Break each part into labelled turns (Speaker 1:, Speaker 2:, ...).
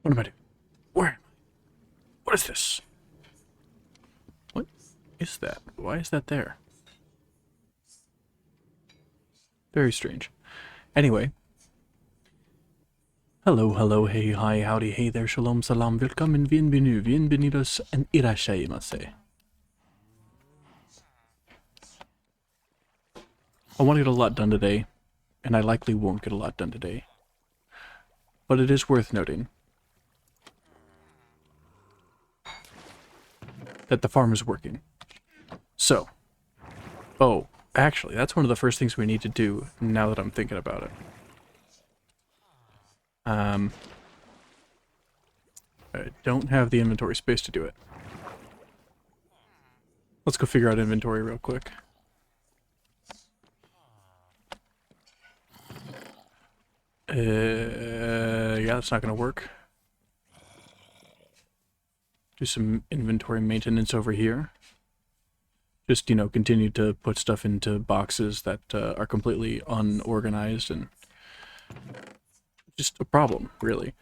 Speaker 1: What am I doing? Where am I? What is this? What is that? Why is that there? Very strange. Anyway. Hello, hello, hey, hi, howdy, hey there, shalom, salam, willkommen, bienvenue, bienvenidos, and irashaimase. I want to get a lot done today, and I likely won't get a lot done today. But it is worth noting that the farm is working. So, oh, actually, that's one of the first things we need to do now that I'm thinking about it. I don't have the inventory space to do it. Let's go figure out inventory real quick. Yeah, that's not gonna work. Do some inventory maintenance over here. Just, you know, continue to put stuff into boxes that are completely unorganized and just a problem, really.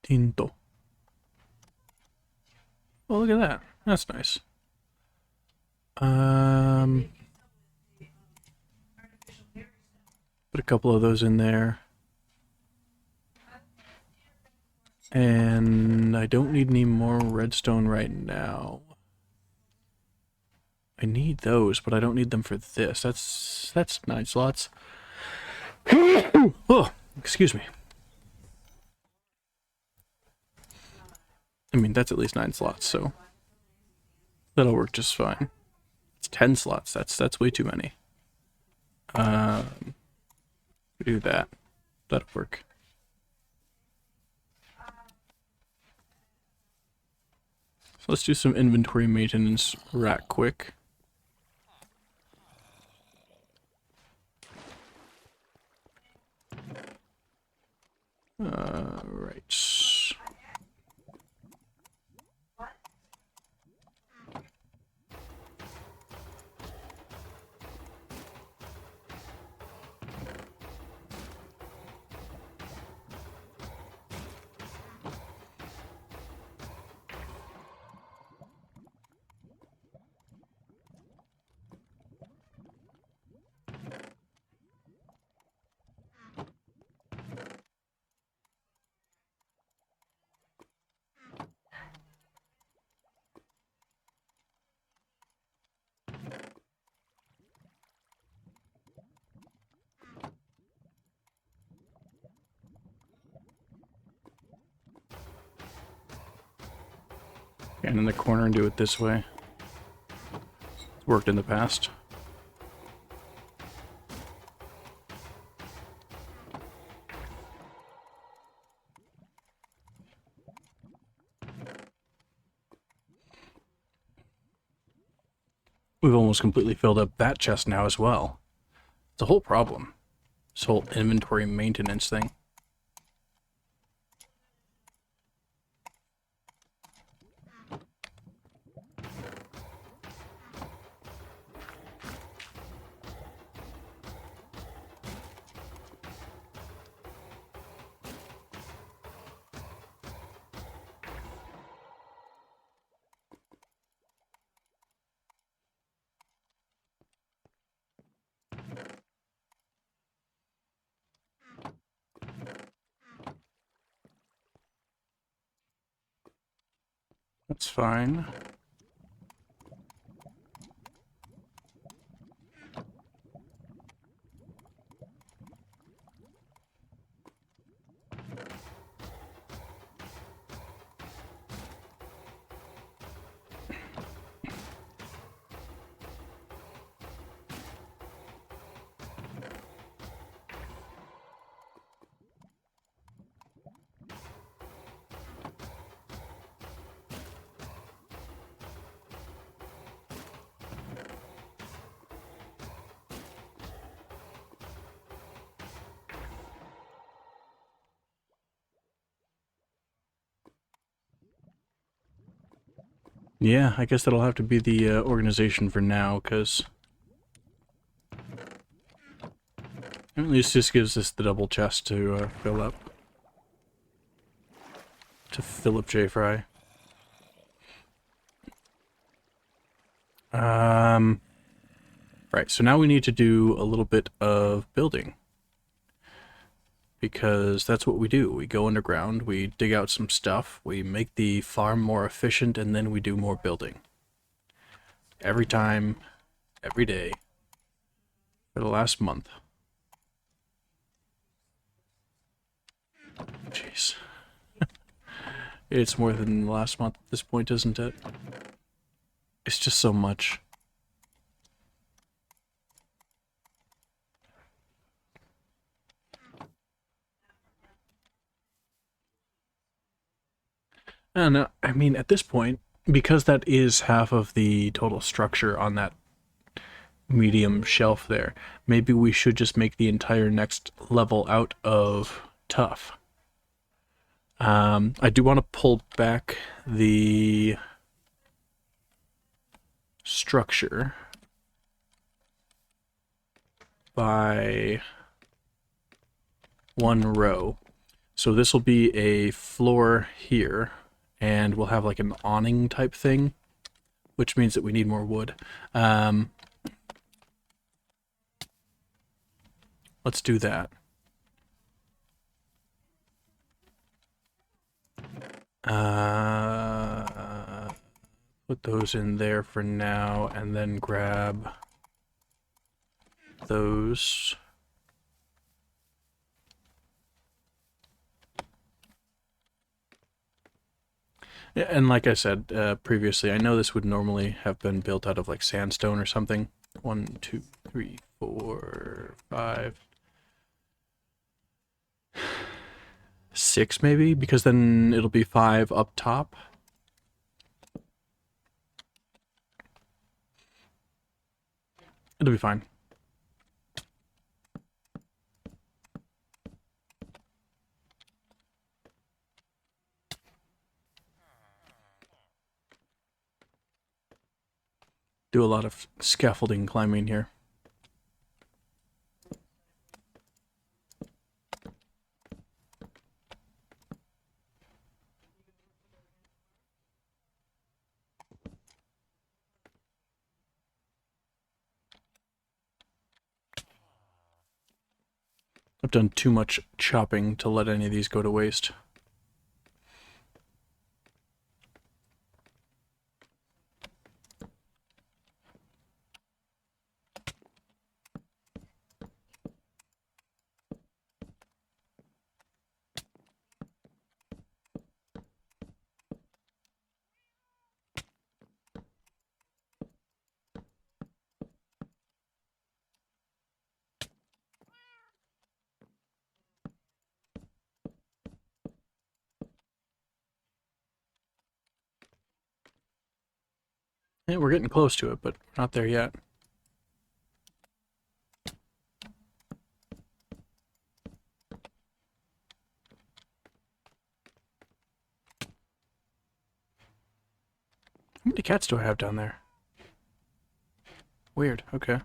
Speaker 1: Tinto. Oh, look at that. That's nice. Put a couple of those in there. And I don't need any more redstone right now. I need those, but I don't need them for this. That's 9 slots. Oh, excuse me. I mean, that's at least 9 slots, so that'll work just fine. It's 10 slots. That's way too many. Do that. That'll work. So let's do some inventory maintenance right quick. Right. Stand in the corner and do it this way. It's worked in the past. We've almost completely filled up that chest now as well. It's a whole problem. This whole inventory maintenance thing. That's fine. Yeah, I guess that'll have to be the organization for now, because At least this gives us the double chest to fill up. To Philip J. Fry. Right, so now we need to do a little bit of building. Because that's what we do. We go underground, we dig out some stuff, we make the farm more efficient, and then we do more building. Every time, every day, for the last month. Jeez. It's more than the last month at this point, isn't it? It's just so much. And I mean, at this point, because that is half of the total structure on that medium shelf there, maybe we should just make the entire next level out of tough. I do want to pull back the structure by 1 row. So this will be a floor here, and we'll have like an awning type thing, which means that we need more wood. Let's do that. Put those in there for now, and then grab those. And like I said previously, I know this would normally have been built out of like sandstone or something. 1, 2, 3, 4, 5, 6 maybe, because then it'll be 5 up top. It'll be fine. Do a lot of scaffolding climbing here. I've done too much chopping to let any of these go to waste. Yeah, we're getting close to it, but we're not there yet. How many cats do I have down there? Weird, okay.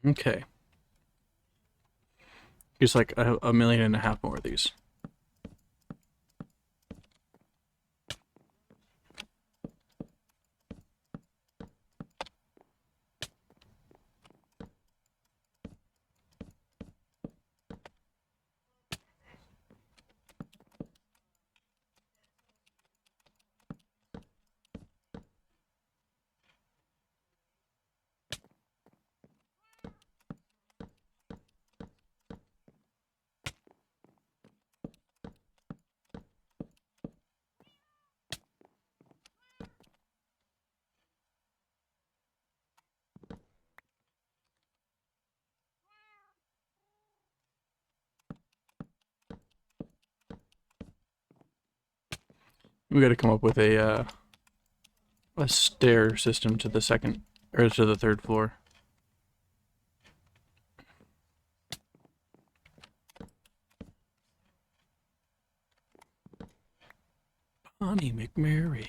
Speaker 1: Okay. Just like a million and a half more of these. We got to come up with a stair system to the second or to the third floor. Bonnie McMurray.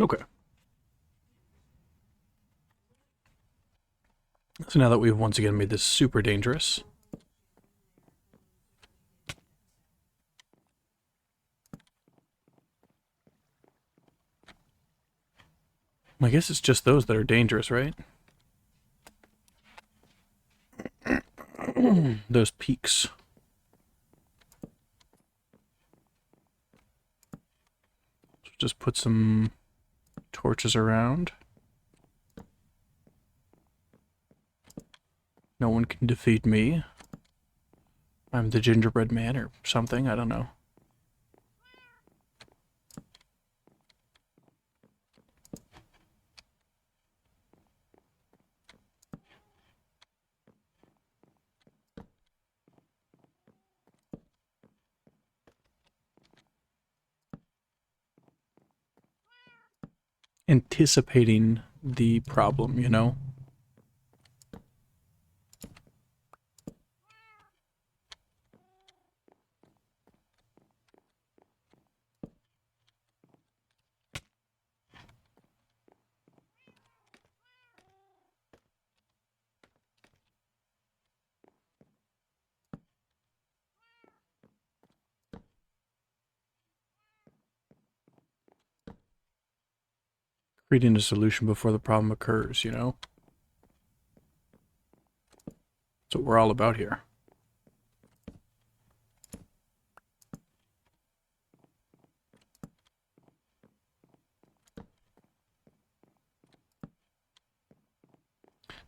Speaker 1: Okay. So now that we've once again made this super dangerous, I guess it's just those that are dangerous, right? Those peaks. So just put some torches around. No one can defeat me. I'm the gingerbread man or something, I don't know. Anticipating the problem, you know? Creating a solution before the problem occurs, you know? That's what we're all about here.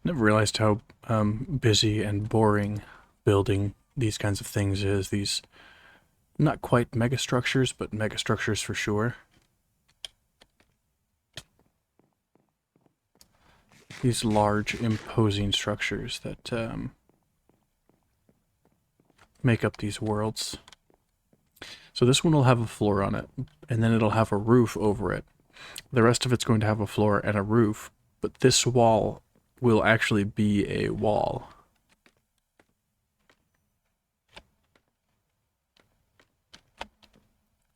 Speaker 1: Never realized how busy and boring building these kinds of things is. These, not quite megastructures, but megastructures for sure. These large, imposing structures that make up these worlds. So this one will have a floor on it, and then it'll have a roof over it. The rest of it's going to have a floor and a roof, but this wall will actually be a wall.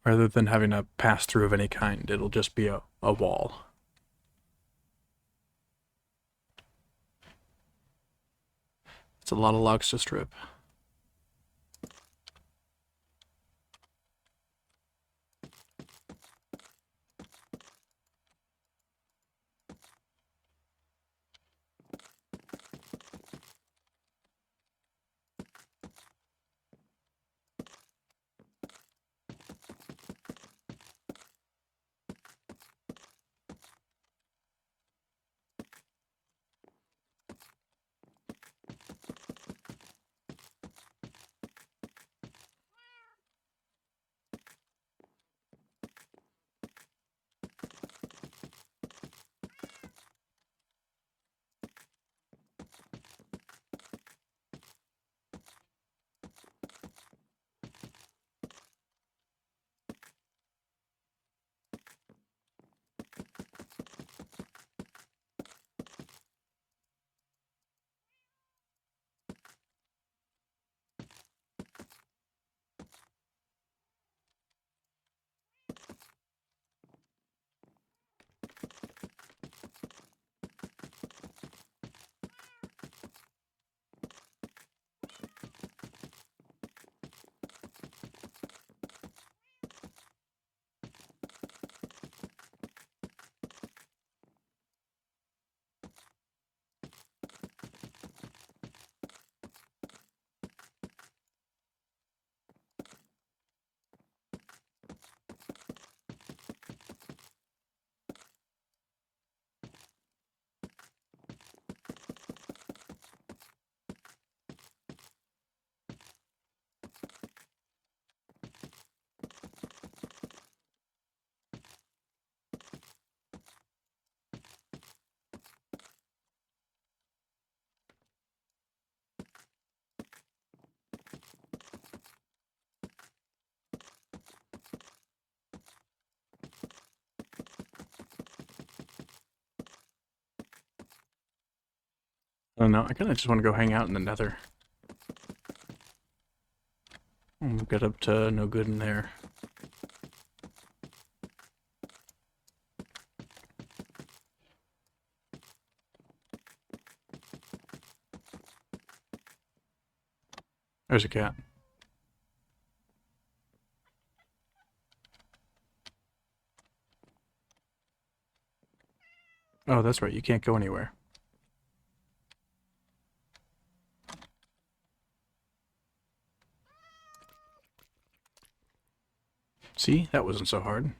Speaker 1: Rather than having a pass-through of any kind, it'll just be a wall. It's a lot of logs to strip. I don't know, I kind of just want to go hang out in the nether. We'll get up to no good in there. There's a cat. Oh, that's right, you can't go anywhere. See? That wasn't so hard.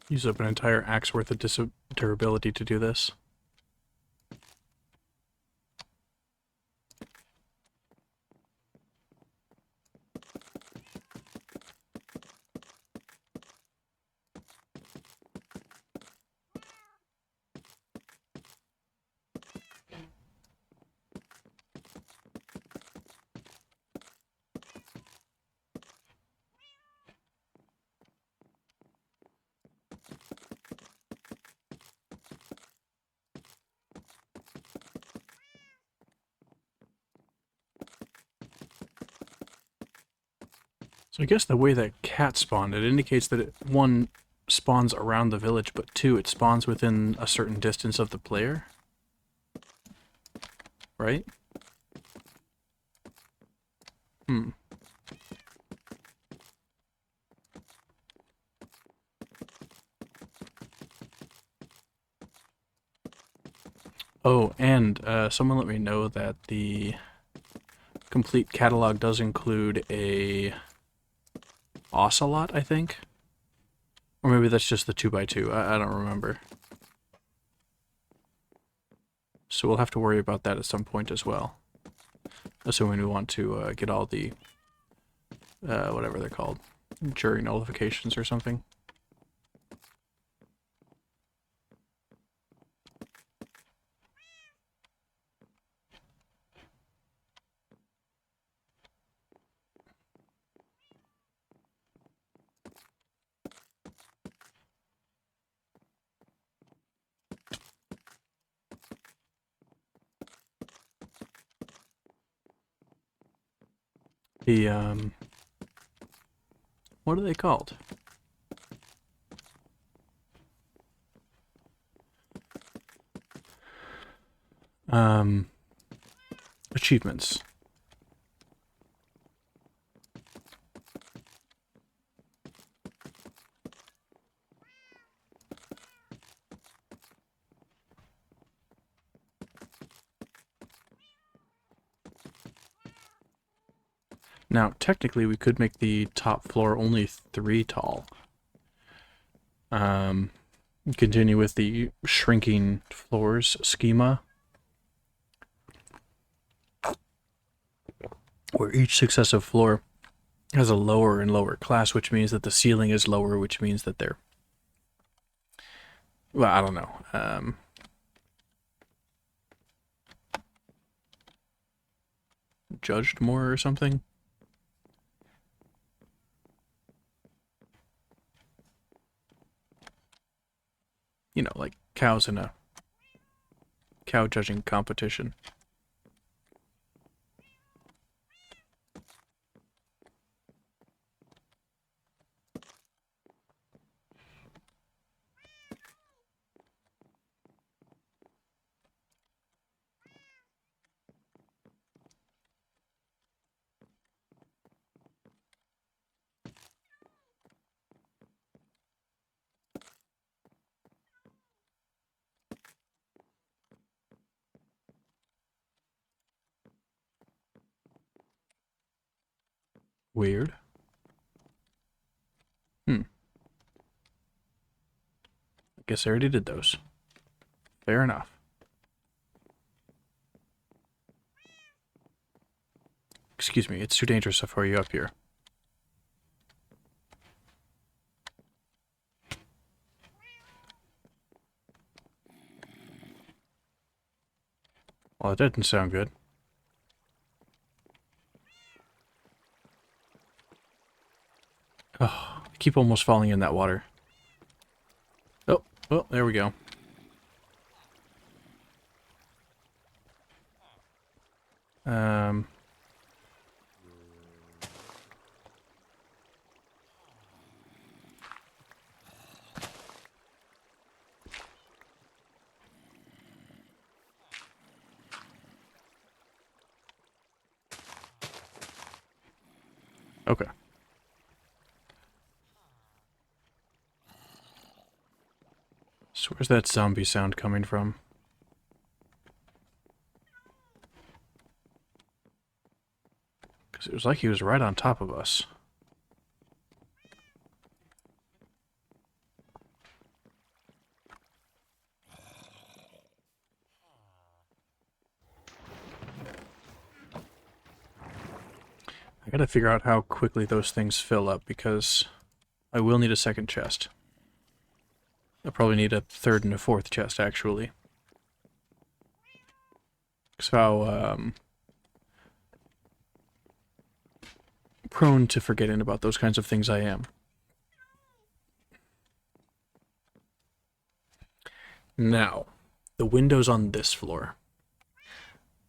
Speaker 1: Use up an entire axe worth of durability to do this. So I guess the way that cat spawned, it indicates that it, one, spawns around the village, but two, it spawns within a certain distance of the player. Right? Hmm. Oh, and someone let me know that the complete catalog does include a ocelot, I think? Or maybe that's just the 2x2, I don't remember. So we'll have to worry about that at some point as well. Assuming we want to get all the, whatever they're called, jury nullifications or something. The, what are they called? Achievements. Now, technically, we could make the top floor only 3 tall. Continue with the shrinking floors schema, where each successive floor has a lower and lower class, which means that the ceiling is lower, which means that they're, well, I don't know, judged more or something. You know, like cows in a cow judging competition. Weird. I guess I already did those. Fair enough. Excuse me, it's too dangerous for you up here. Well, that didn't sound good. Oh, I keep almost falling in that water. Oh, well, there we go. Okay. So where's that zombie sound coming from? Because it was like he was right on top of us. I gotta figure out how quickly those things fill up, because I will need a second chest. I'll probably need a third and a fourth chest, actually. Because how, prone to forgetting about those kinds of things I am. Now, the windows on this floor.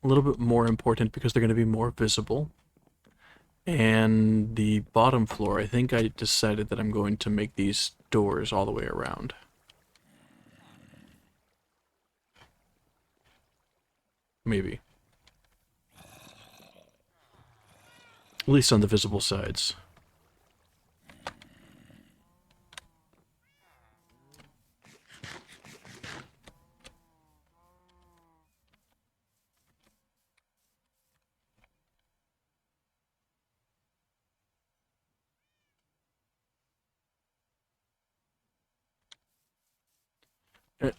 Speaker 1: A little bit more important because they're going to be more visible. And the bottom floor, I think I decided that I'm going to make these doors all the way around. Maybe. At least on the visible sides.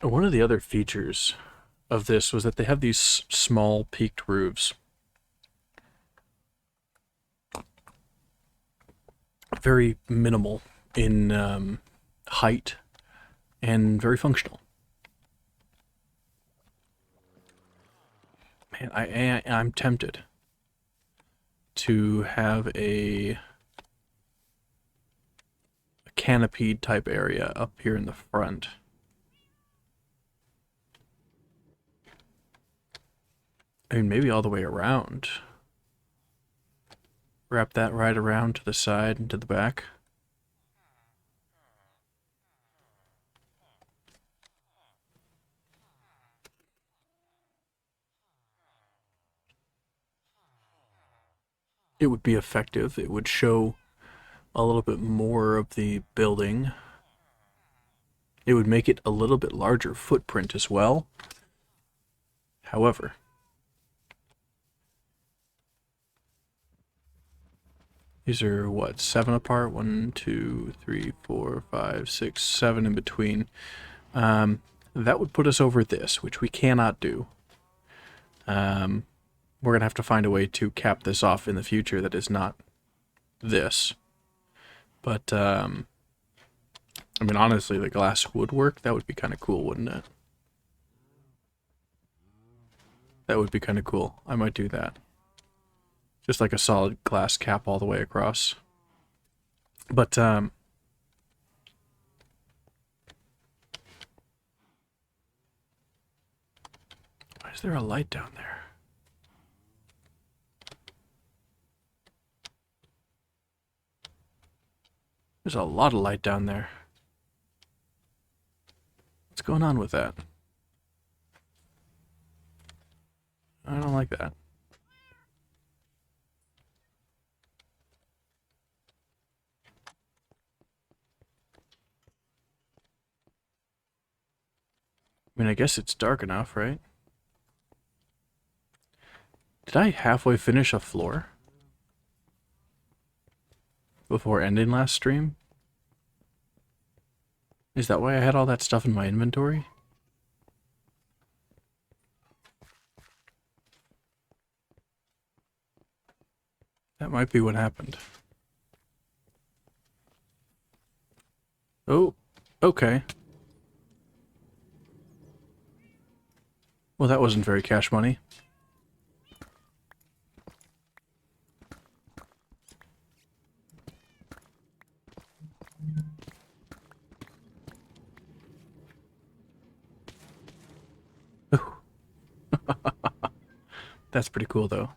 Speaker 1: One of the other features of this was that they have these small peaked roofs. Very minimal in height and very functional. Man, I'm tempted to have a canopied type area up here in the front. I mean, maybe all the way around. Wrap that right around to the side and to the back. It would be effective. It would show a little bit more of the building. It would make it a little bit larger footprint as well. However, these are what, 7 apart? 1, 2, 3, 4, 5, 6, 7 in between. That would put us over this, which we cannot do. We're going to have to find a way to cap this off in the future that is not this. But, I mean, honestly, the glass woodwork, that would be kind of cool, wouldn't it? That would be kind of cool. I might do that. Just like a solid glass cap all the way across. But, why is there a light down there? There's a lot of light down there. What's going on with that? I don't like that. I mean, I guess it's dark enough, right? Did I halfway finish a floor? before ending last stream? Is that why I had all that stuff in my inventory? That might be what happened. Oh, okay. Well, that wasn't very cash money. Ooh. That's pretty cool, though.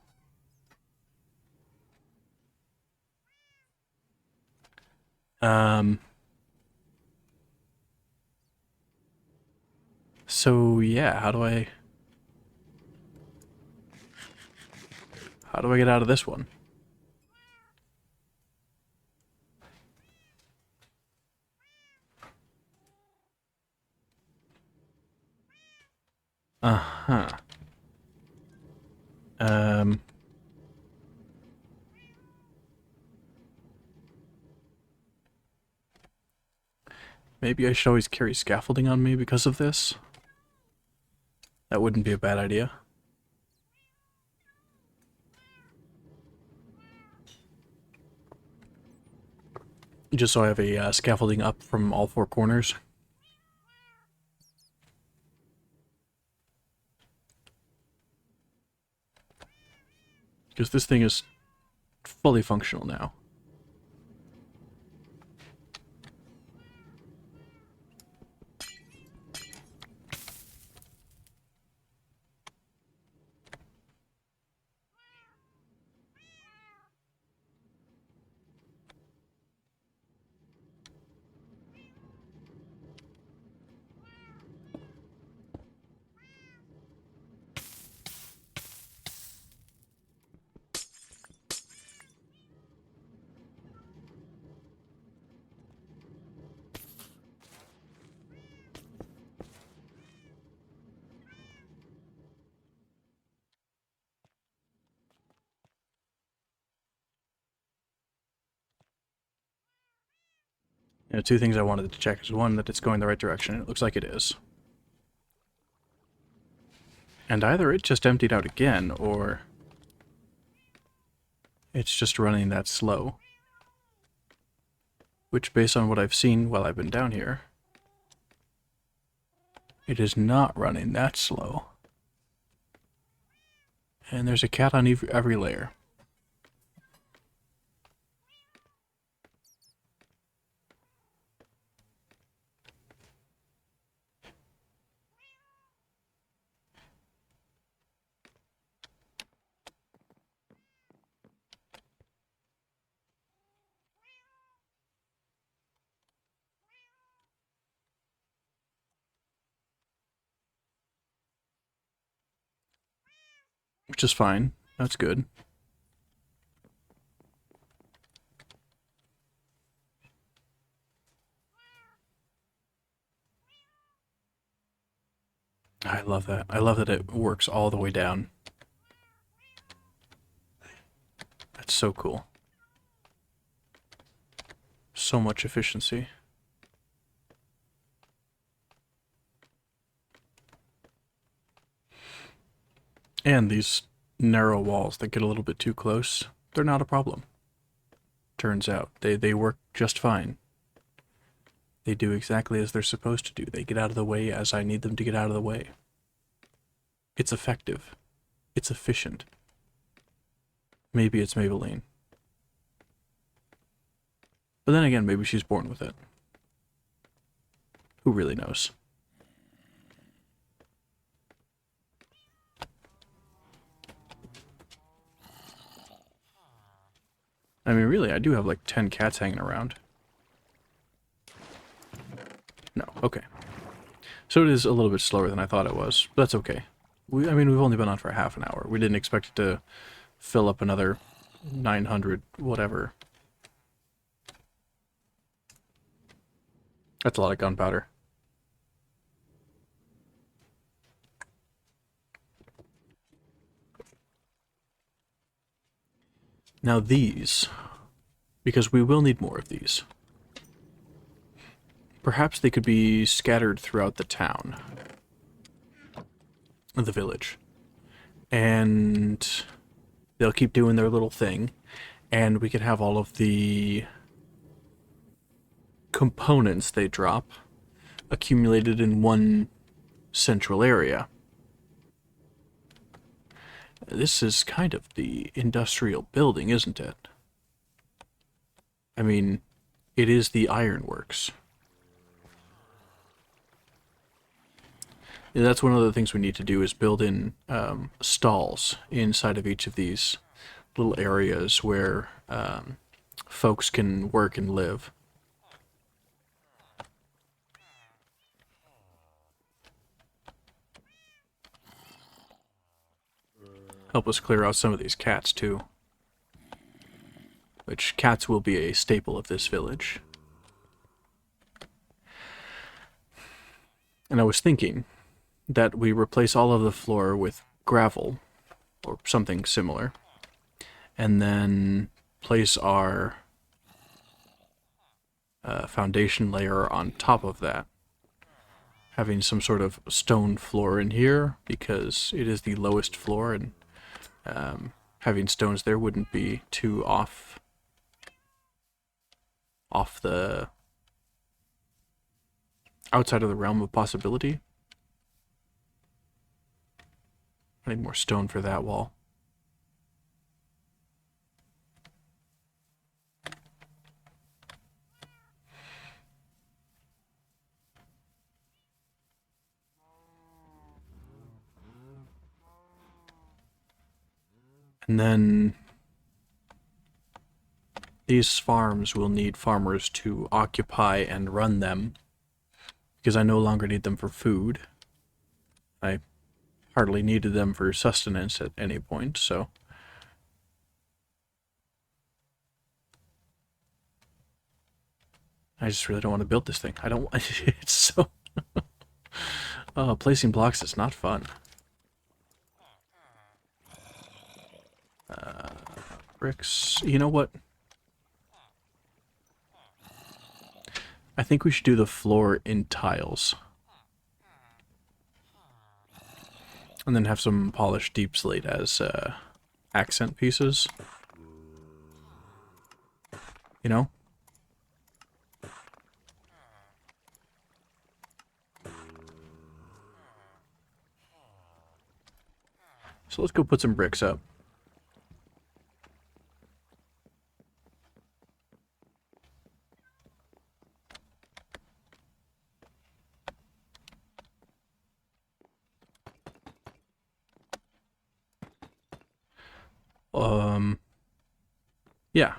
Speaker 1: So yeah, how do I get out of this one? Uh-huh. Maybe I should always carry scaffolding on me because of this. That wouldn't be a bad idea. Just so I have a scaffolding up from all four corners. Because this thing is fully functional now. You know, two things I wanted to check is one, that it's going the right direction. It looks like it is. And either it just emptied out again, or it's just running that slow. Which, based on what I've seen while I've been down here, it is not running that slow. And there's a cat on every layer. Which is fine. That's good. I love that. I love that it works all the way down. That's so cool. So much efficiency. And these narrow walls that get a little bit too close, they're not a problem. Turns out, they work just fine. They do exactly as they're supposed to do. They get out of the way as I need them to get out of the way. It's effective. It's efficient. Maybe it's Maybelline. But then again, maybe she's born with it. Who really knows? I mean, really, I do have like 10 cats hanging around. No, okay. So it is a little bit slower than I thought it was, but that's okay. I mean, we've only been on for half an hour. We didn't expect it to fill up another 900 whatever. That's a lot of gunpowder. Now these because we will need more of these. Perhaps they could be scattered throughout the town, the village, and they'll keep doing their little thing, and we could have all of the components they drop accumulated in one central area. This is kind of the industrial building, isn't it? I mean, it is the ironworks. And that's one of the things we need to do, is build in stalls inside of each of these little areas where folks can work and live. Help us clear out some of these cats, too. Which, cats will be a staple of this village. And I was thinking that we replace all of the floor with gravel, or something similar, and then place our foundation layer on top of that, having some sort of stone floor in here, because it is the lowest floor, and having stones there wouldn't be too off the outside of the realm of possibility. I need more stone for that wall. And then these farms will need farmers to occupy and run them, because I no longer need them for food. I hardly needed them for sustenance at any point, so... I just really don't want to build this thing. I don't... It's so... placing blocks is not fun. Bricks... You know what? I think we should do the floor in tiles. And then have some polished deep slate as accent pieces. You know? So let's go put some bricks up. Yeah.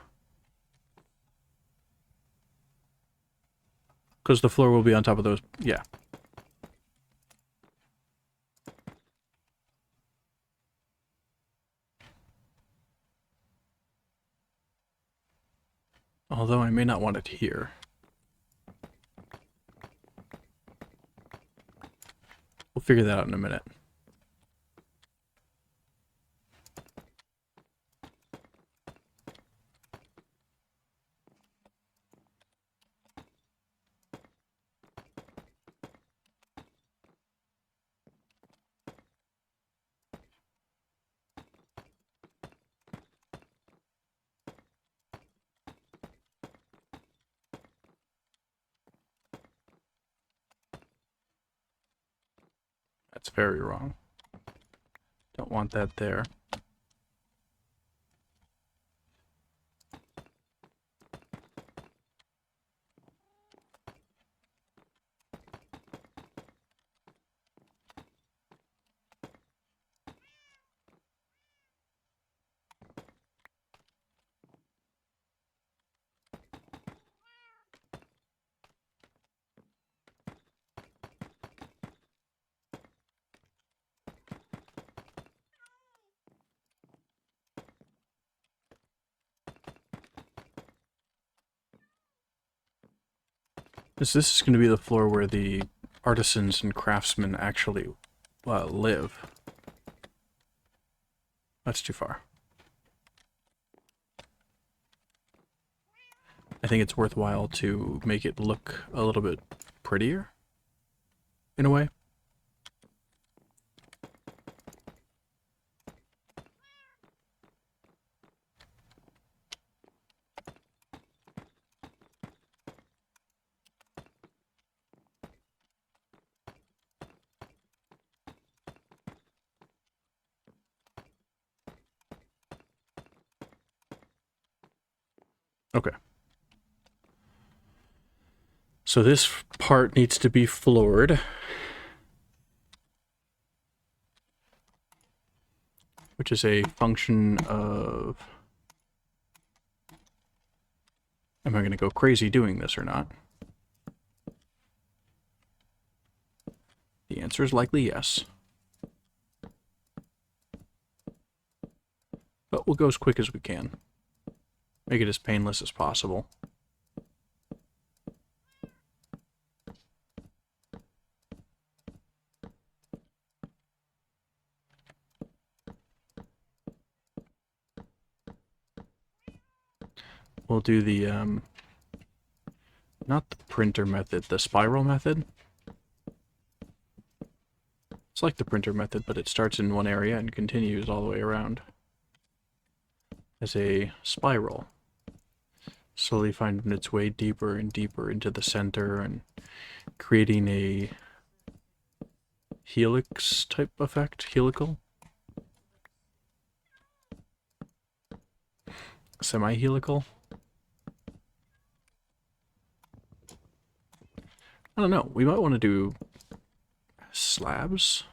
Speaker 1: Because the floor will be on top of those, yeah. Although I may not want it here. We'll figure that out in a minute. That's very wrong. Don't want that there. This is going to be the floor where the artisans and craftsmen actually live. That's too far. I think it's worthwhile to make it look a little bit prettier, in a way. Okay. So this part needs to be floored, which is a function of... Am I going to go crazy doing this or not? The answer is likely yes. But we'll go as quick as we can. Make it as painless as possible. We'll do the, not the printer method, the spiral method. It's like the printer method, but it starts in one area and continues all the way around. As a spiral. Slowly finding its way deeper and deeper into the center and creating a helix type effect, helical. Semi-helical. I don't know, we might want to do slabs.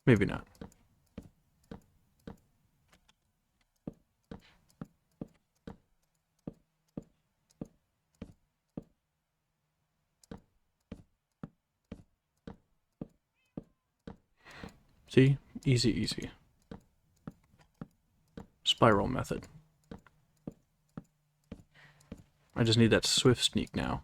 Speaker 1: Maybe not. See? Easy, easy. Spiral method. I just need that swift sneak now.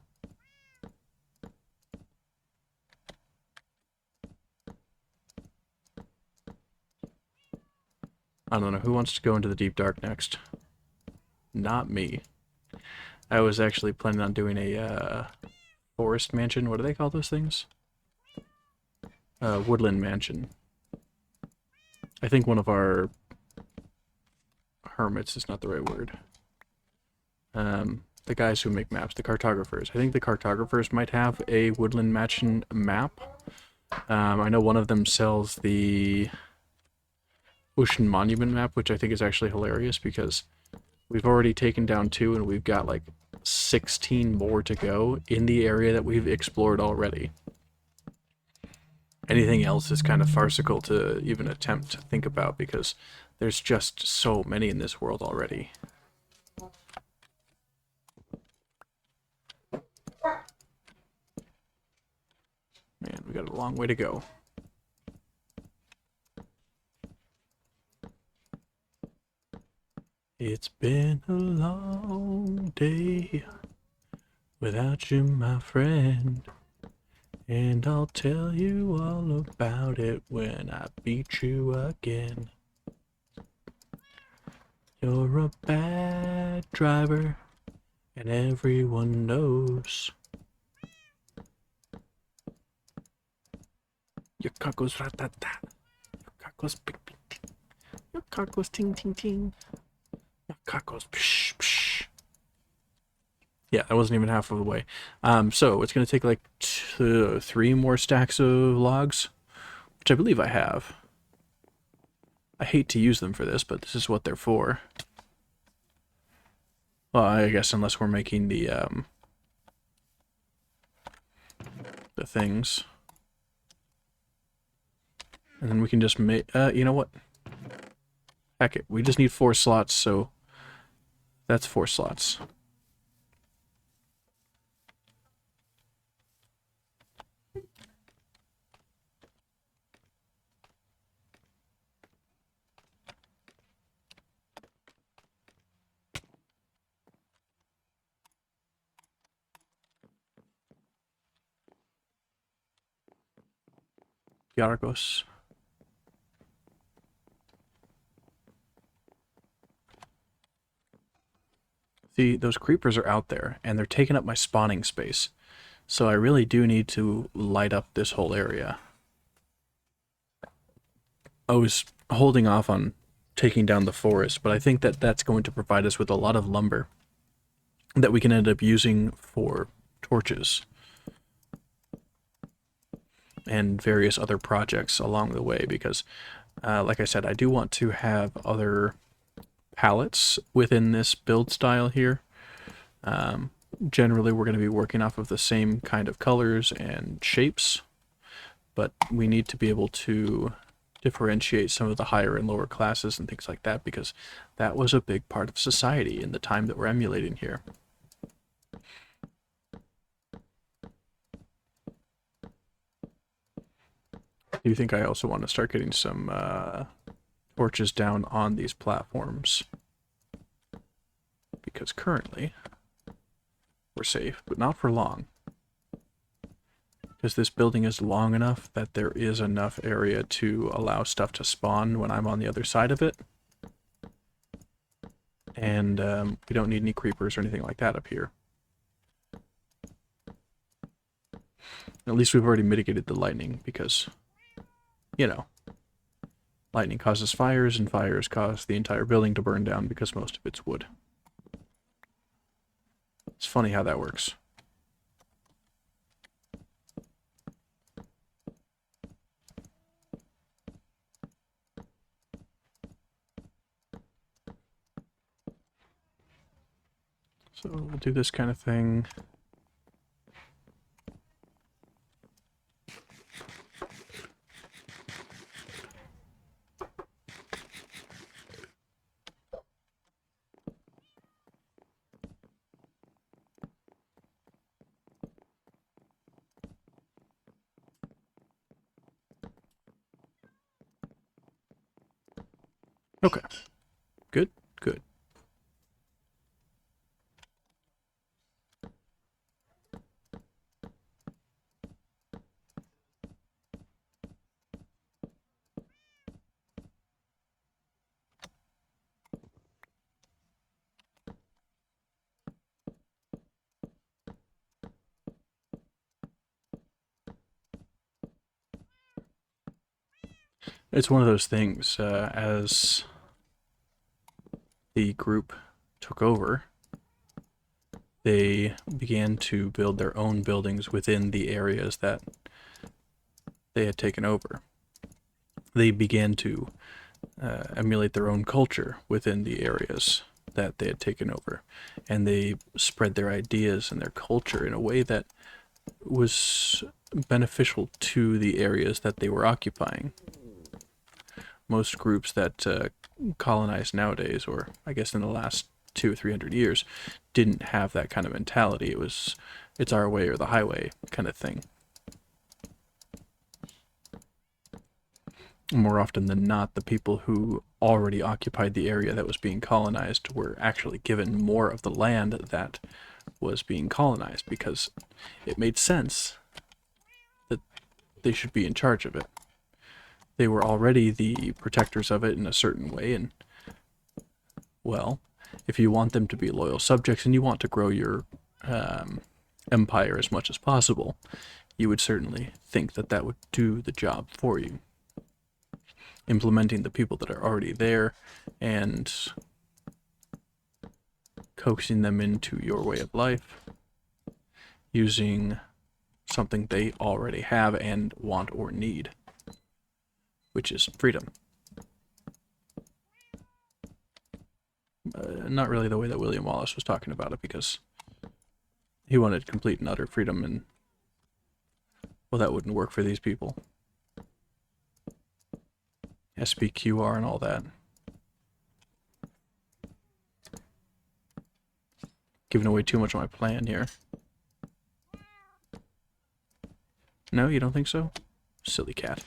Speaker 1: I don't know, who wants to go into the deep dark next? Not me. I was actually planning on doing a forest mansion. What do they call those things? Woodland mansion. I think one of our hermits is not the right word. The guys who make maps, the cartographers. I think the cartographers might have a woodland mansion map. I know one of them sells the Ocean Monument map, which I think is actually hilarious because we've already taken down 2 and we've got like 16 more to go in the area that we've explored already. Anything else is kind of farcical to even attempt to think about because there's just so many in this world already. Man, we got a long way to go. It's been a long day without you, my friend. And I'll tell you all about it when I beat you again. You're a bad driver, and everyone knows. Your car goes rat-tat-tat. Your car goes ping-ping-ting. Your car goes ting-ting-ting. Your car goes psh psh. Yeah, that wasn't even half of the way. So it's going to take like 3 more stacks of logs, which I believe I have. I hate to use them for this, but this is what they're for. Well, I guess unless we're making the things. And then we can just make, you know what? Heck it, we just need 4 slots, so that's 4 slots. Yargos. See, those creepers are out there, and they're taking up my spawning space. So I really do need to light up this whole area. I was holding off on taking down the forest, but I think that that's going to provide us with a lot of lumber that we can end up using for torches and various other projects along the way, because like I said, I do want to have other palettes within this build style here. Generally, we're going to be working off of the same kind of colors and shapes, but we need to be able to differentiate some of the higher and lower classes and things like that, because that was a big part of society in the time that we're emulating here. Do you think I also want to start getting some torches down on these platforms? Because currently we're safe, but not for long. Because this building is long enough that there is enough area to allow stuff to spawn when I'm on the other side of it. And we don't need any creepers or anything like that up here. At least we've already mitigated the lightning, because, you know, lightning causes fires, and fires cause the entire building to burn down because most of it's wood. It's funny how that works. So we'll do this kind of thing. Okay. Good, good. It's one of those things, as the group took over, they began to build their own buildings within the areas that they had taken over. They began to emulate their own culture within the areas that they had taken over, and they spread their ideas and their culture in a way that was beneficial to the areas that they were occupying. Most groups that colonize nowadays, or I guess in the last 200 or 300 years, didn't have that kind of mentality. It's our way or the highway kind of thing. More often than not, the people who already occupied the area that was being colonized were actually given more of the land that was being colonized, because it made sense that they should be in charge of it. They were already the protectors of it in a certain way, and, well, if you want them to be loyal subjects and you want to grow your empire as much as possible, you would certainly think that that would do the job for you. Implementing the people that are already there and coaxing them into your way of life, using something they already have and want or need, which is freedom. Not really the way that William Wallace was talking about it, because he wanted complete and utter freedom, and, well, that wouldn't work for these people. SPQR and all that. Giving away too much of my plan here. No, you don't think so? Silly cat.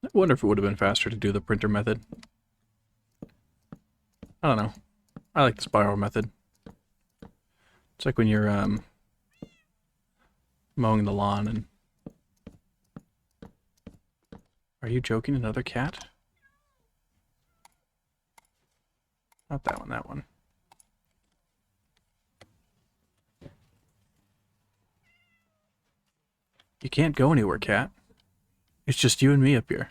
Speaker 1: I wonder if it would have been faster to do the printer method. I don't know. I like the spiral method. It's like when you're mowing the lawn and... Are you joking? Another cat? Not that one, that one. You can't go anywhere, cat. It's just you and me up here.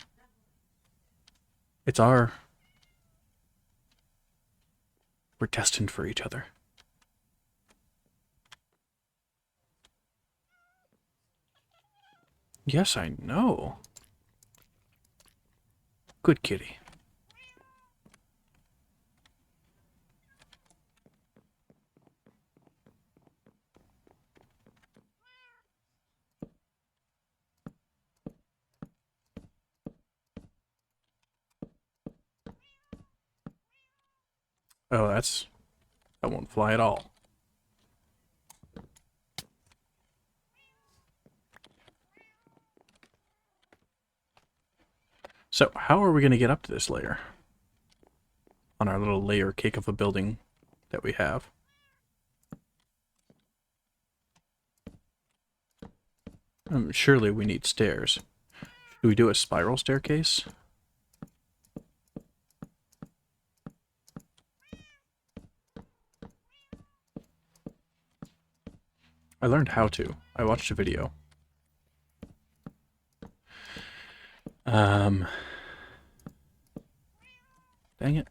Speaker 1: It's our... We're destined for each other. Yes, I know. Good kitty. Oh, that won't fly at all. So, how are we going to get up to this layer? On our little layer cake of a building that we have. Surely we need stairs. Do we do a spiral staircase? I learned how to. I watched a video. Dang it.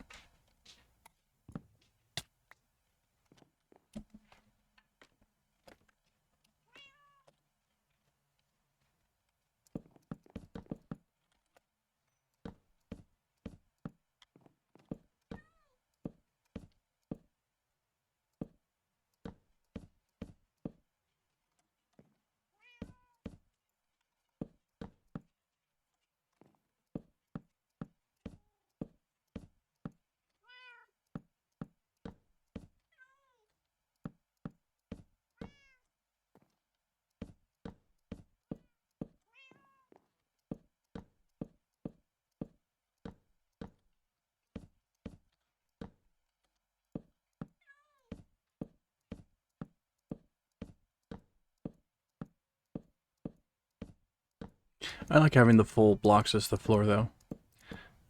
Speaker 1: I like having the full blocks as the floor, though.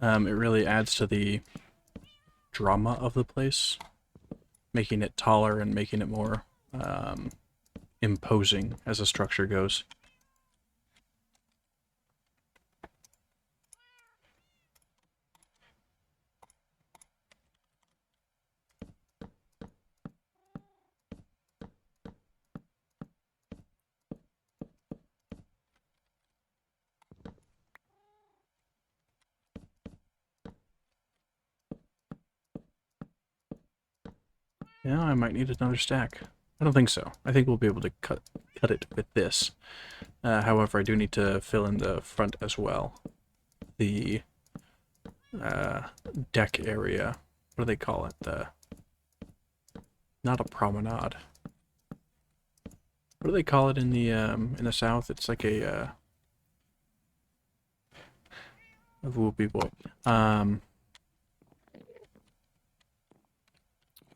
Speaker 1: It really adds to the drama of the place, making it taller and making it more imposing as a structure goes. Yeah, I might need another stack. I don't think so. I think we'll be able to cut it with this. However, I do need to fill in the front as well. The deck area. What do they call it? Not a promenade. What do they call it in the South? It's like a whoopee boy.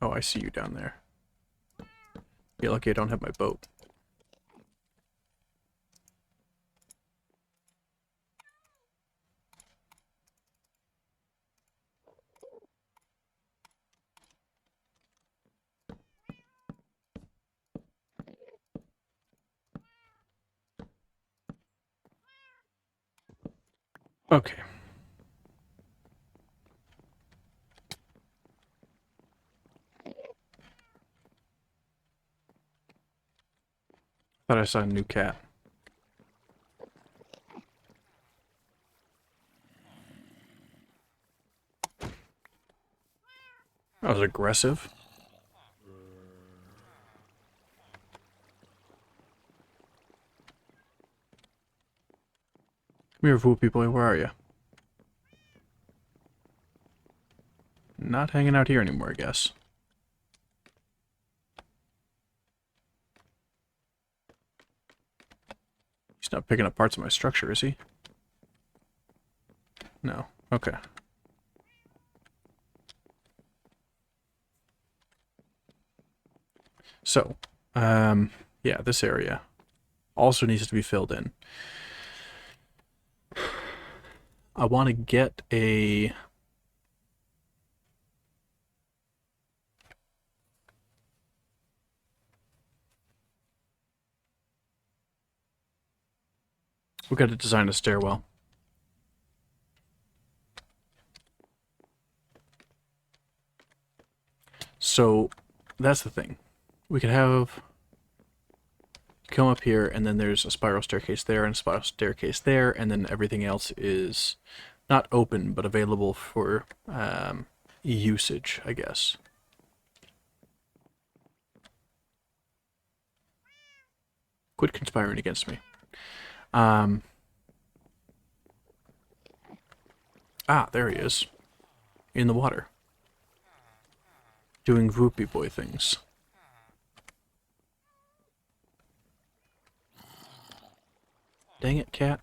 Speaker 1: Oh, I see you down there. You're lucky I don't have my boat. Okay. Thought I saw a new cat. That was aggressive. Come here, whoopee boy, where are you? Not hanging out here anymore, I guess. He's not picking up parts of my structure, is he? No. Okay. So, yeah, this area. also needs to be filled in. I want to get a... We got to design a stairwell. So, that's the thing. We could have... Come up here, and then there's a spiral staircase there, and a spiral staircase there, and then everything else is not open, but available for usage, I guess. Quit conspiring against me. There he is. In the water. Doing Whoopie Boy things. Dang it, cat.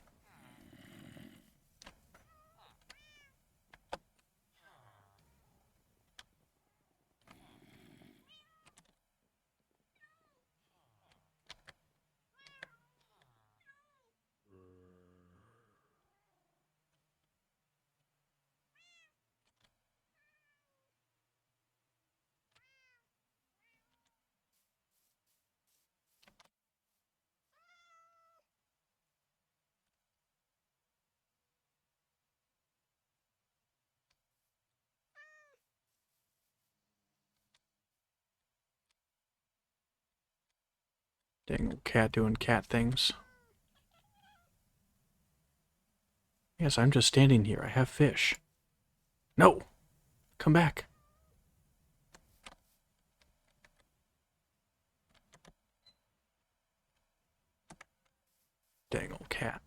Speaker 1: Dang old cat doing cat things. Yes, I'm just standing here. I have fish. No! Come back. Dang old cat.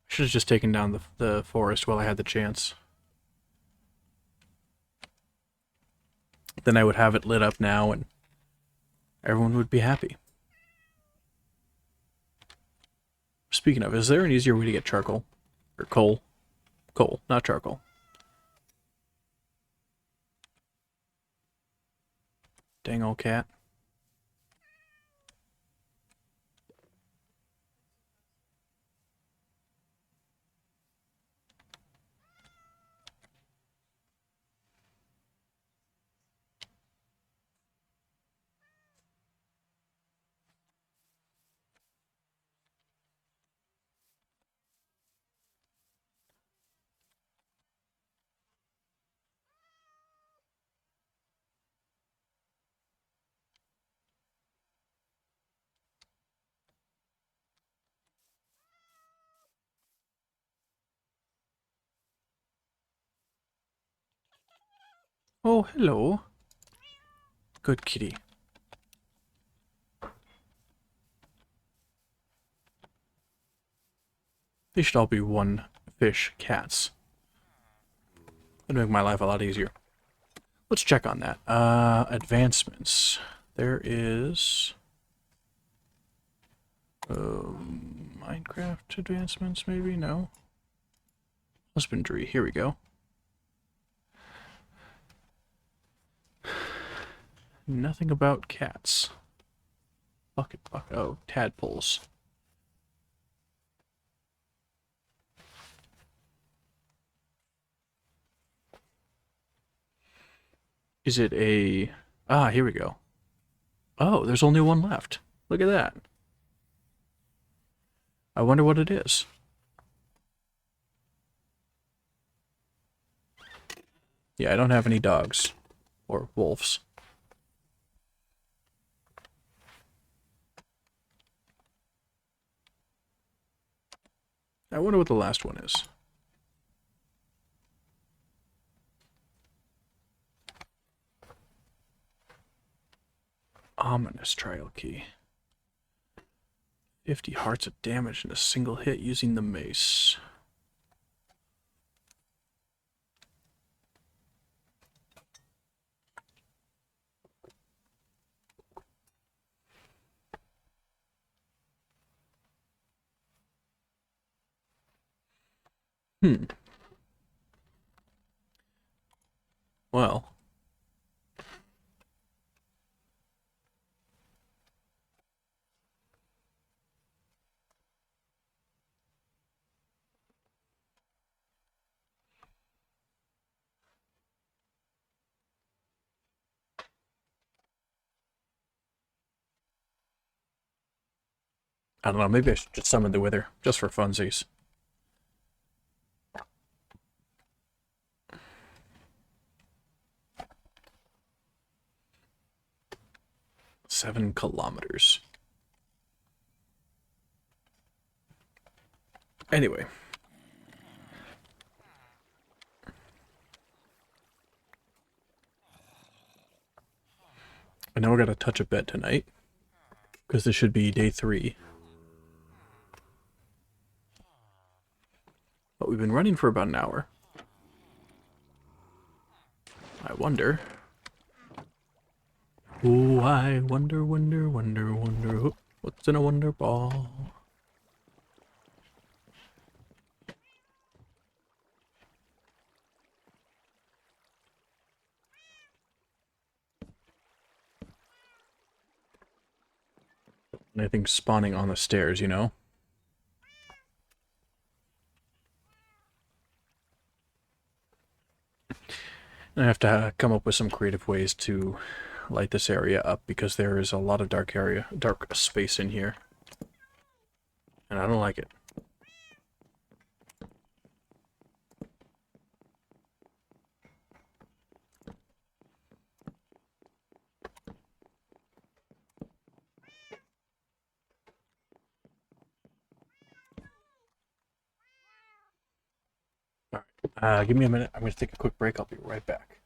Speaker 1: I should have just taken down the forest while I had the chance. Then I would have it lit up now and everyone would be happy. Speaking of, is there an easier way to get charcoal? Or coal? Coal, not charcoal. Dang old cat. Oh, hello. Good kitty. They should all be one fish cats. That'd make my life a lot easier. Let's check on that. Advancements. There is... Minecraft advancements, maybe? No. Husbandry. Here we go. Nothing about cats. Bucket. Oh, tadpoles. Is it a... here we go. Oh, there's only one left. Look at that. I wonder what it is. Yeah, I don't have any dogs. Or wolves. I wonder what the last one is. Ominous trial key. 50 hearts of damage in a single hit using the mace. Well. 'Cause I don't know, maybe I should just summon the Wither, just for funsies. "7 kilometers. Anyway. I know I gotta touch a bed tonight, because this should be day 3. But we've been running for about an hour. I wonder. Oh, I wonder, wonder, wonder, wonder. What's in a wonder ball? Anything spawning on the stairs, you know? I have to come up with some creative ways to light this area up because there is a lot of dark space in here. And I don't like it. Alright, give me a minute. I'm going to take a quick break. I'll be right back.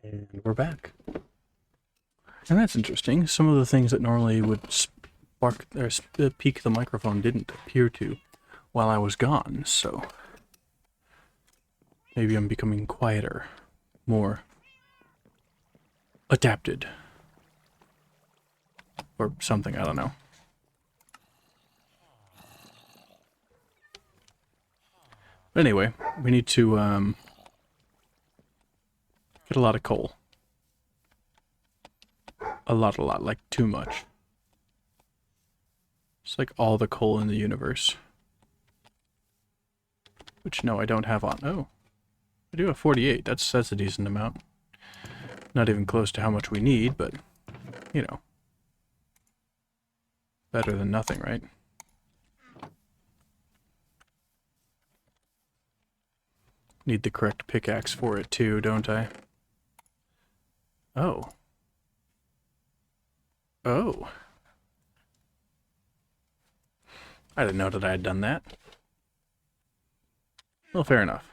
Speaker 1: And we're back. And that's interesting. Some of the things that normally would spark or peak the microphone didn't appear to while I was gone, so maybe I'm becoming quieter, more adapted, or something, I don't know. But anyway, we need to get a lot of coal. A lot, like too much. It's like all the coal in the universe. Which, no, I don't have on. Oh, I do have 48. That's a decent amount. Not even close to how much we need, but, you know. Better than nothing, right? Need the correct pickaxe for it too, don't I? Oh. Oh. I didn't know that I had done that. Well, fair enough.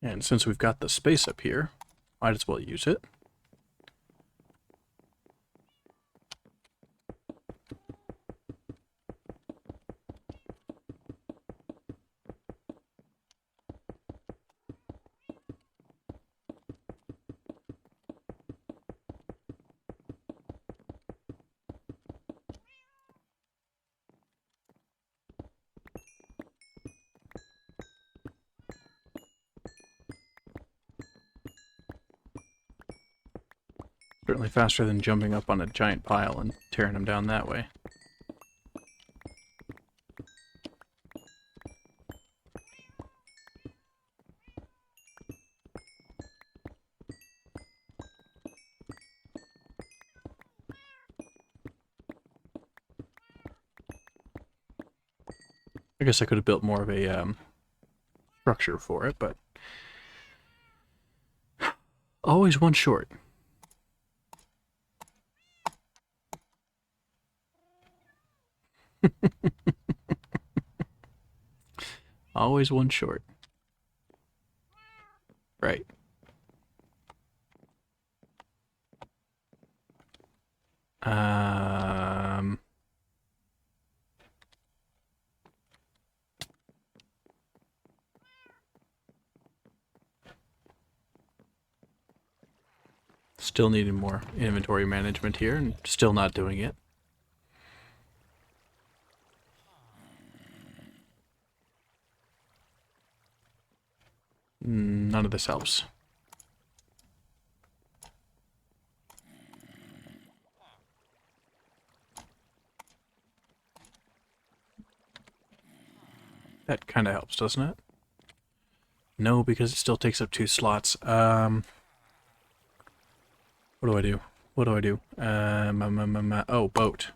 Speaker 1: And since we've got the space up here, might as well use it. Certainly faster than jumping up on a giant pile and tearing them down that way. I guess I could have built more of a structure for it, but always one short. Always one short. Right. Still needing more inventory management here, and still not doing it. None of this helps. That kind of helps, doesn't it? No, because it still takes up 2 slots. What do I do? What do I do? Oh, boat.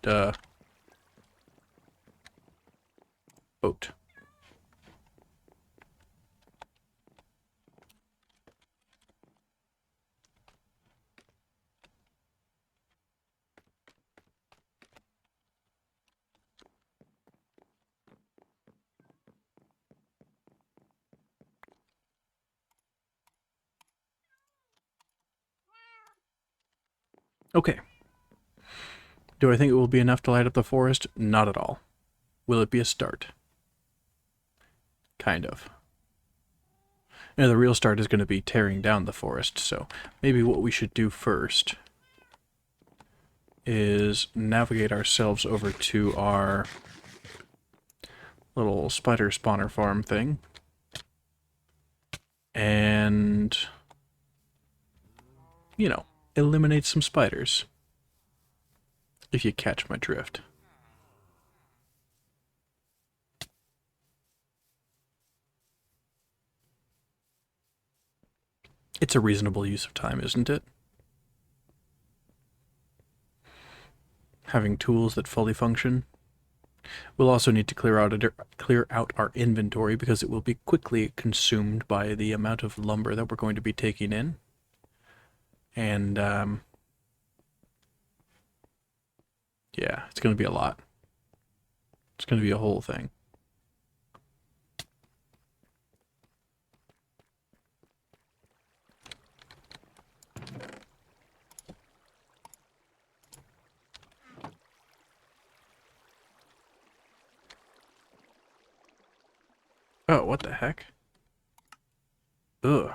Speaker 1: Duh. Boat. Okay. Do I think it will be enough to light up the forest? Not at all. Will it be a start? Kind of. Now, the real start is going to be tearing down the forest, so maybe what we should do first is navigate ourselves over to our little spider spawner farm thing. And, you know, eliminate some spiders. If you catch my drift. It's a reasonable use of time, isn't it? Having tools that fully function. We'll also need to clear out our inventory because it will be quickly consumed by the amount of lumber that we're going to be taking in. And, yeah, it's going to be a lot. It's going to be a whole thing. Oh, what the heck? Ugh.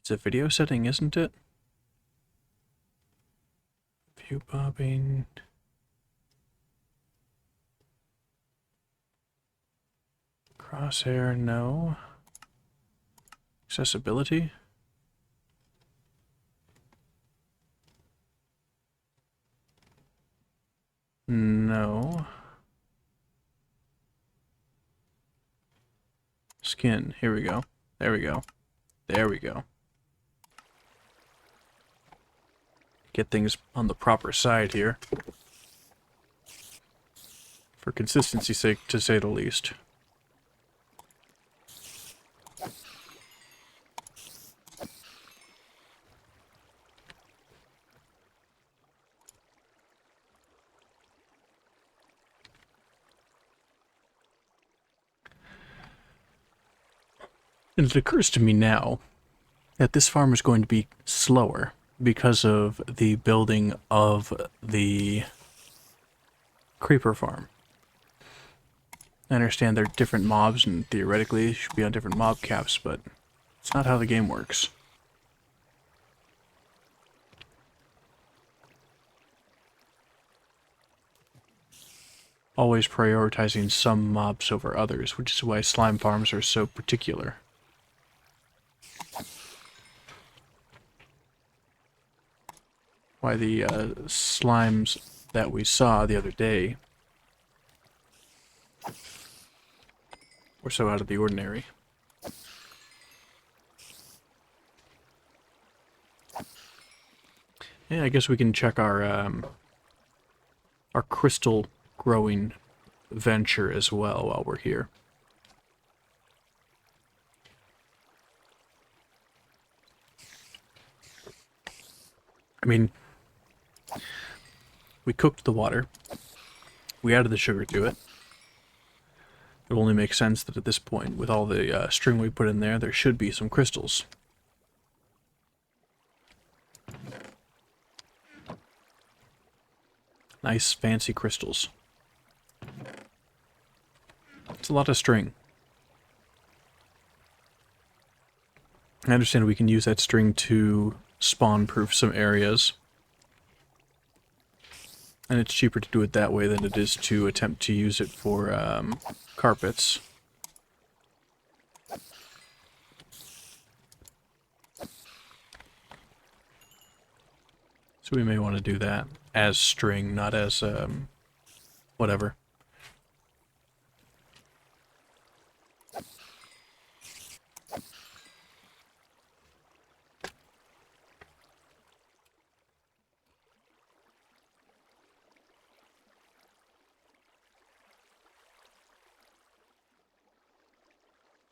Speaker 1: It's a video setting, isn't it? View bobbing. Crosshair, no. Accessibility? No. Skin, here we go. There we go. There we go. Get things on the proper side here. For consistency's sake, to say the least. And it occurs to me now that this farm is going to be slower because of the building of the creeper farm. I understand they're different mobs and theoretically should be on different mob caps, but it's not how the game works. Always prioritizing some mobs over others, which is why slime farms are so particular. why the slimes that we saw the other day were so out of the ordinary. Yeah, I guess we can check our crystal growing venture as well while we're here. I mean, we cooked the water. We added the sugar to it. It only makes sense that at this point, with all the string we put in there, there should be some crystals. Nice, fancy crystals. It's a lot of string. I understand we can use that string to spawn-proof some areas. And it's cheaper to do it that way than it is to attempt to use it for carpets. So we may want to do that as string, not as whatever.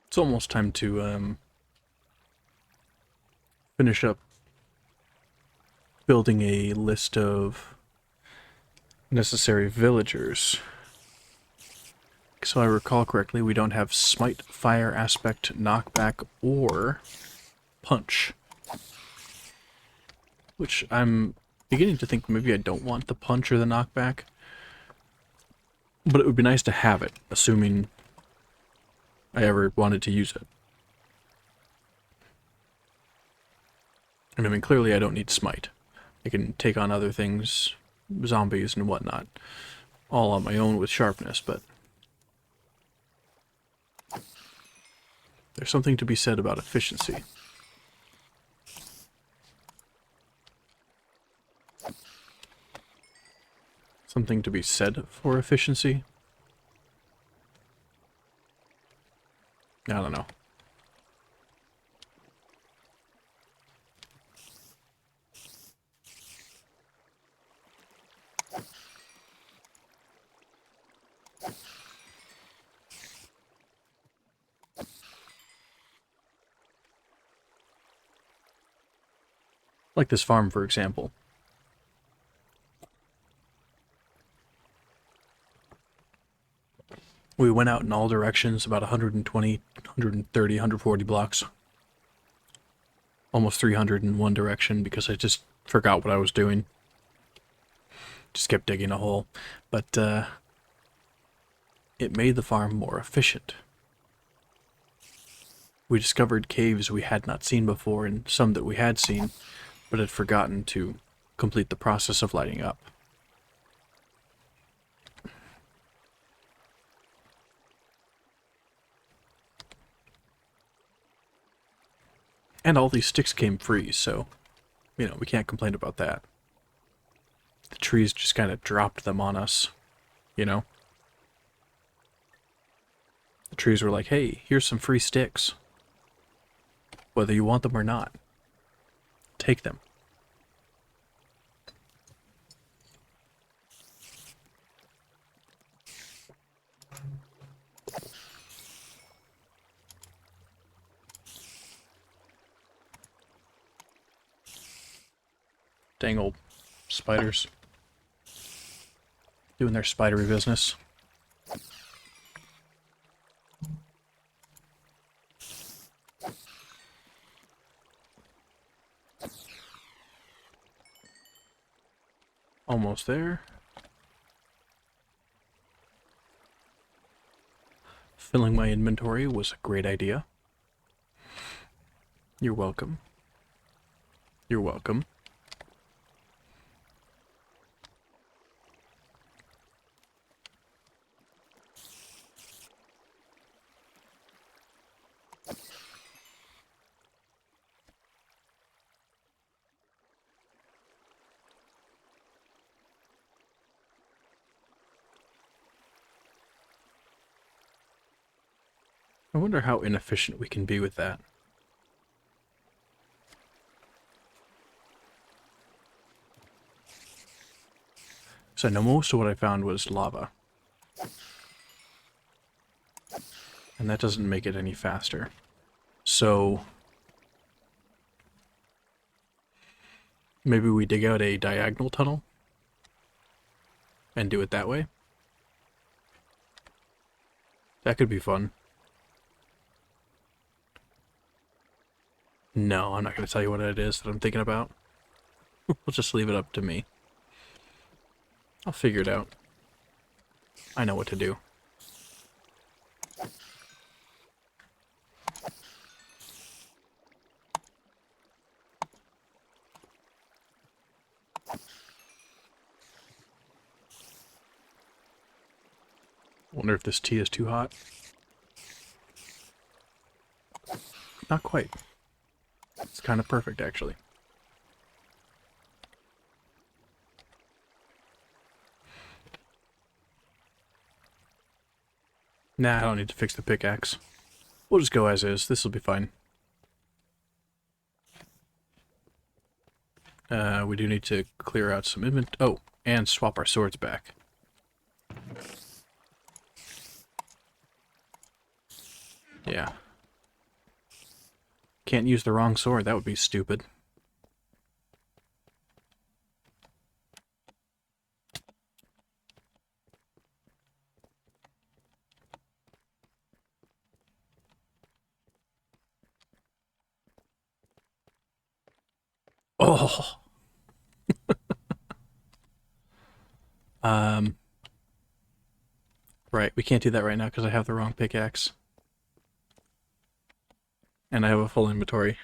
Speaker 1: It's almost time to finish up building a list of necessary villagers. So I recall correctly, we don't have Smite, Fire, Aspect, Knockback, or Punch. Which I'm beginning to think maybe I don't want the Punch or the Knockback. But it would be nice to have it, assuming I ever wanted to use it. And I mean, clearly I don't need Smite. I can take on other things, zombies and whatnot, all on my own with sharpness, but there's something to be said about efficiency. Something to be said for efficiency? I don't know. Like this farm, for example. We went out in all directions, about 120, 130, 140 blocks. Almost 300 in one direction because I just forgot what I was doing. Just kept digging a hole. But it made the farm more efficient. We discovered caves we had not seen before and some that we had seen, but had forgotten to complete the process of lighting up. And all these sticks came free, so, you know, we can't complain about that. The trees just kind of dropped them on us, you know? The trees were like, hey, here's some free sticks. Whether you want them or not, take them. Dang old spiders. Doing their spidery business. Almost there. Filling my inventory was a great idea. You're welcome. You're welcome. I wonder how inefficient we can be with that. So I know most of what I found was lava. And that doesn't make it any faster. So maybe we dig out a diagonal tunnel and do it that way. That could be fun. No, I'm not going to tell you what it is that I'm thinking about. We'll just leave it up to me. I'll figure it out. I know what to do. Wonder if this tea is too hot. Not quite. It's kind of perfect, actually. Nah, I don't need to fix the pickaxe. We'll just go as is. This will be fine. We do need to clear out some inventory. Oh, and swap our swords back. Yeah. Can't use the wrong sword. That would be stupid. Oh! Right, we can't do that right now because I have the wrong pickaxe. And I have a full inventory.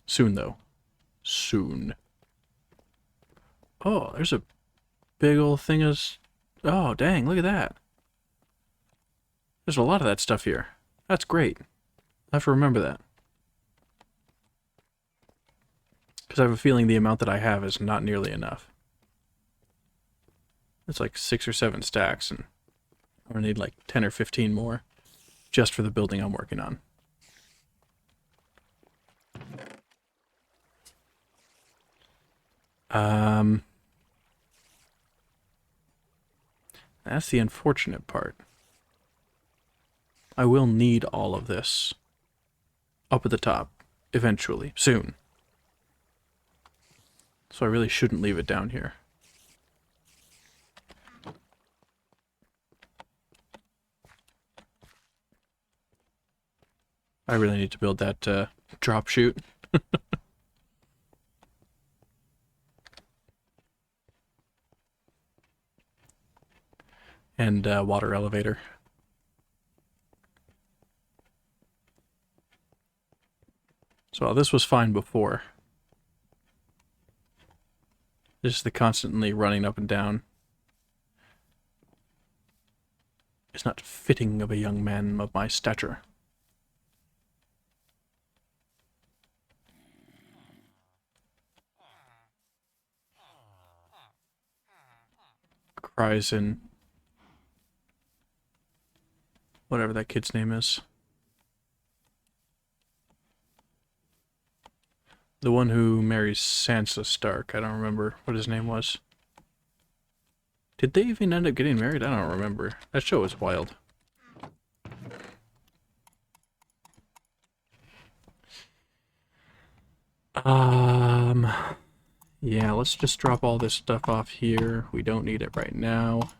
Speaker 1: Soon, though. Soon. Oh, there's a big old thing of... Oh, dang, look at that. There's a lot of that stuff here. That's great. I have to remember that. Because I have a feeling the amount that I have is not nearly enough. It's like 6 or 7 stacks, and I'm gonna need like 10 or 15 more just for the building I'm working on. That's the unfortunate part. I will need all of this up at the top, eventually, soon. So I really shouldn't leave it down here. I really need to build that drop chute. And water elevator. So this was fine before. Just the constantly running up and down. It's not fitting of a young man of my stature. Cries in whatever that kid's name is. The one who marries Sansa Stark. I don't remember what his name was. Did they even end up getting married? I don't remember. That show was wild. Yeah, let's just drop all this stuff off here. We don't need it right now.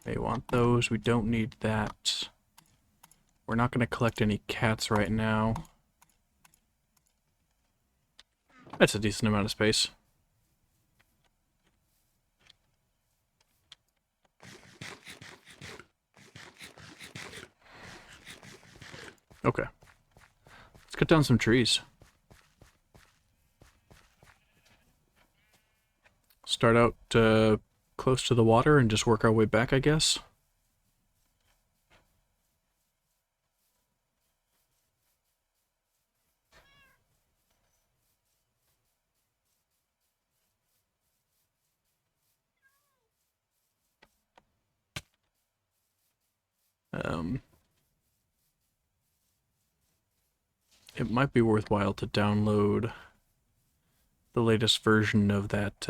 Speaker 1: They want those. We don't need that. We're not going to collect any cats right now. That's a decent amount of space. Okay. Let's cut down some trees. Start out close to the water and just work our way back, I guess. Um, it might be worthwhile to download the latest version of that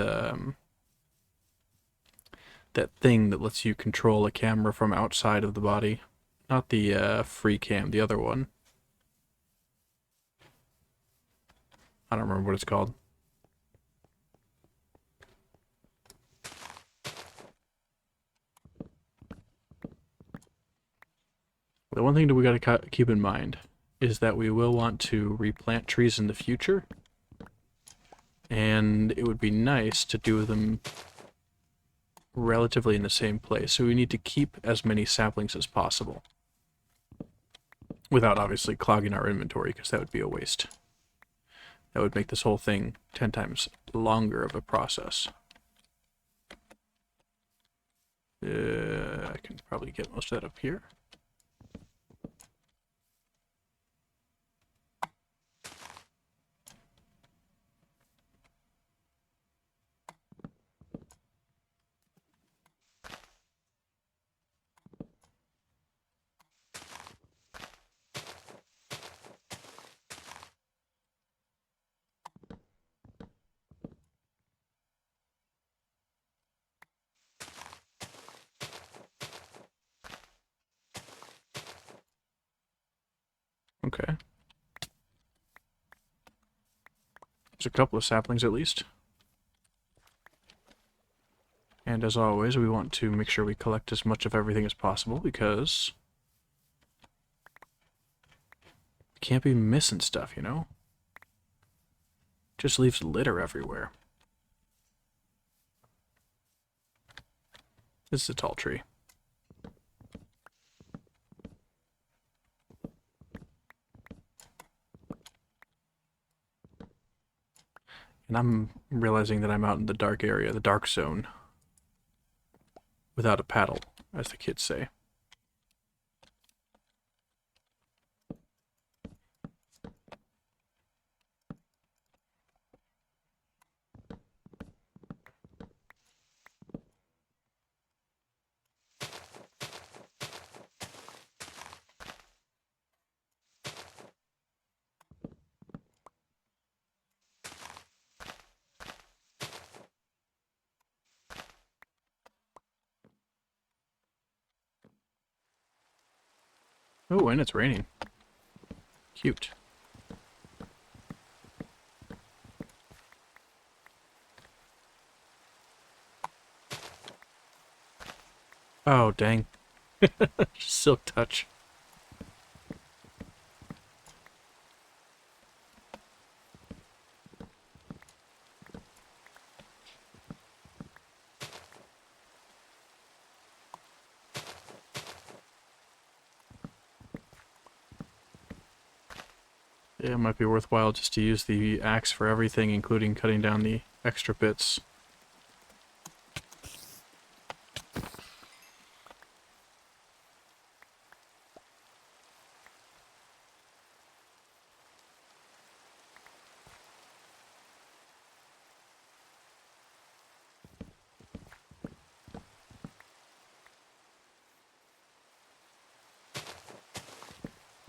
Speaker 1: that thing that lets you control a camera from outside of the body. Not the free cam, the other one. I don't remember what it's called. The one thing that we gotta keep in mind is that we will want to replant trees in the future, and it would be nice to do them relatively in the same place, so we need to keep as many saplings as possible without obviously clogging our inventory, because that would be a waste. That would make this whole thing 10 times longer of a process. I can probably get most of that up here. Okay. There's a couple of saplings at least. And as always, we want to make sure we collect as much of everything as possible, because we can't be missing stuff, you know? Just leaves litter everywhere. This is a tall tree. And I'm realizing that I'm out in the dark area, the dark zone, without a paddle, as the kids say. Oh, and it's raining. Cute. Oh, dang. Silk touch. Yeah, it might be worthwhile just to use the axe for everything, including cutting down the extra bits.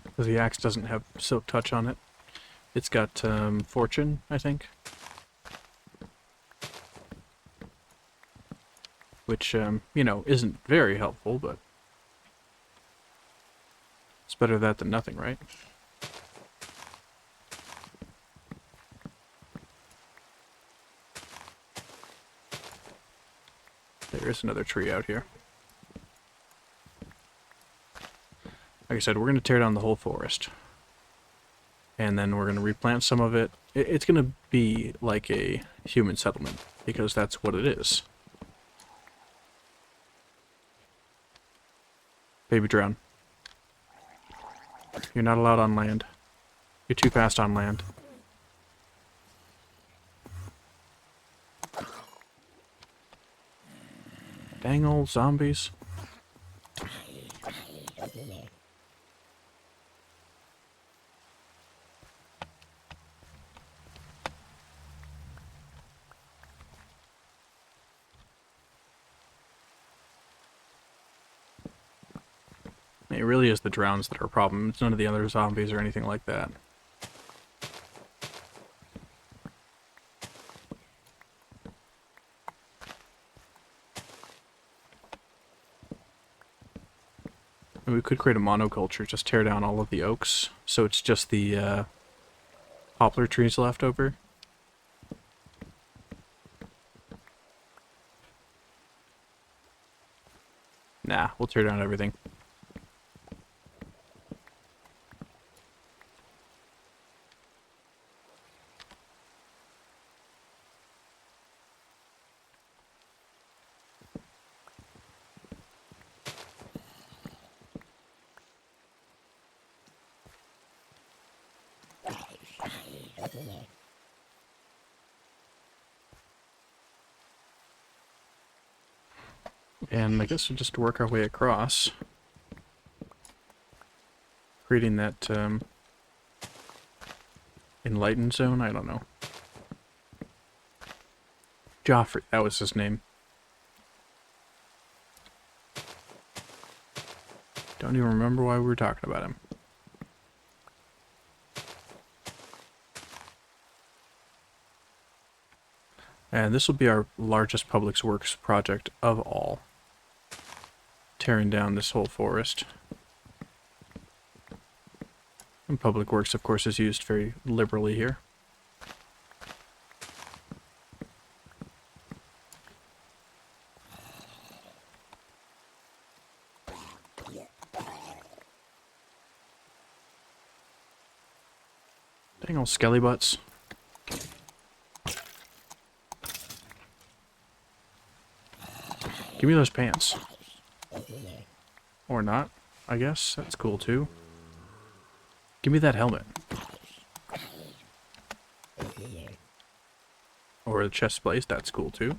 Speaker 1: Because the axe doesn't have silk touch on it. It's got fortune, I think. Which, you know, isn't very helpful, but it's better that than nothing, right? There's another tree out here. Like I said, we're going to tear down the whole forest. And then we're going to replant some of it. It's going to be like a human settlement, because that's what it is. Baby drown. You're not allowed on land. You're too fast on land. Dang old zombies. It really is the drowns that are a problem. It's none of the other zombies or anything like that. And we could create a monoculture, just tear down all of the oaks, so it's just the poplar trees left over. Nah, we'll tear down everything. And I guess we'll just work our way across, creating that enlightened zone. I don't know. Joffrey, that was his name. Don't even remember why we were talking about him. And this will be our largest public works project of all. Tearing down this whole forest. And public works, of course, is used very liberally here. Dang old skelly butts. Give me those pants. Or not, I guess. That's cool too. Give me that helmet. Or the chest plate, that's cool too.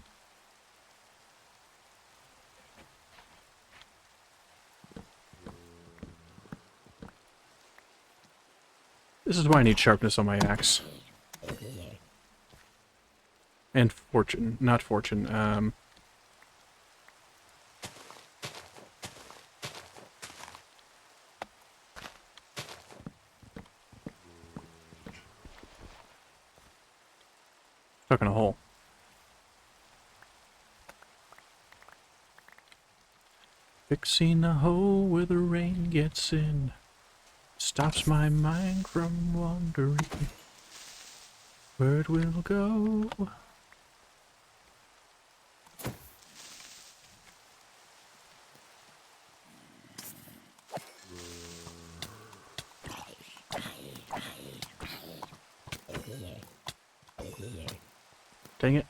Speaker 1: This is why I need sharpness on my axe. And fortune, not fortune, stuck in a hole. Fixing a hole where the rain gets in. Stops my mind from wandering. Where it will go. Dang it.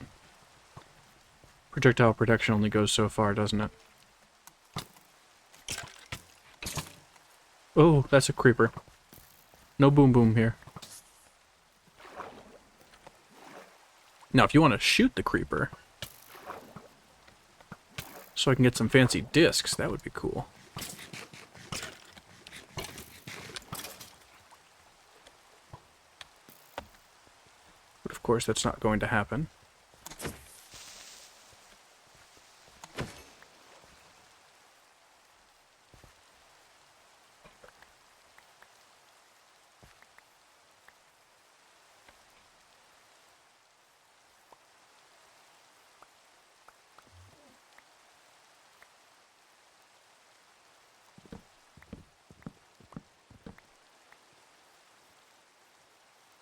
Speaker 1: Projectile protection only goes so far, doesn't it? Oh, that's a creeper. No boom boom here. Now, if you want to shoot the creeper, so I can get some fancy discs, that would be cool. But of course, that's not going to happen.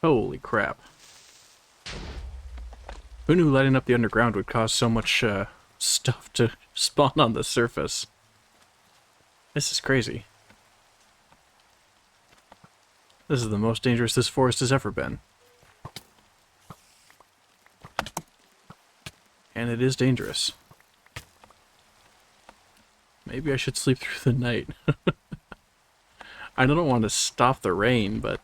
Speaker 1: Holy crap. Who knew lighting up the underground would cause so much stuff to spawn on the surface? This is crazy. This is the most dangerous this forest has ever been. And it is dangerous. Maybe I should sleep through the night. I don't want to stop the rain, but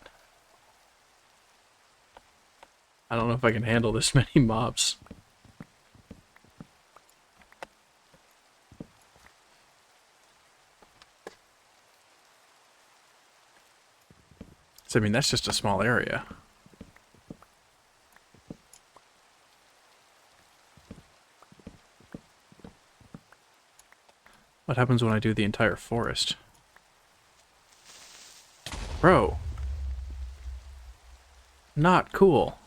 Speaker 1: I don't know if I can handle this many mobs. So, I mean, that's just a small area. What happens when I do the entire forest? Bro. Not cool.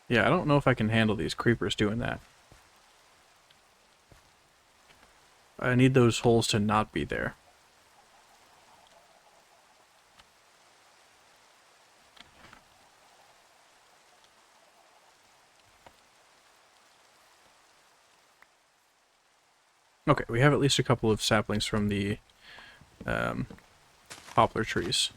Speaker 1: Yeah, I don't know if I can handle these creepers doing that. I need those holes to not be there. Okay, we have at least a couple of saplings from the poplar trees.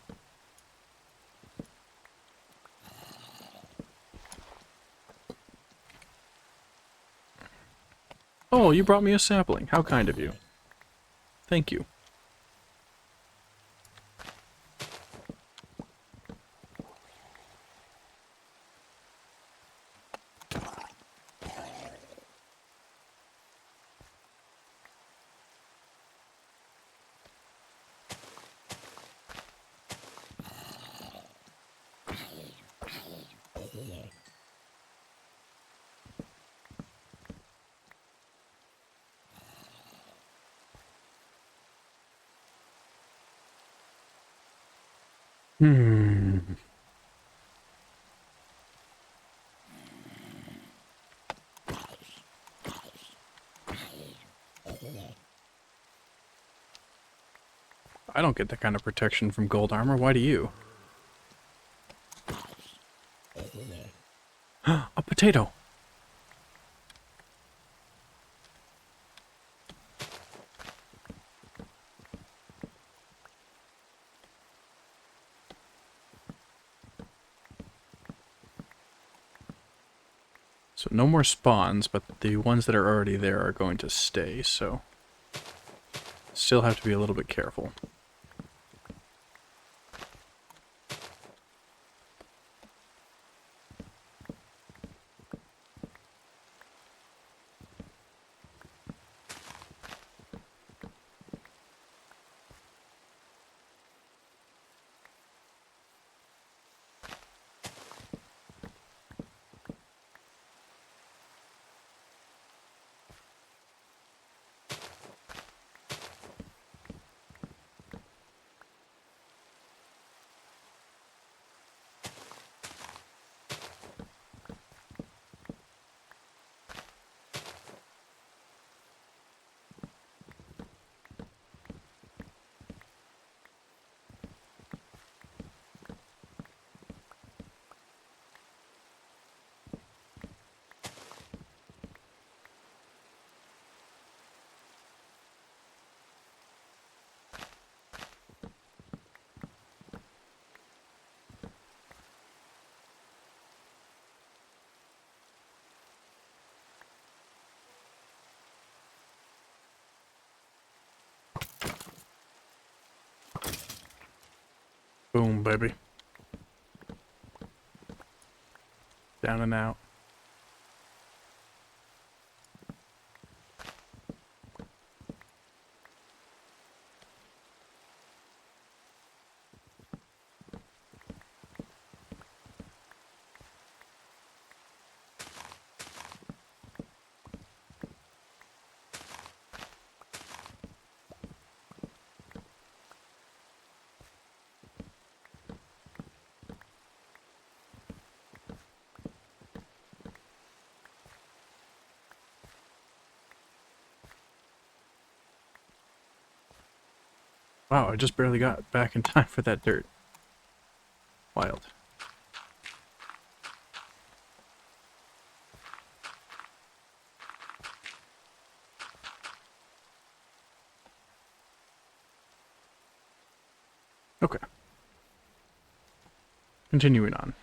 Speaker 1: Oh, you brought me a sapling. How kind of you. Thank you. Hmm. I don't get that kind of protection from gold armor. Why do you? A potato! So no more spawns, but the ones that are already there are going to stay, so... Still have to be a little bit careful. Boom, baby. Down and out. Wow, I just barely got back in time for that dirt. Wild. Okay. Continuing on.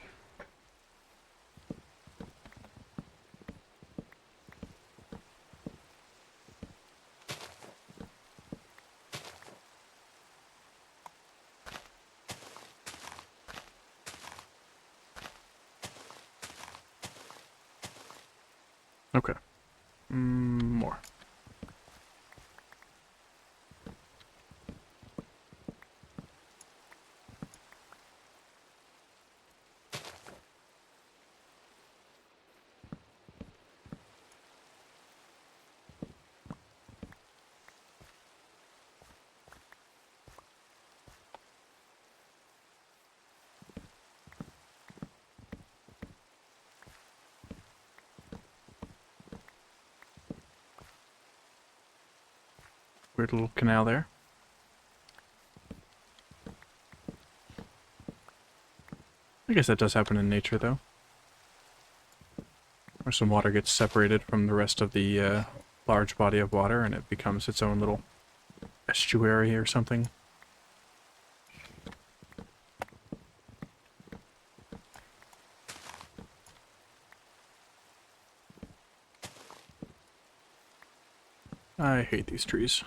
Speaker 1: Okay. More. Weird little canal there. I guess that does happen in nature, though. Where some water gets separated from the rest of the large body of water and it becomes its own little estuary or something. I hate these trees.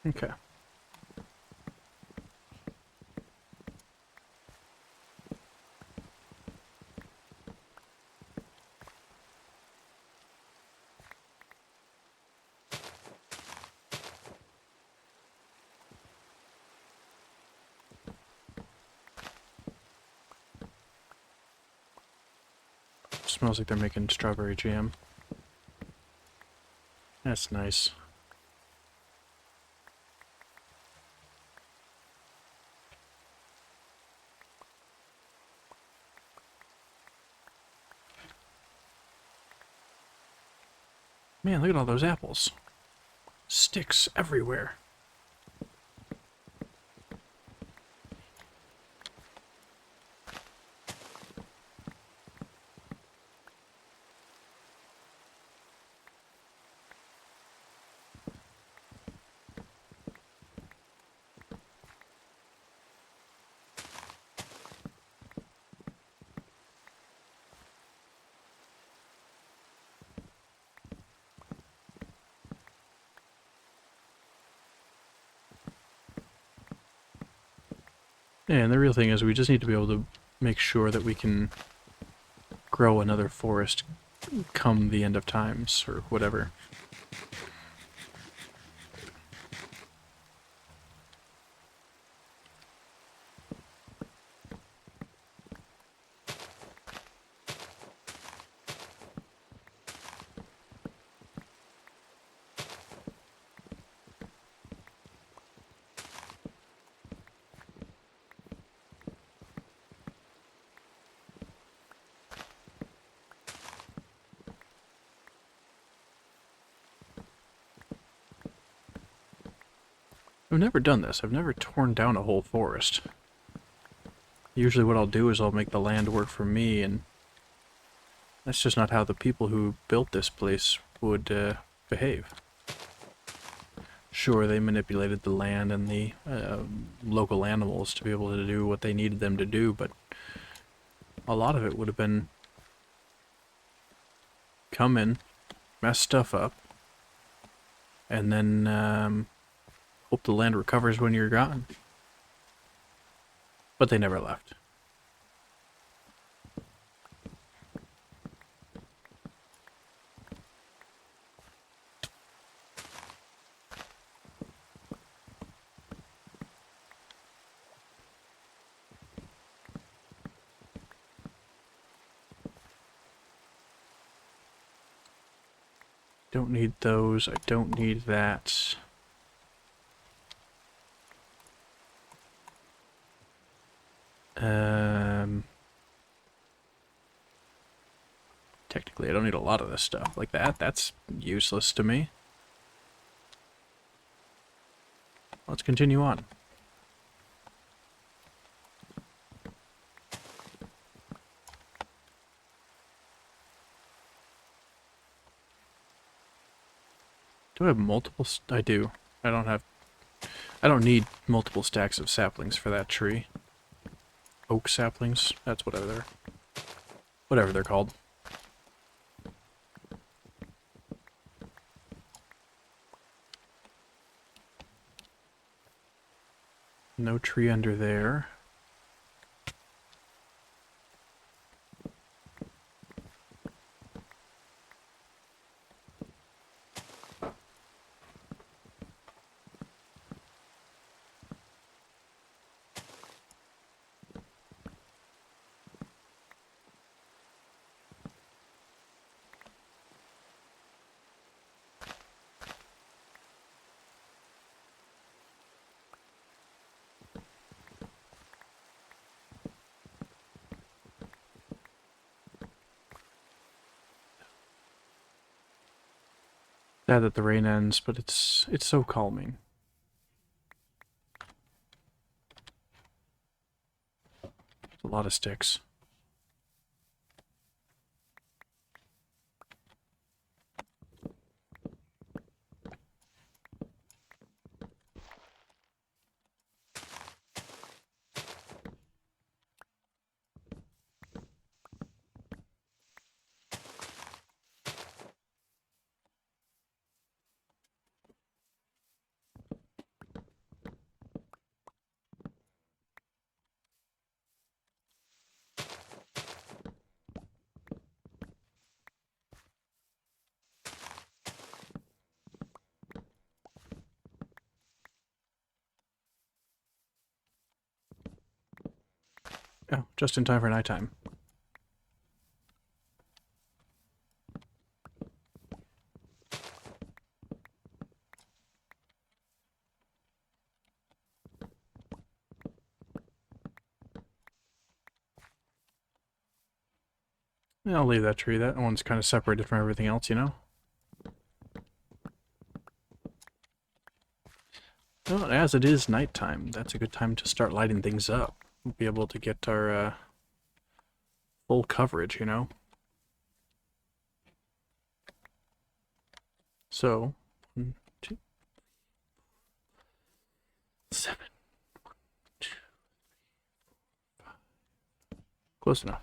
Speaker 1: Okay. Smells like they're making strawberry jam. That's nice. Man, look at all those apples. Sticks everywhere. Yeah, and the real thing is we just need to be able to make sure that we can grow another forest come the end of times, or whatever. I've never done this. I've never torn down a whole forest. Usually what I'll do is I'll make the land work for me, and that's just not how the people who built this place would behave. Sure, they manipulated the land and the local animals to be able to do what they needed them to do, but a lot of it would have been come in, mess stuff up, and then hope the land recovers when you're gone. But they never left. Don't need those. I don't need that. Technically, I don't need a lot of this stuff like that. That's useless to me. Let's continue on. Do I have multiple? I do. I don't need multiple stacks of saplings for that tree. Oak saplings. That's whatever they're. whatever they're called. No tree under there. Sad that the rain ends, but it's so calming. It's a lot of sticks. Oh, just in time for nighttime. Yeah, I'll leave that tree. That one's kind of separated from everything else, you know? Well, as it is nighttime, that's a good time to start lighting things up. We'll be able to get our full coverage, you know? So, 1, 2, 7. 1, 2, 5. Close enough.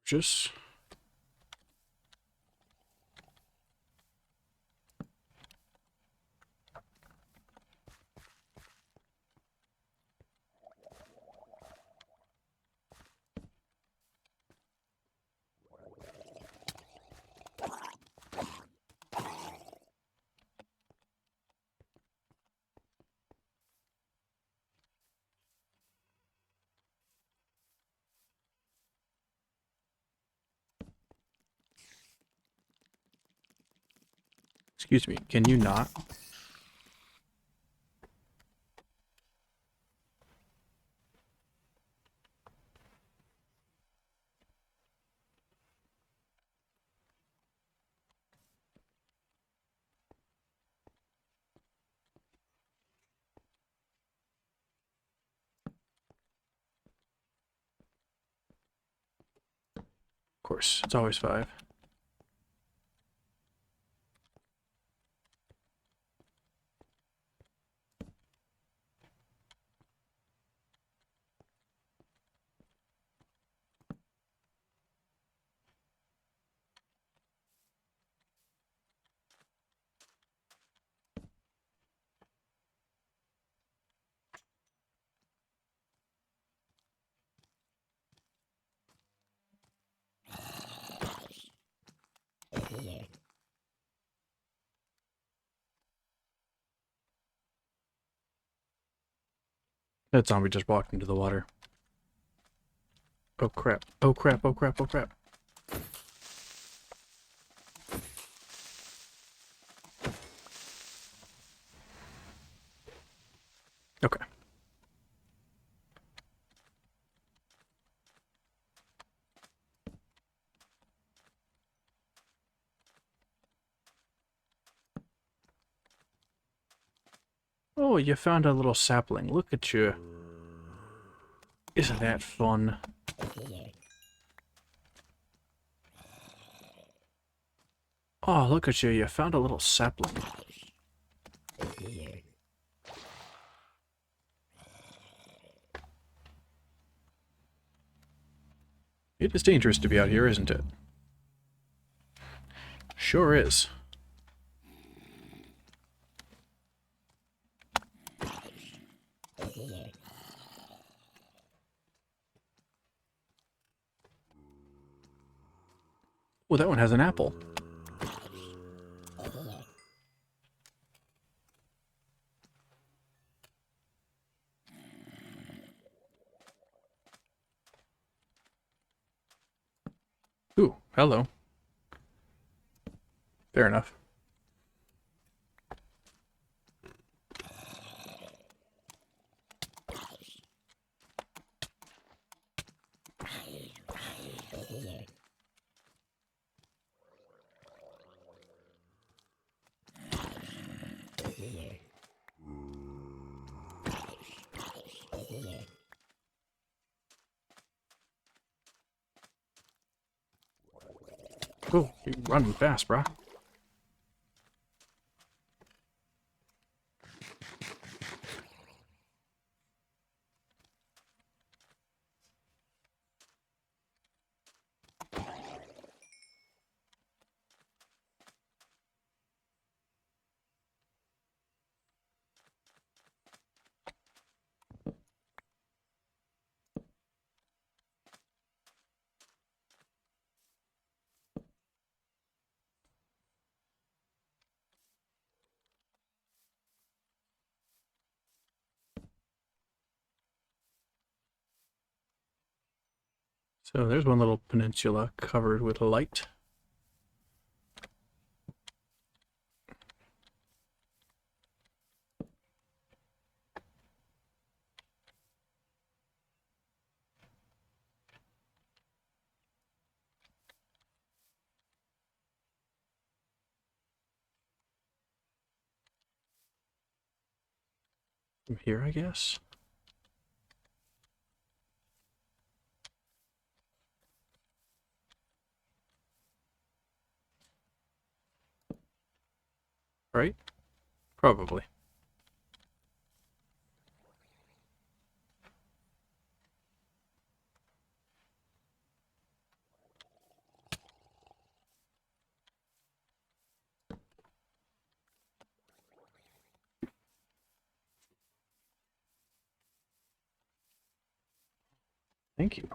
Speaker 1: Just excuse me, can you not? Of course, it's always 5. That zombie just walked into the water. Oh crap. Oh crap, oh crap, oh crap. Okay. Oh, you found a little sapling. Look at you. Isn't that fun? Oh, look at you. You found a little sapling. It is dangerous to be out here, isn't it? Sure is. Oh, that one has an apple. Ooh, hello. Fair enough. Oh, you're running fast, brah. So there's one little peninsula covered with light. From here, I guess. Right? Probably. Thank you.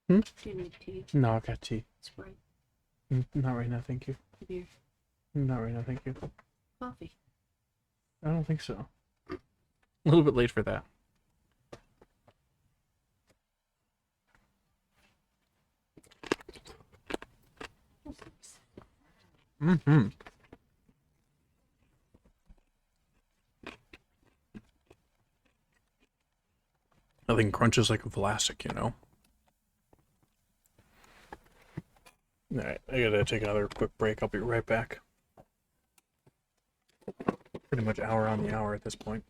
Speaker 1: Hmm?
Speaker 2: Do you need tea?
Speaker 1: No, I've got tea.
Speaker 2: Sprite?
Speaker 1: Not right now, thank you.
Speaker 2: Beer?
Speaker 1: Not right now, thank you.
Speaker 2: Coffee?
Speaker 1: I don't think so. A little bit late for that. Mm-hmm. Nothing crunches like Vlasic, you know? Alright, I gotta take another quick break. I'll be right back. Pretty much hour on the hour at this point.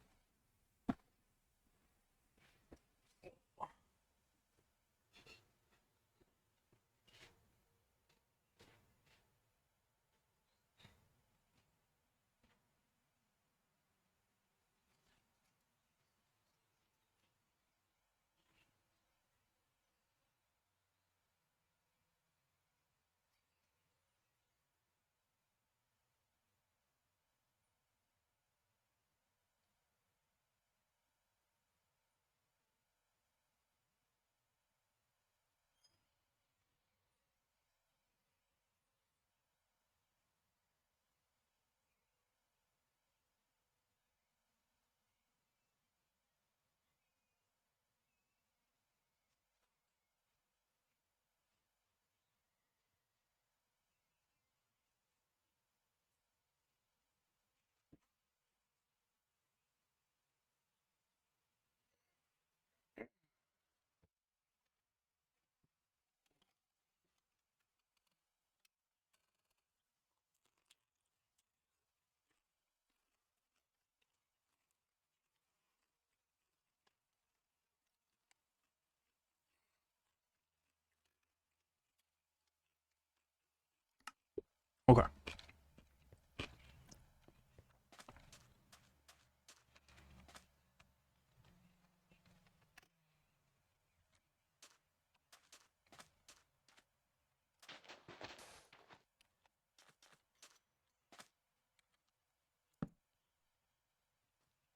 Speaker 1: Okay.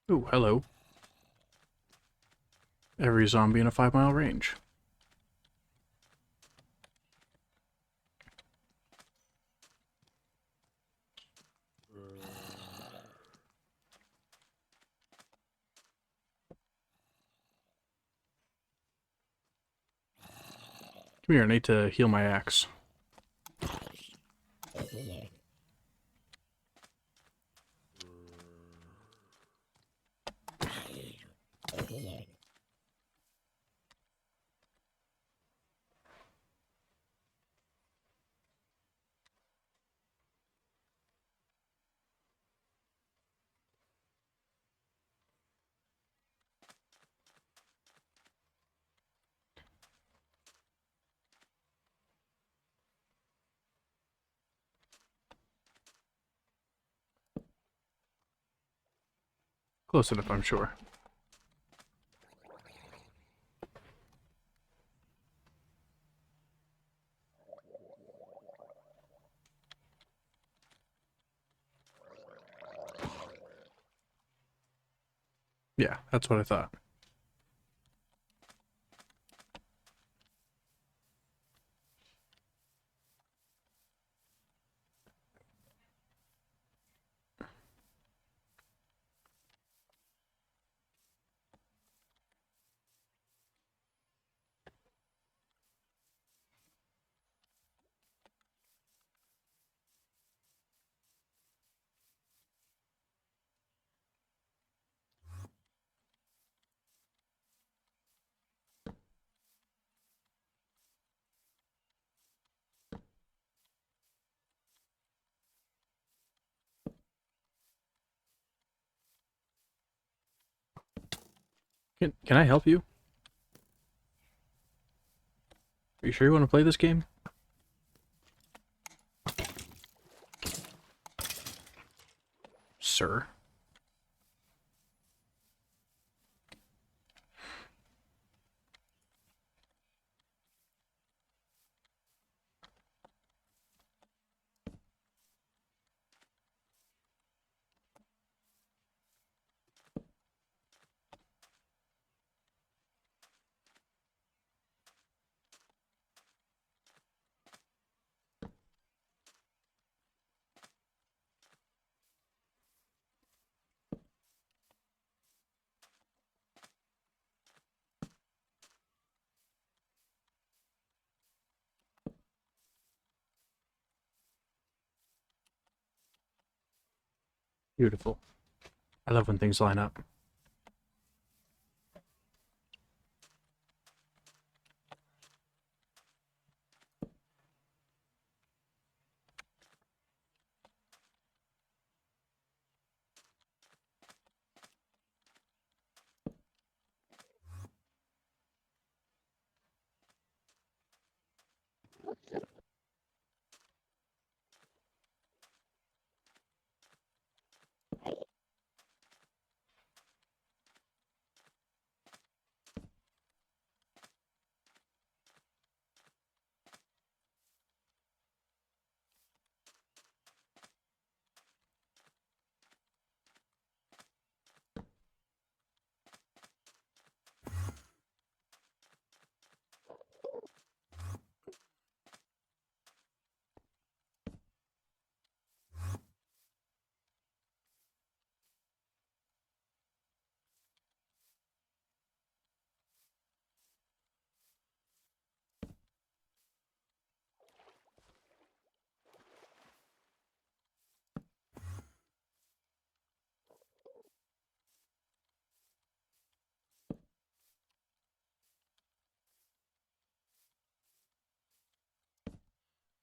Speaker 1: Ooh, hello. Every zombie in a 5-mile range. Come here, I need to heal my axe. Close enough, I'm sure. Yeah, that's what I thought. Can I help you? Are you sure you want to play this game? Sir? Beautiful. I love when things line up.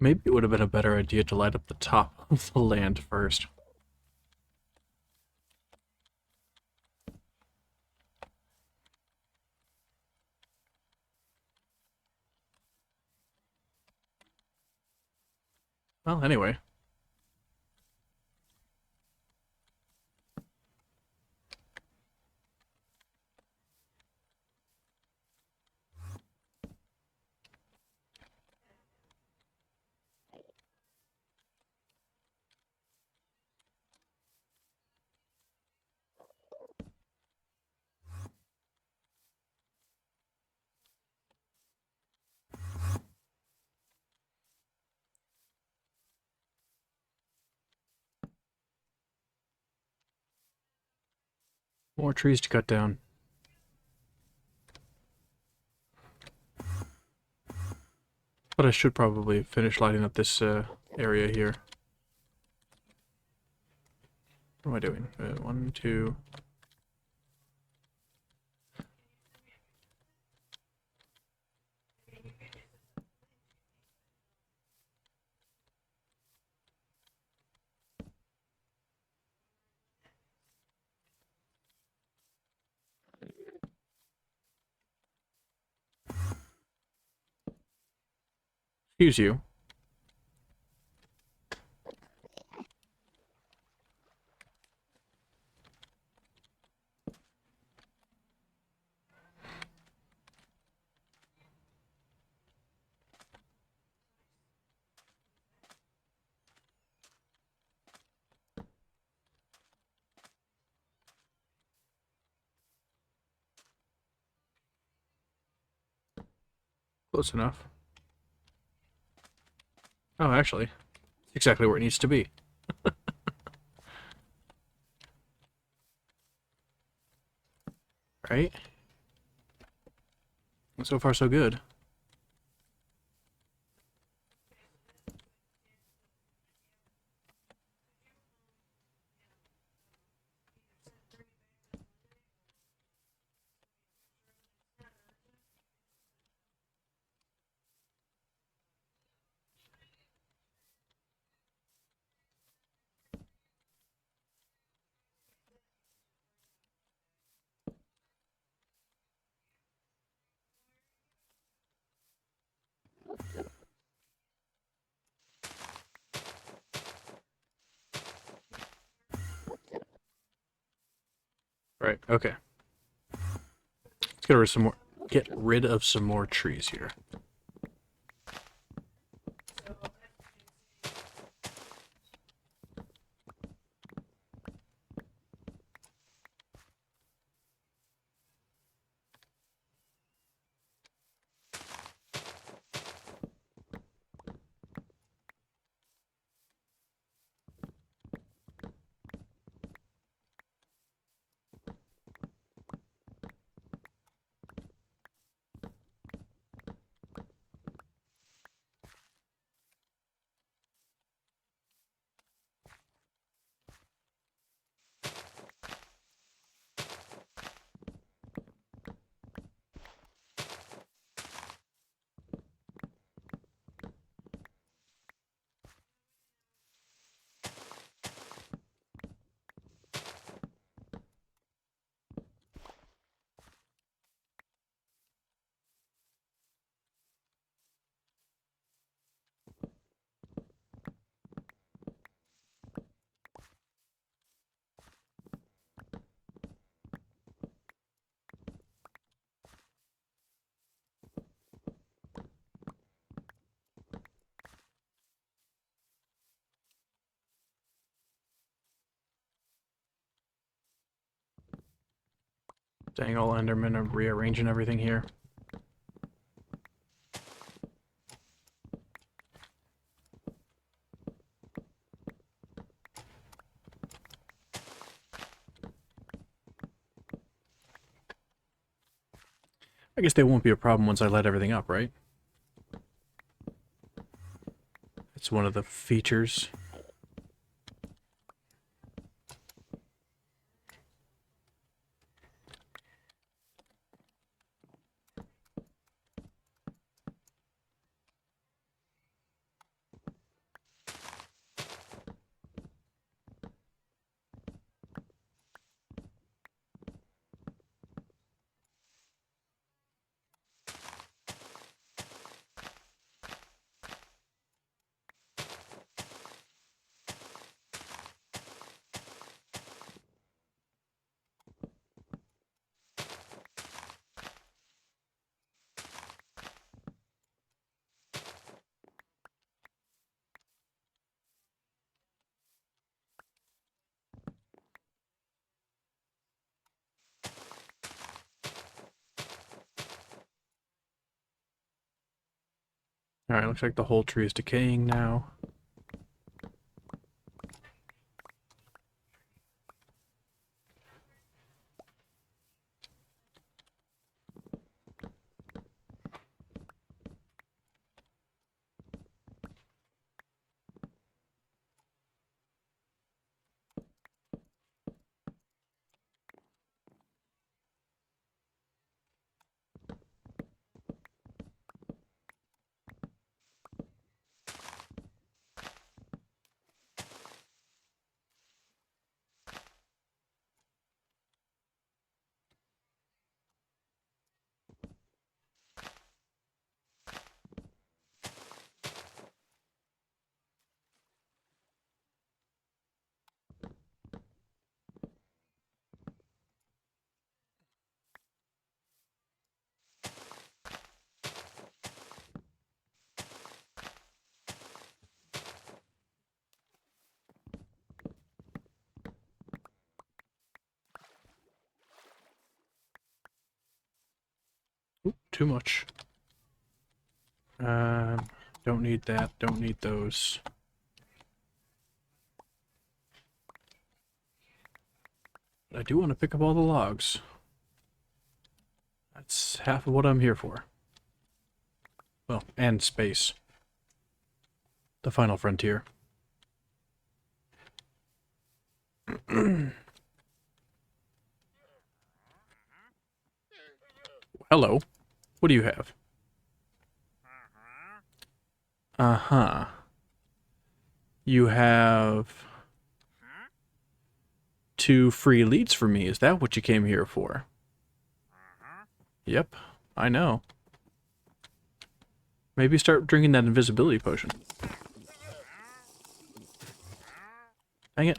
Speaker 1: Maybe it would have been a better idea to light up the top of the land first. Well, anyway, More trees to cut down. But I should probably finish lighting up this area here. What am I doing? 1, 2... Excuse you. Close enough. Oh, actually, it's exactly where it needs to be. Right? So far, so good. Right, okay. Let's get rid of some more trees here. Dang, all Endermen are rearranging everything here. I guess they won't be a problem once I light everything up, right? It's one of the features. Alright, looks like the whole tree is decaying now. Oop, too much. Don't need that. Don't need those. I do want to pick up all the logs. That's half of what I'm here for. Well, and space. The final frontier. Hello. What do you have? Uh-huh. You have 2 free leads for me. Is that what you came here for? Yep, I know. Maybe start drinking that invisibility potion. Dang it.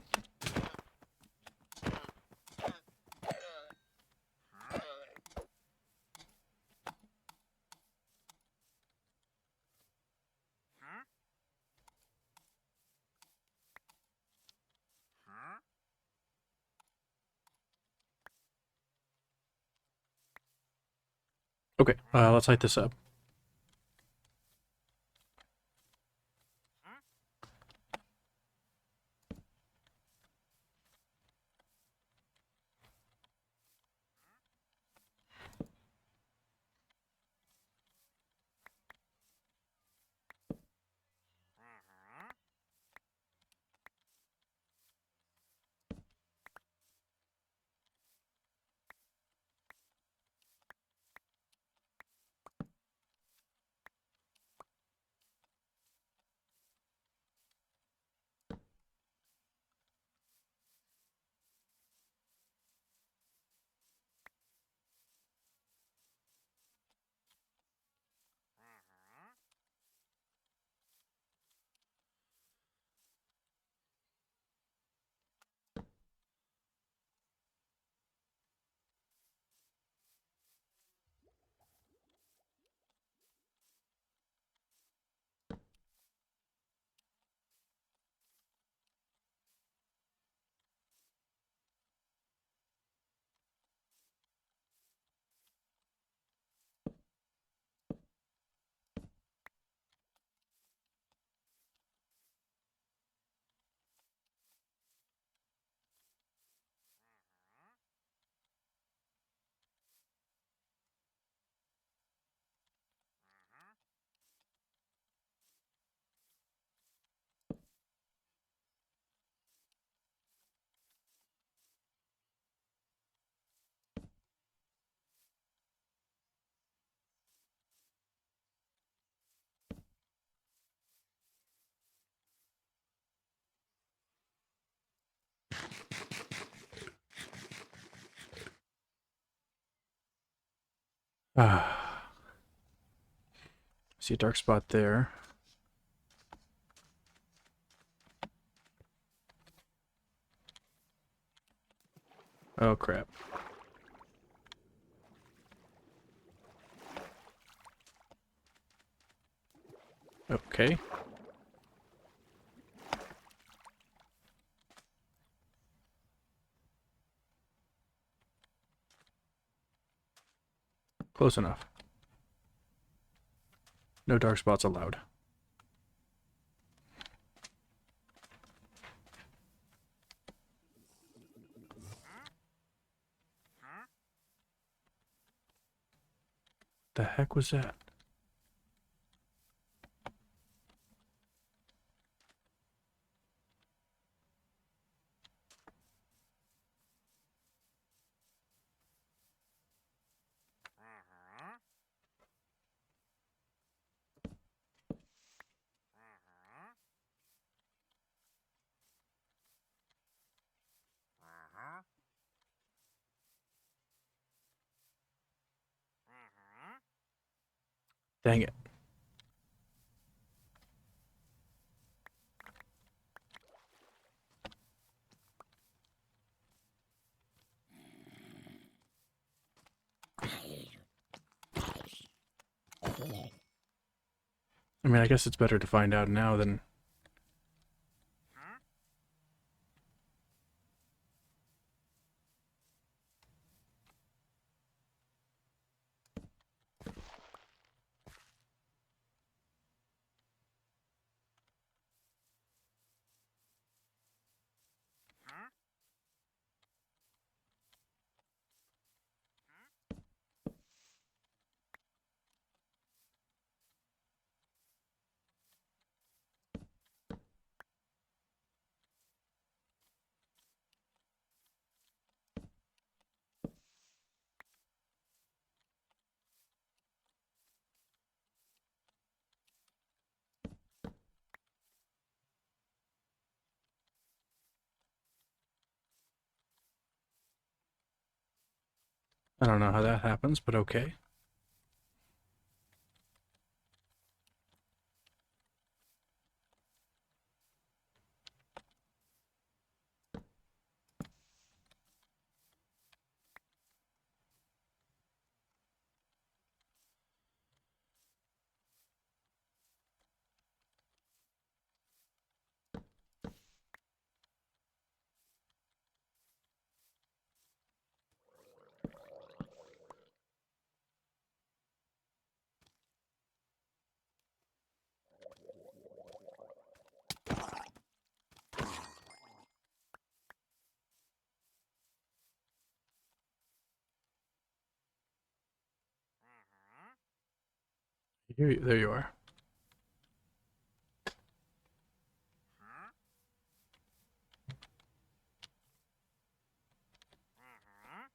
Speaker 1: Okay, let's light this up. Ah, see a dark spot there. Oh crap. Okay. Close enough. No dark spots allowed. The heck was that? Dang it. I mean, I guess it's better to find out now than... I don't know how that happens, but okay. There you are.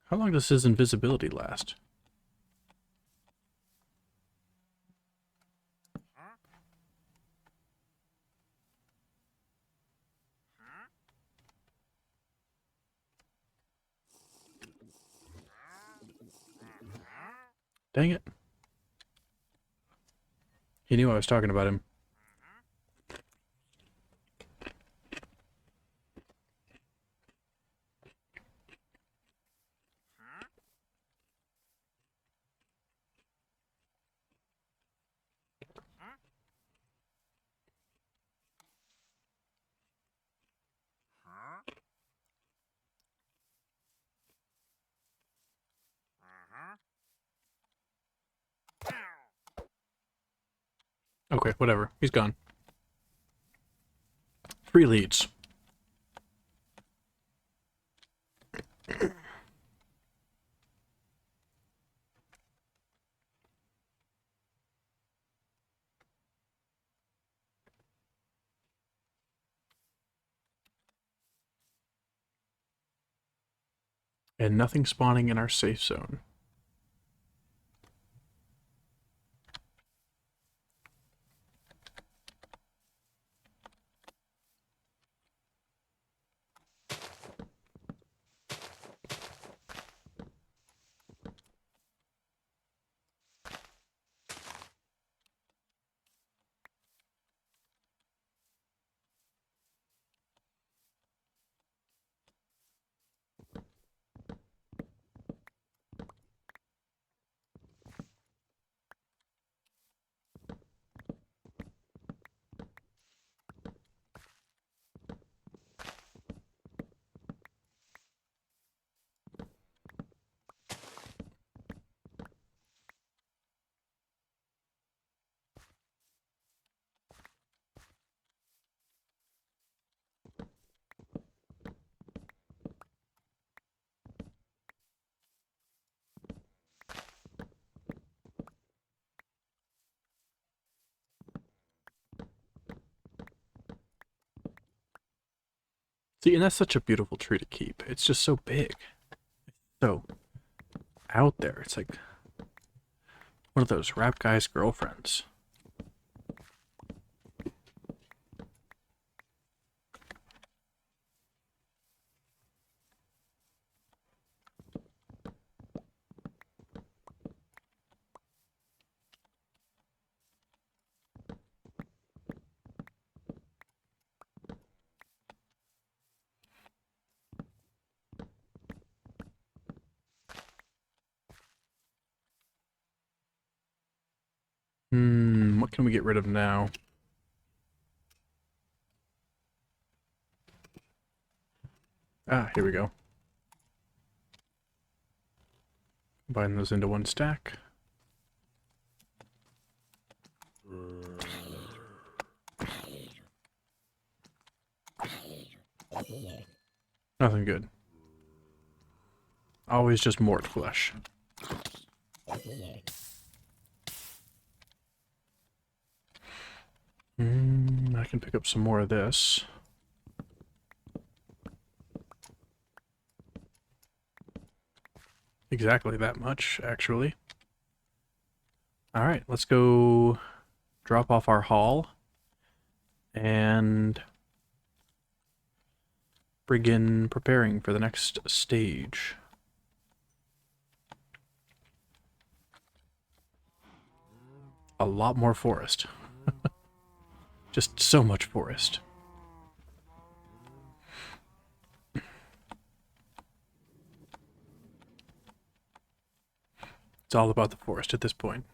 Speaker 1: How long does his invisibility last? Dang it. He knew I was talking about him. Okay, whatever. He's gone. 3 leads. And nothing spawning in our safe zone. See, and that's such a beautiful tree to keep. It's just so big. So out there. It's like one of those rap guys' girlfriends. What can we get rid of now? Ah, here we go. Combine those into one stack. Nothing good. Always just mort flesh. I can pick up some more of this. Exactly that much, actually. Alright, let's go drop off our haul and begin preparing for the next stage. a lot more forest. Just so much forest. It's all about the forest at this point.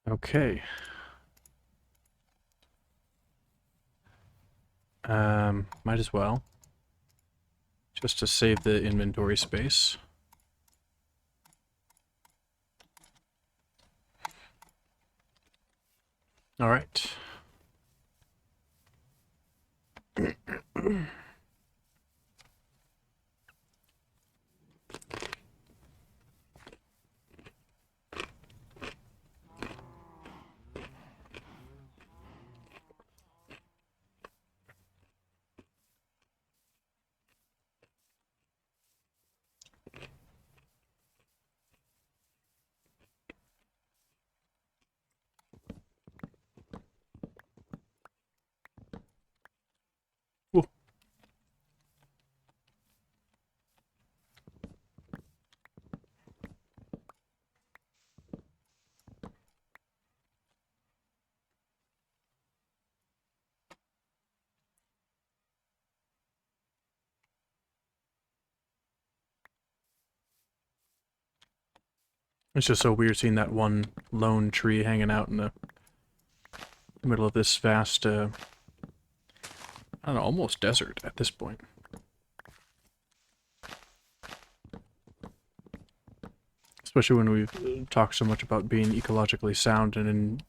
Speaker 1: Okay. Might as well. Just to save the inventory space. All right. Ooh. It's just so weird seeing that one lone tree hanging out in the middle of this vast, I don't know, almost desert at this point. Especially when we've talked so much about being ecologically sound and in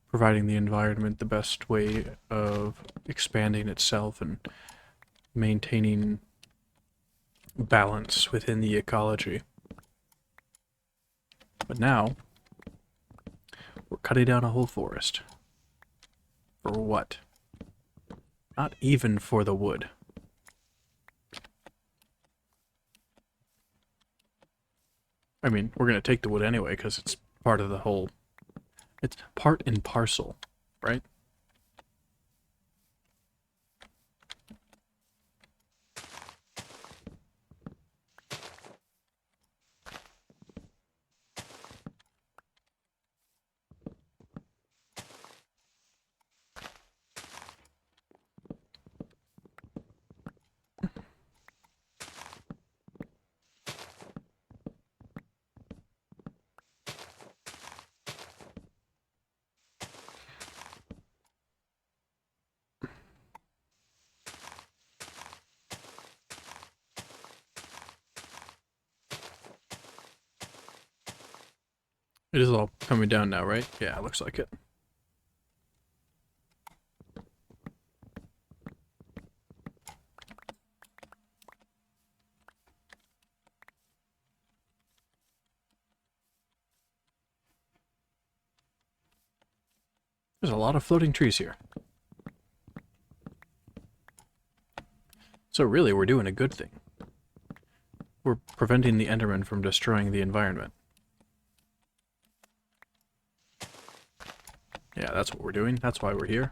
Speaker 1: providing the environment the best way of expanding itself and maintaining balance within the ecology. But now, we're cutting down a whole forest. For what? Not even for the wood. I mean, we're going to take the wood anyway, because it's part of the whole... It's part and parcel, right? It is all coming down now, right? Yeah, it looks like it. There's a lot of floating trees here. So really, we're doing a good thing. We're preventing the Enderman from destroying the environment. Yeah, that's what we're doing. That's why we're here.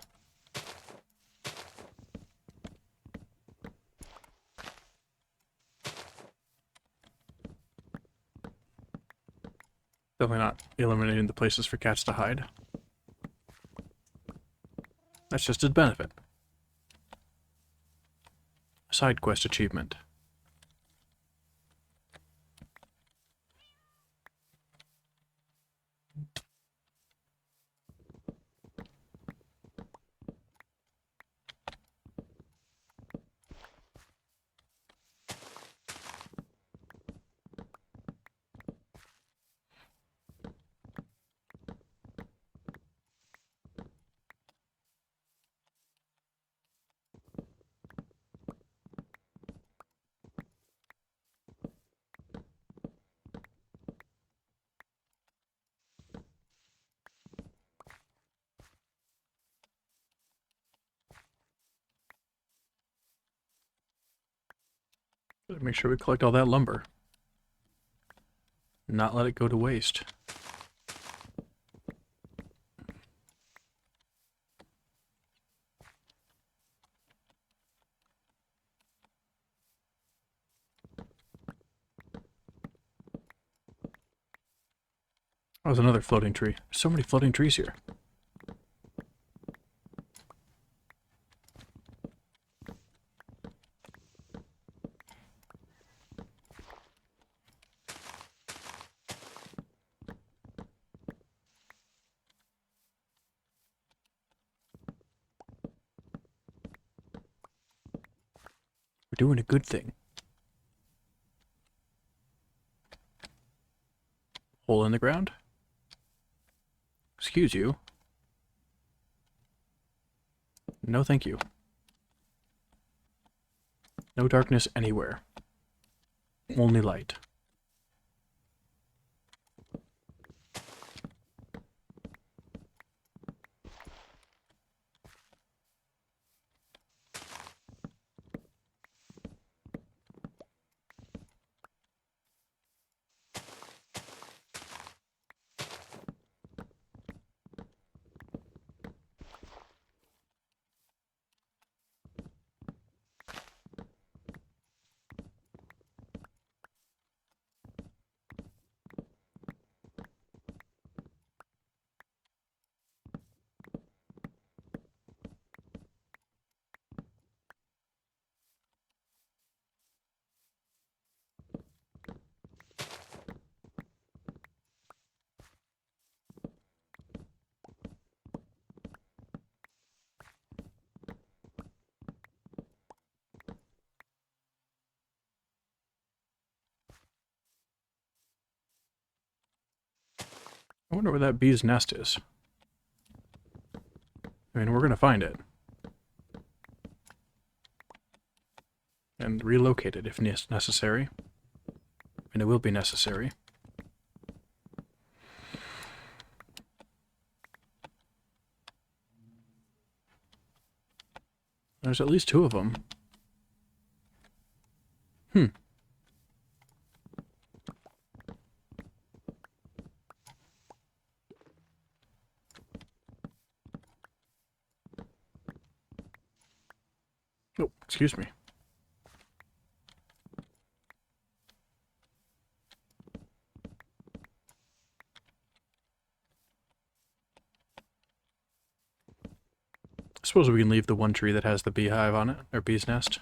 Speaker 1: Definitely not eliminating the places for cats to hide. That's just a benefit. Side quest achievement. Make sure we collect all that lumber. Not let it go to waste. Oh, there's another floating tree. So many floating trees here. We're doing a good thing. Hole in the ground? Excuse you. No thank you. No darkness anywhere. Only light. I wonder where that bee's nest is. I mean, we're gonna find it. And relocate it if necessary. And it will be necessary. There's at least 2 of them. Oh, excuse me. I suppose we can leave the one tree that has the beehive on it, or bee's nest.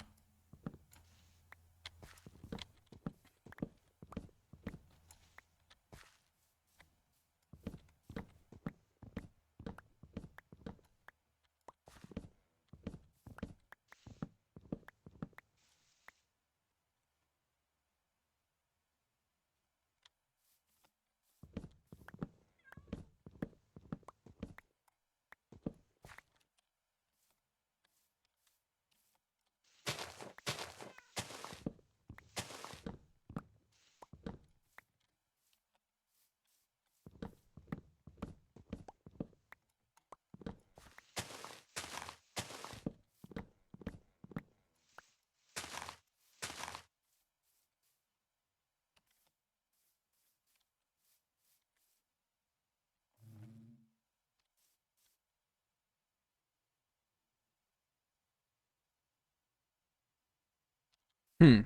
Speaker 1: Hmm.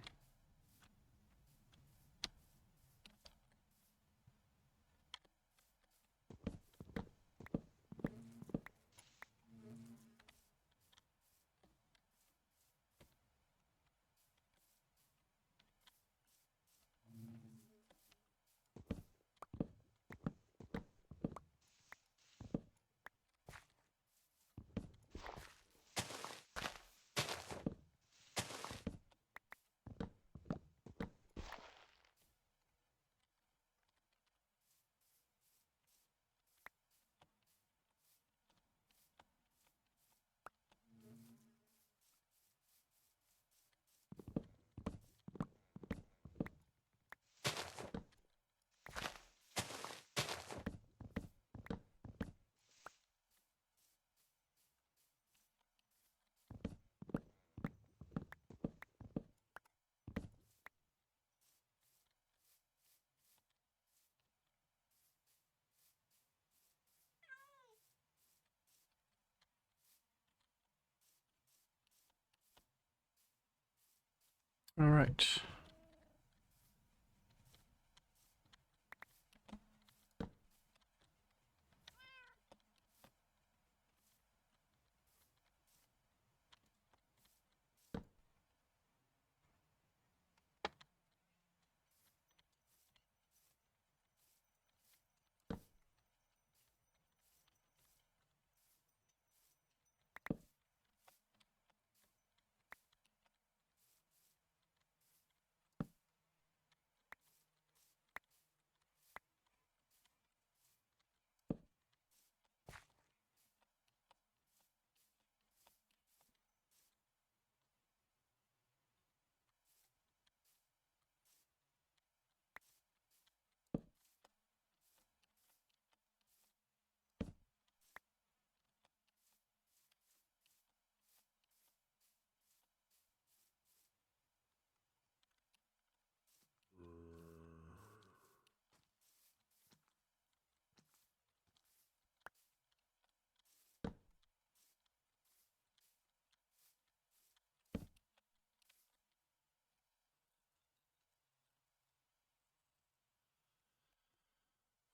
Speaker 1: All right.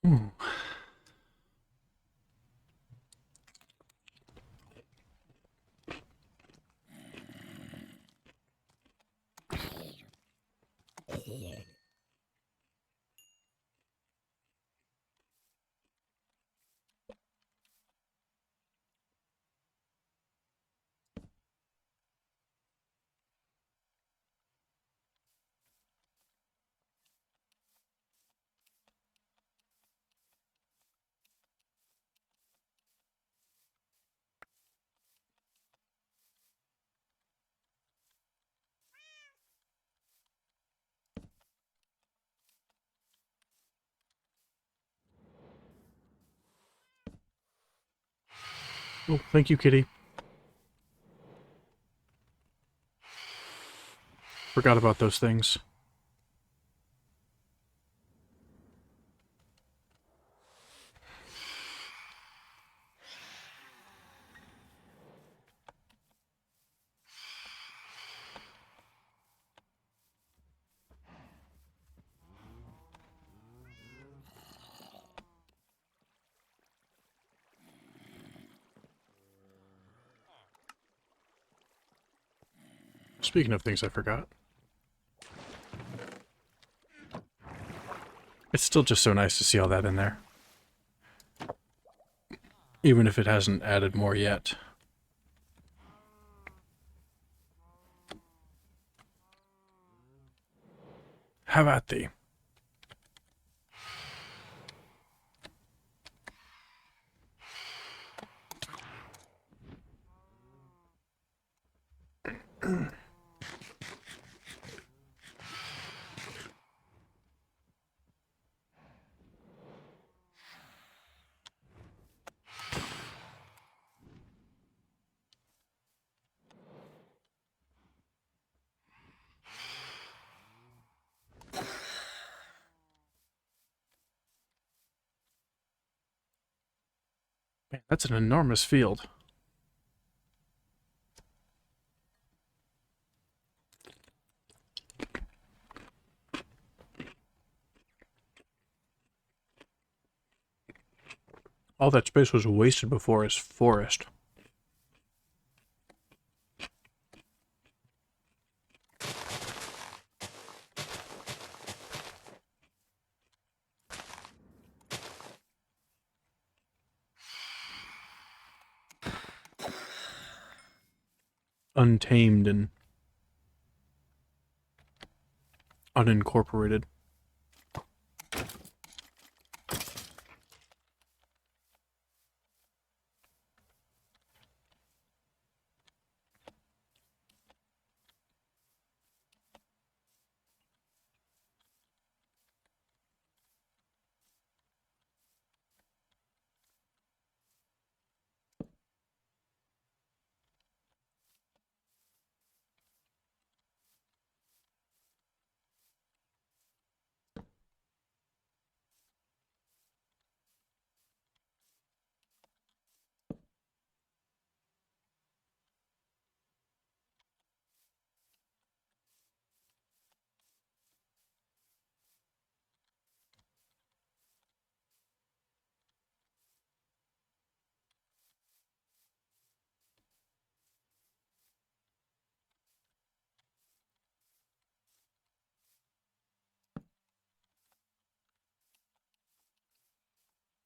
Speaker 1: Hmm. Oh, thank you, kitty. Forgot about those things. Speaking of things I forgot, it's still just so nice to see all that in there. Even if it hasn't added more yet. How about thee? Man, that's an enormous field. All that space was wasted before as forest. Untamed and unincorporated.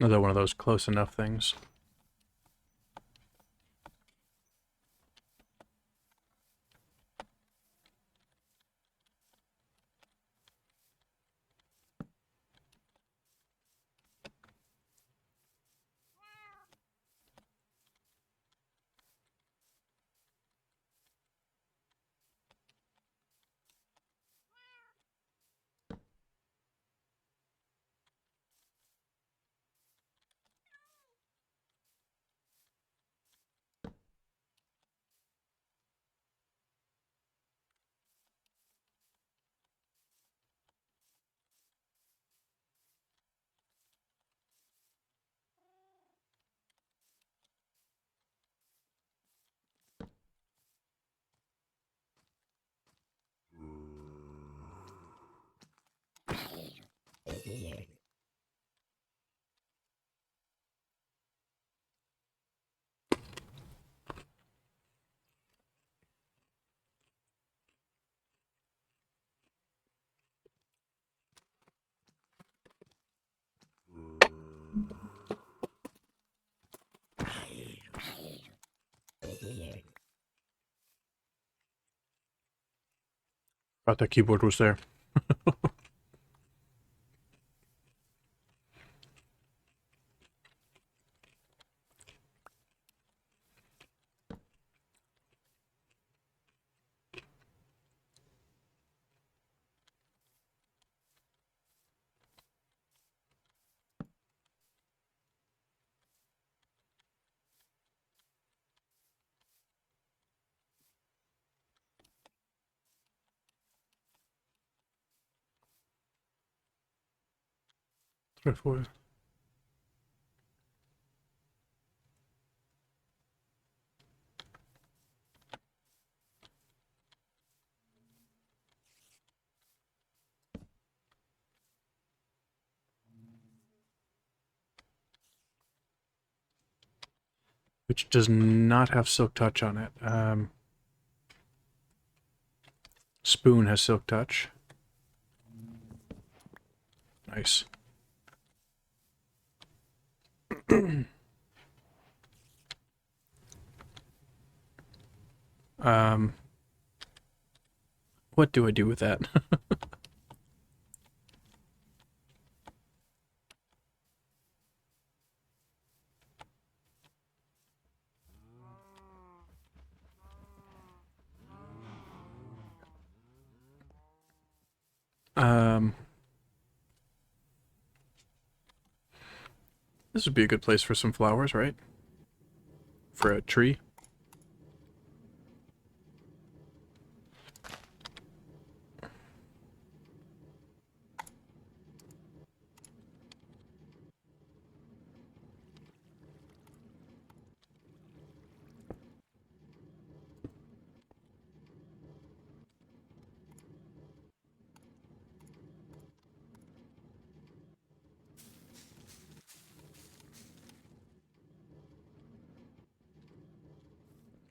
Speaker 1: Another one of those close enough things. Thought that keyboard was there. Straightforward. Which does not have silk touch on it. Spoon has silk touch. Nice. What do I do with that? This would be a good place for some flowers, right? For a tree.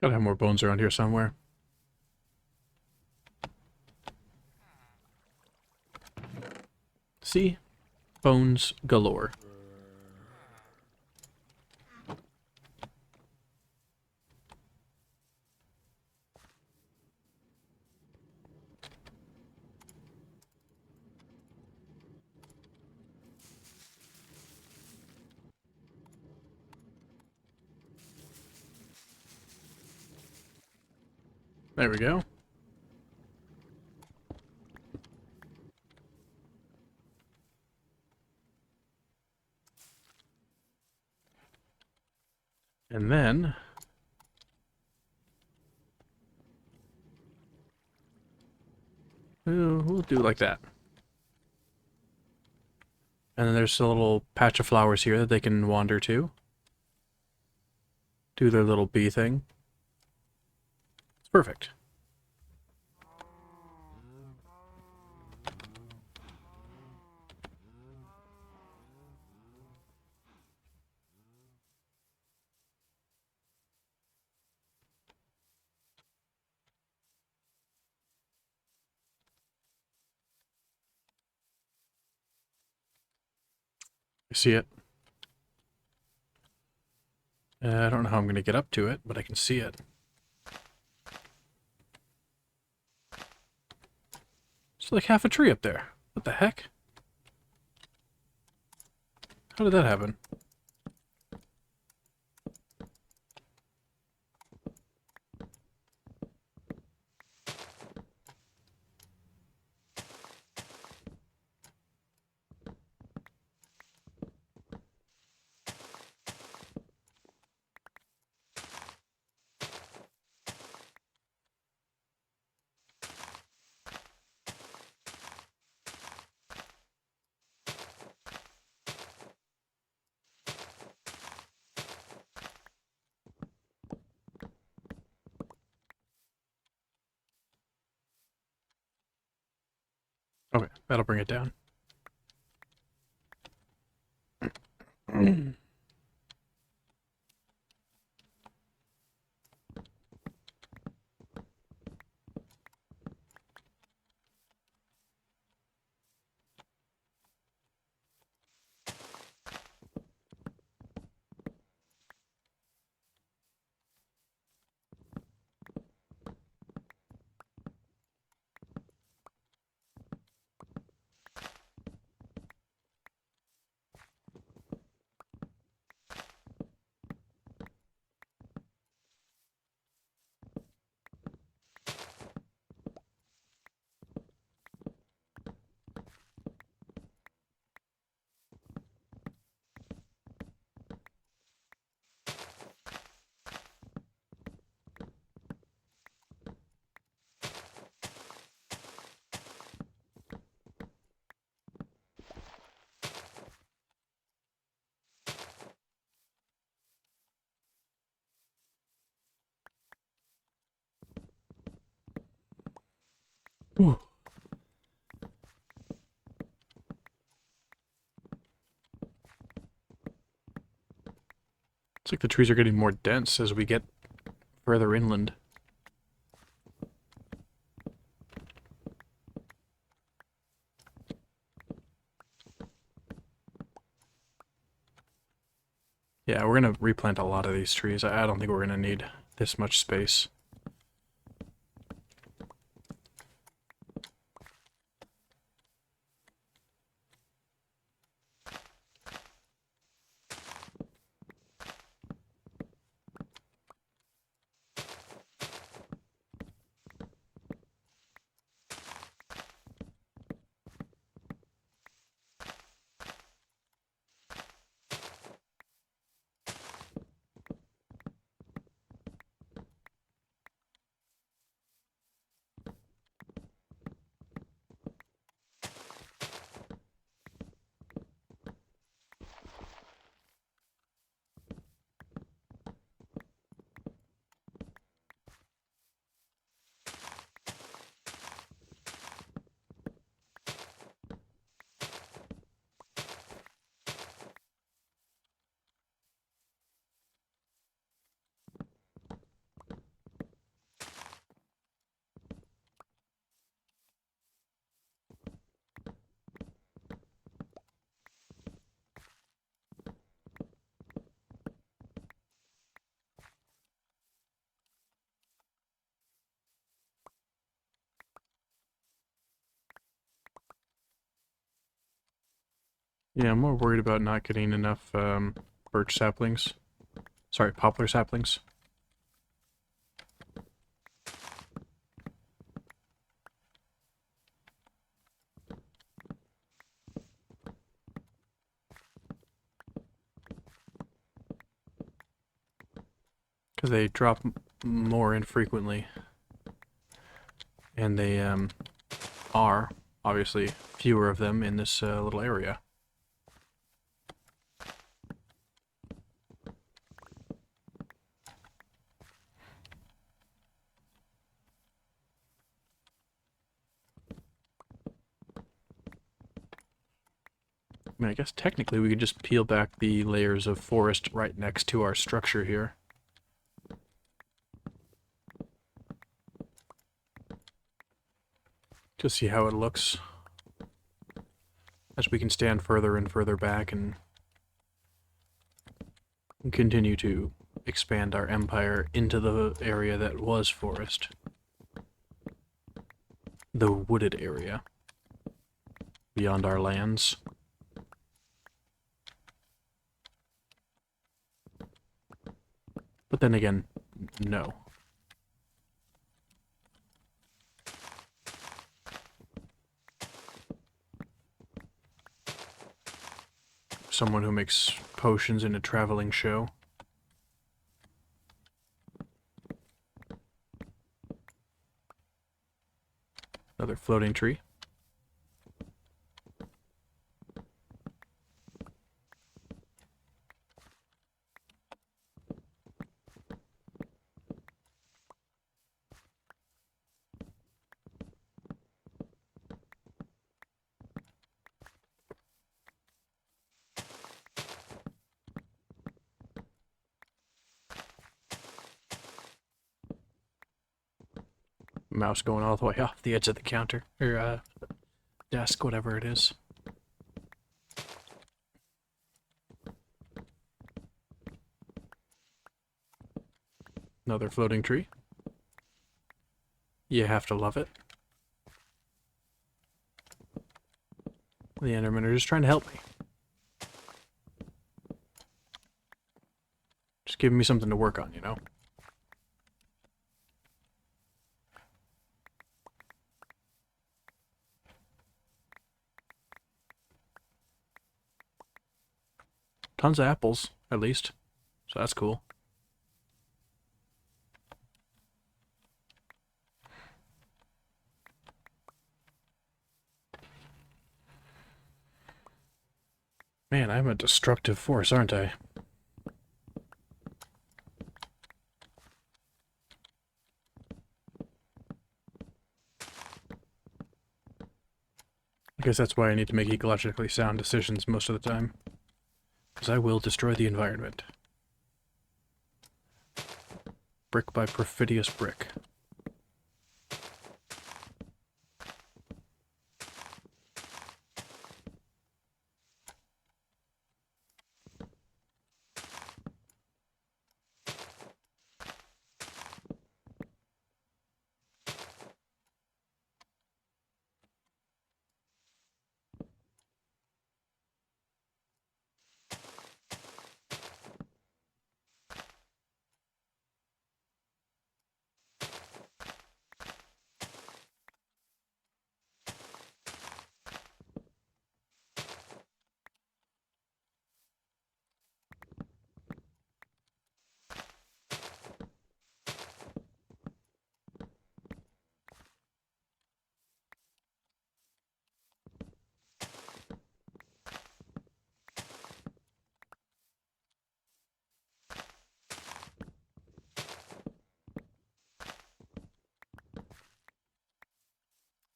Speaker 1: Gotta have more bones around here somewhere. See? Bones galore. There we go. And then we'll do like that. And then there's a little patch of flowers here that they can wander to. Do their little bee thing. It's perfect. I see it. I don't know how I'm going to get up to it, but I can see it. It's like half a tree up there. What the heck? How did that happen? Okay, that'll bring it down. Ooh. It's like the trees are getting more dense as we get further inland. Yeah, we're gonna replant a lot of these trees. I don't think we're gonna need this much space. Yeah, I'm more worried about not getting enough birch saplings. Sorry, poplar saplings. Because they drop more infrequently. And they are, obviously, fewer of them in this little area. I mean, I guess technically we could just peel back the layers of forest right next to our structure here. To see how it looks. As we can stand further and further back and continue to expand our empire into the area that was forest. The wooded area. Beyond our lands. But then again, no. Someone who makes potions in a traveling show. Another floating tree. Mouse going all the way off the edge of the counter, or desk, whatever it is. Another floating tree. You have to love it. The Endermen are just trying to help me. Just giving me something to work on, you know? Tons of apples, at least. So that's cool. Man, I'm a destructive force, aren't I? I guess that's why I need to make ecologically sound decisions most of the time. Because I will destroy the environment. Brick by perfidious brick.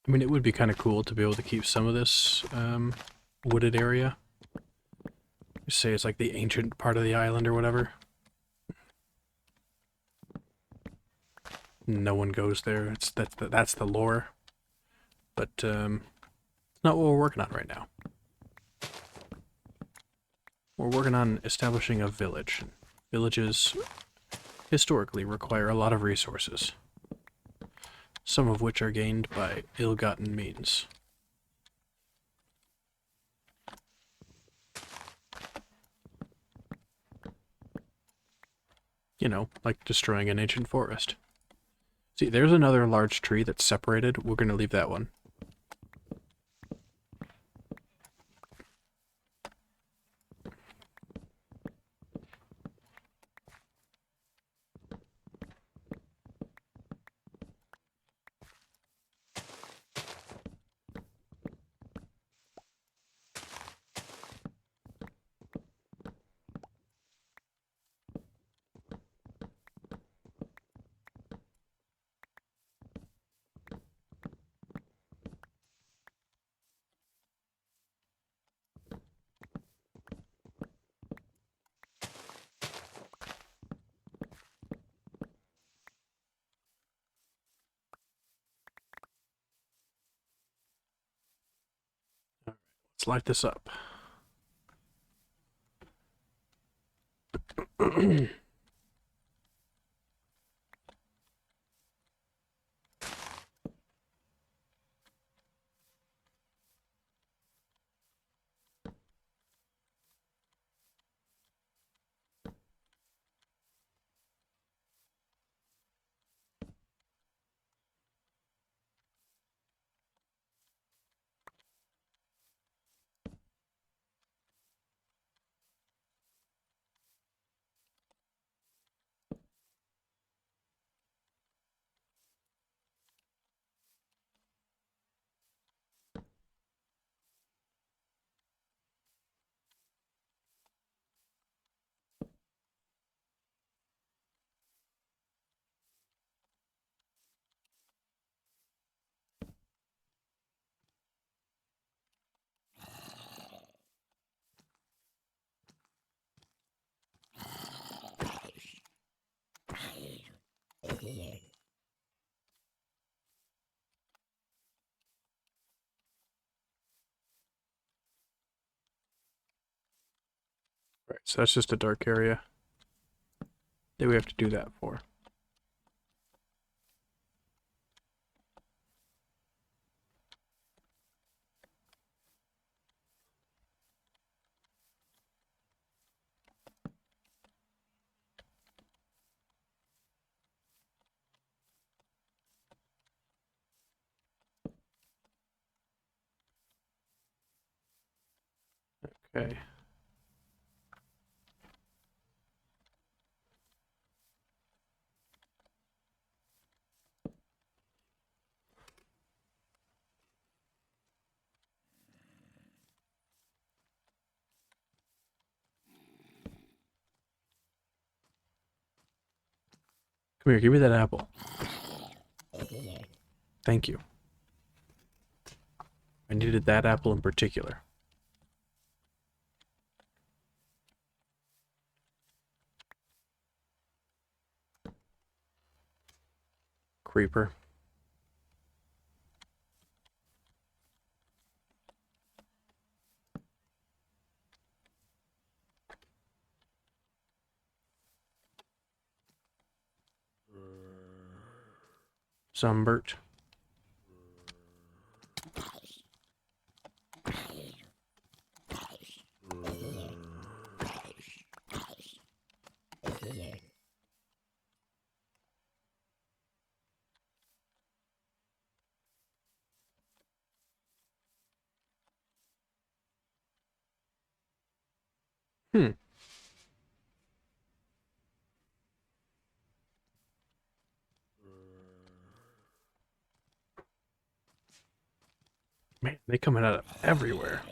Speaker 1: I mean, it would be kind of cool to be able to keep some of this wooded area. Say it's like the ancient part of the island or whatever. No one goes there. That's the lore. But it's not what we're working on right now. We're working on establishing a village. Villages historically require a lot of resources, some of which are gained by ill-gotten means. You know, like destroying an ancient forest. See, there's another large tree that's separated. We're going to leave that one. Let's light this up. Right, so that's just a dark area that we have to do that for. Okay. Come here, give me that apple. Thank you. I needed that apple in particular. Creeper. Sunbirch. Hmm. Man, they coming out of everywhere.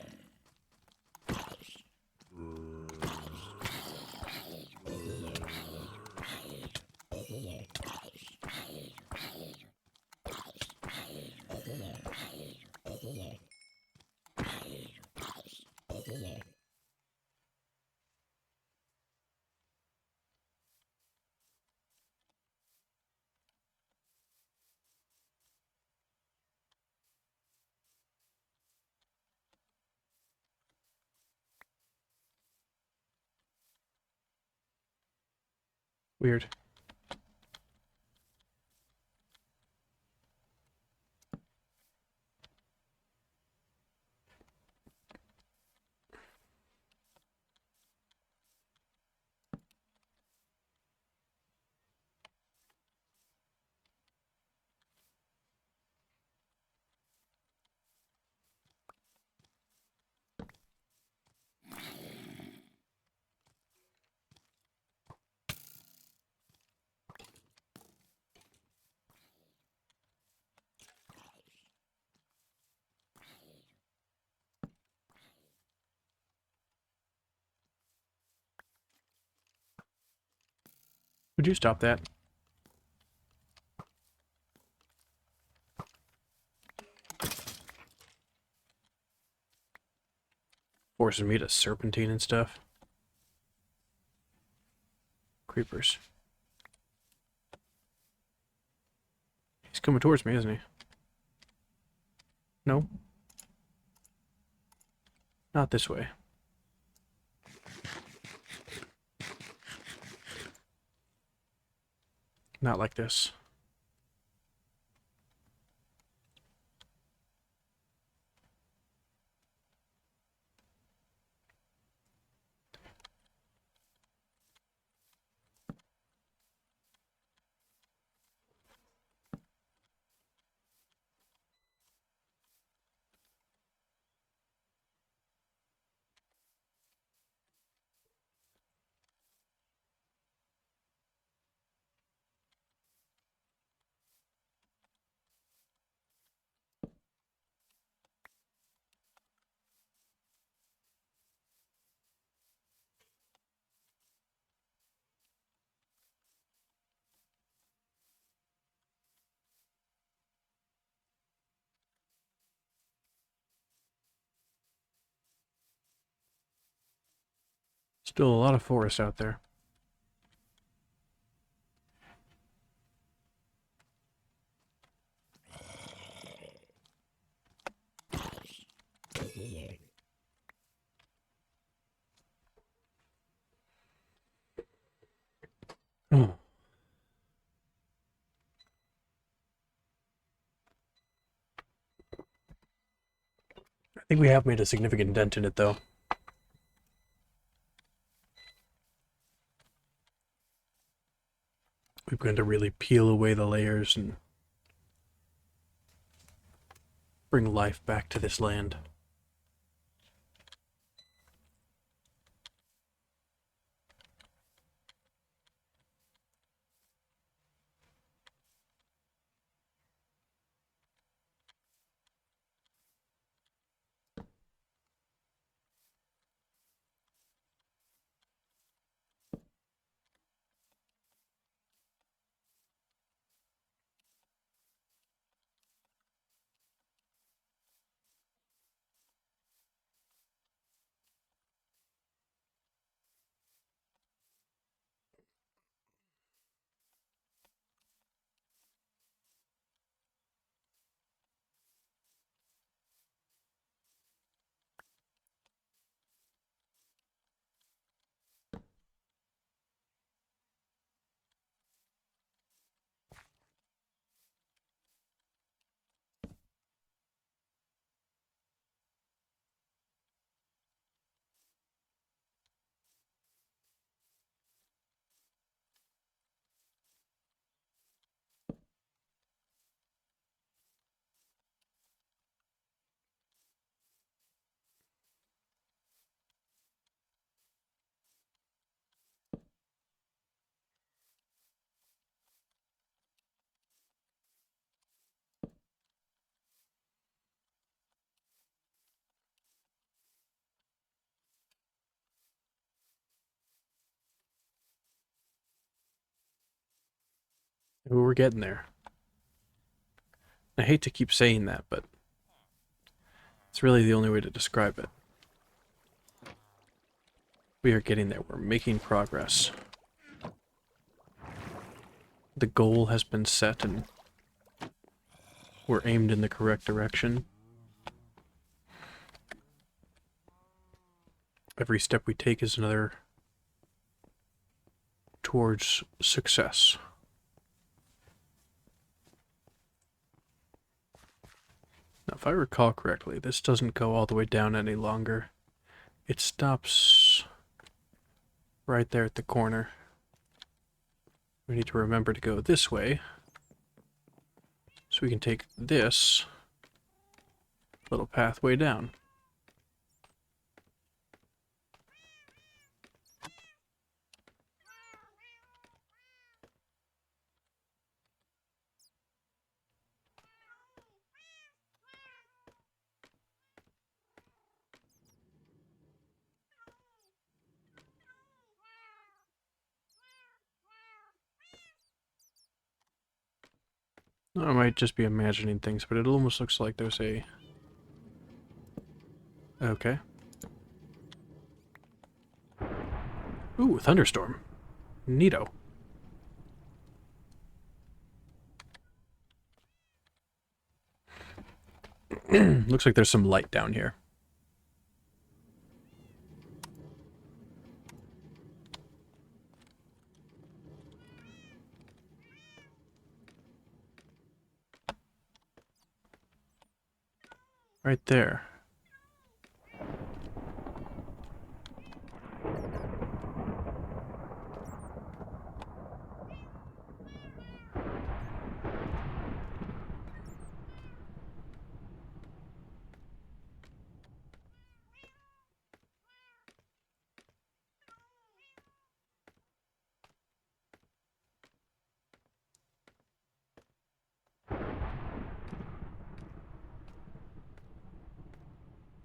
Speaker 1: Weird. Would you stop that? Forcing me to serpentine and stuff. Creepers. He's coming towards me, isn't he? No. Not this way. Not like this. Still a lot of forest out there. think we have made a significant dent in it, though. We've begun to really peel away the layers and bring life back to this land. We're getting there. I hate to keep saying that, but it's really the only way to describe it. We are getting there. We're making progress. The goal has been set and we're aimed in the correct direction. Every step we take is another towards success. Now, if I recall correctly, this doesn't go all the way down any longer. It stops right there at the corner. We need to remember to go this way, so we can take this little pathway down. I might just be imagining things, but it almost looks like there's a... Okay. Ooh, thunderstorm. Neato. Looks like there's some light down here. Right there.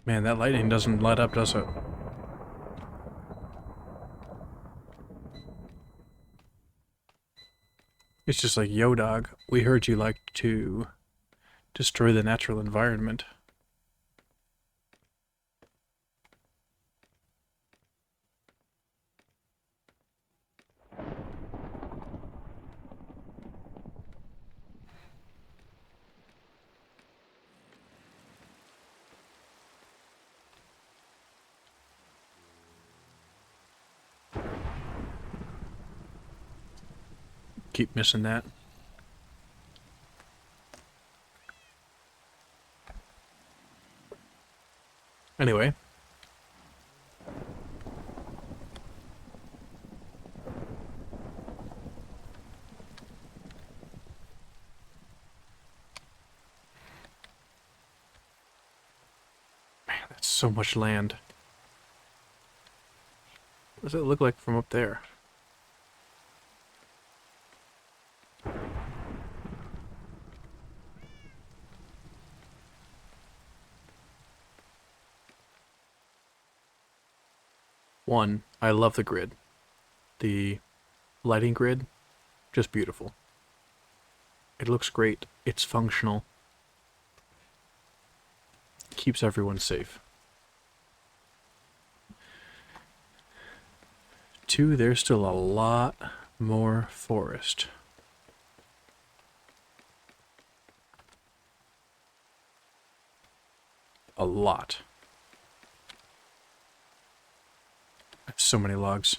Speaker 1: Man, that lightning doesn't let up, does it? It's just like, yo dog, we heard you like to destroy the natural environment. Keep missing that. Anyway. Man, that's so much land. What does it look like from up there? One, I love the grid. The lighting grid, just beautiful. It looks great. It's functional. Keeps everyone safe. Two, there's still a lot more forest. A lot. So many logs.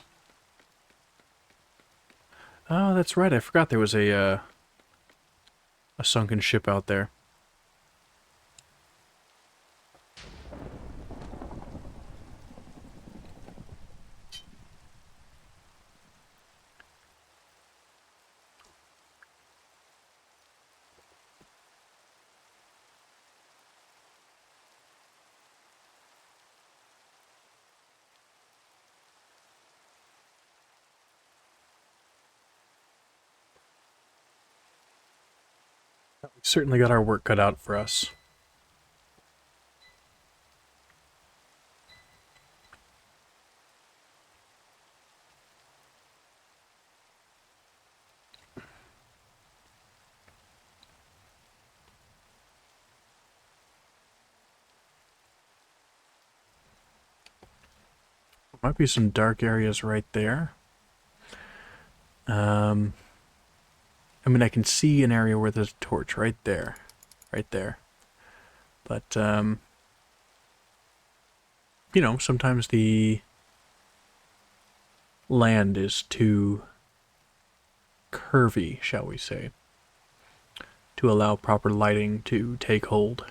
Speaker 1: Oh, that's right. I forgot there was a sunken ship out there. We certainly got our work cut out for us. Might be some dark areas right there. I mean, I can see an area where there's a torch right there. Right there. But, you know, sometimes the land is too curvy, shall we say, to allow proper lighting to take hold.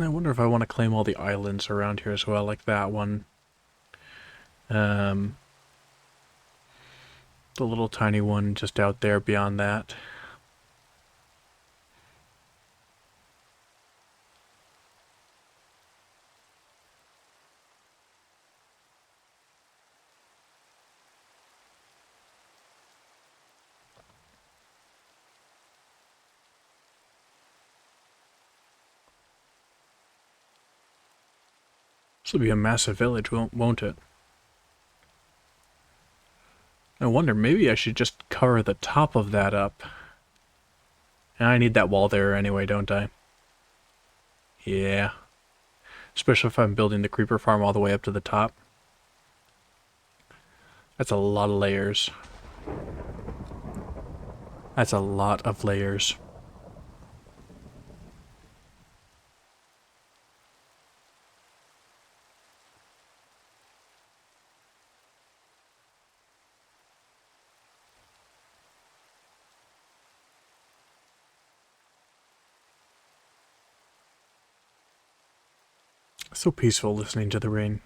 Speaker 1: I wonder if I want to claim all the islands around here as well, like that one. The little tiny one just out there beyond that. This will be a massive village, won't it? I wonder, maybe I should just cover the top of that up. I need that wall there anyway, don't I? Yeah. Especially if I'm building the creeper farm all the way up to the top. That's a lot of layers. That's a lot of layers. So peaceful listening to the rain.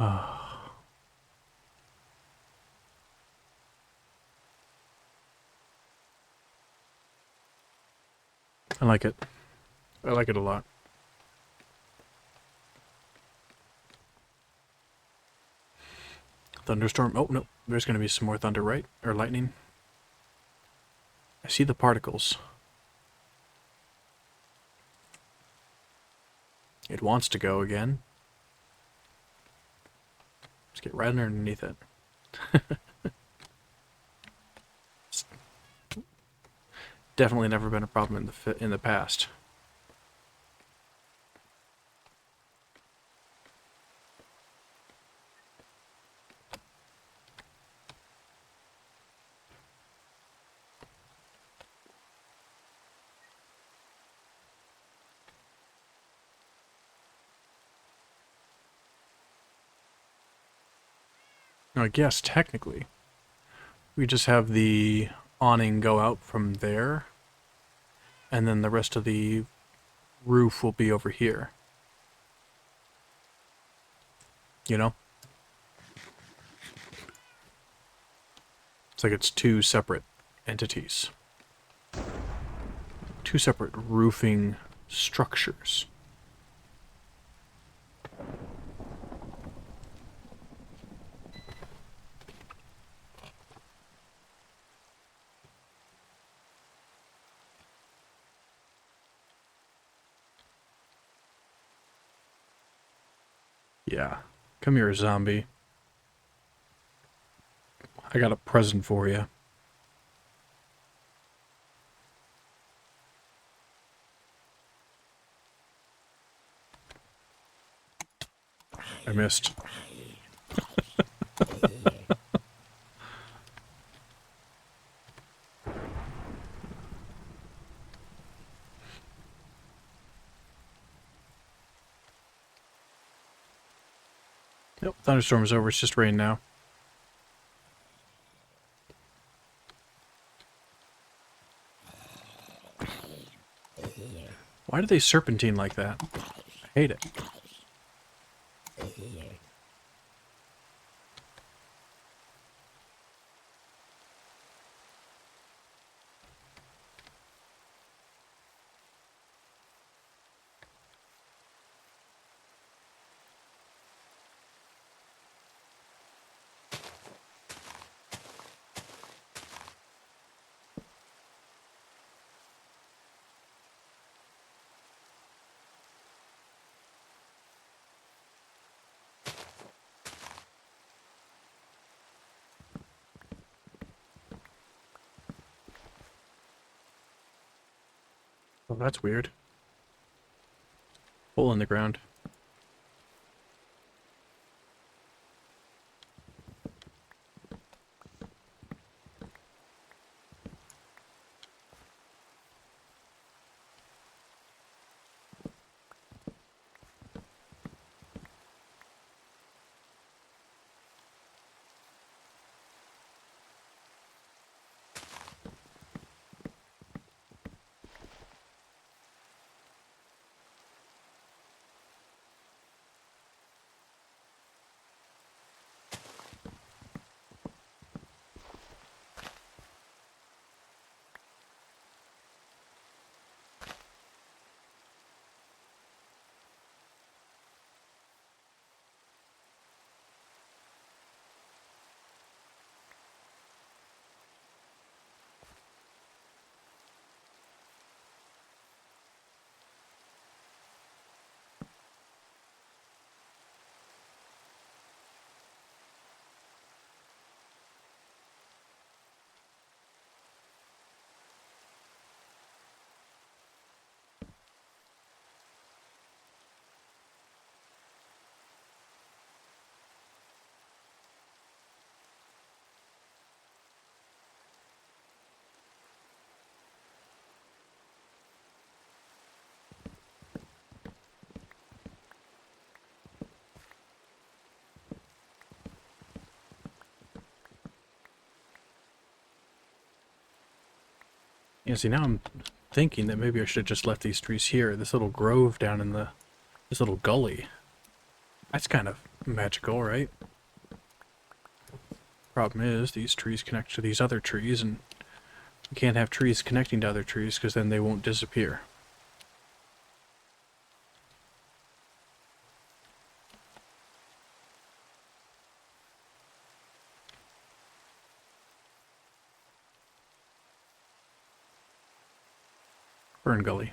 Speaker 1: I like it. I like it a lot. Thunderstorm. Oh, no. There's going to be some more thunder, right? Or lightning. I see the particles. It wants to go again. Let's get right underneath it. It's definitely never been a problem in the past. Now, I guess technically we just have the awning go out from there, and then the rest of the roof will be over here. You know? It's like it's two separate entities. Two separate roofing structures. Yeah. Come here, zombie. I got a present for you. I missed. Yep, thunderstorm is over. It's just rain now. Why do they serpentine like that? I hate it. Oh, that's weird. Hole in the ground. Yeah, see, now I'm thinking that maybe I should have just left these trees here. This little grove down in this little gully. That's kind of magical, right? Problem is, these trees connect to these other trees, and you can't have trees connecting to other trees because then they won't disappear. Fern Gully.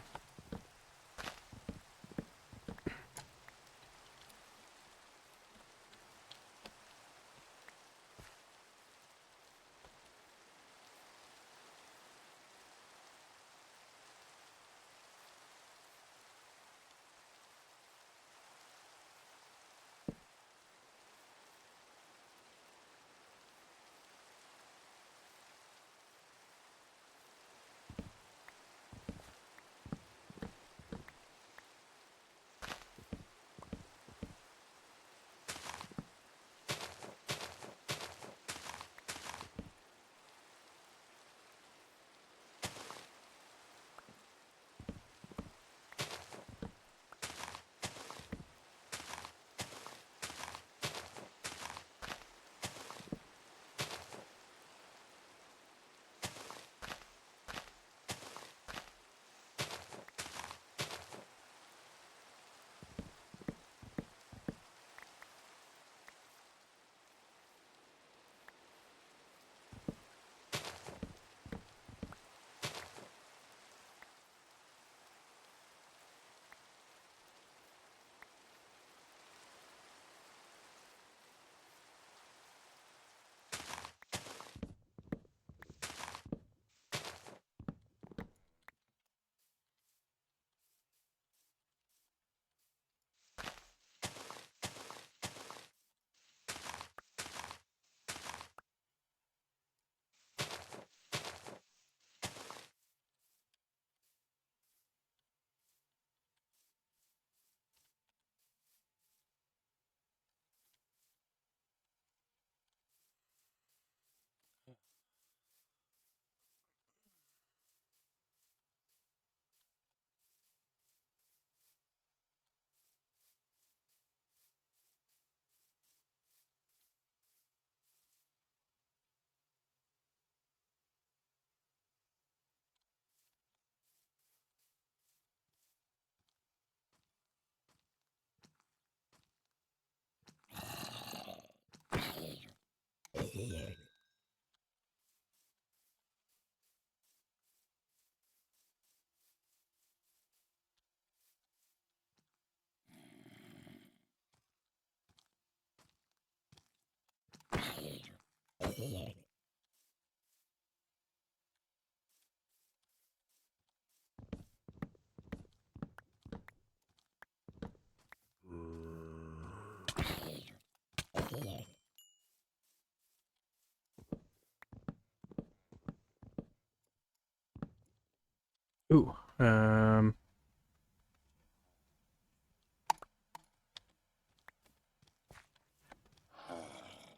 Speaker 1: Ooh.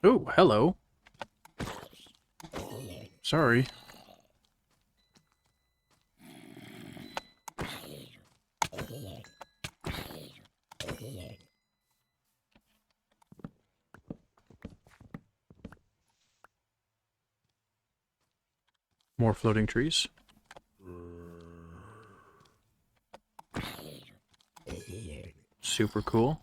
Speaker 1: Oh, hello. Sorry. More floating trees. Super cool.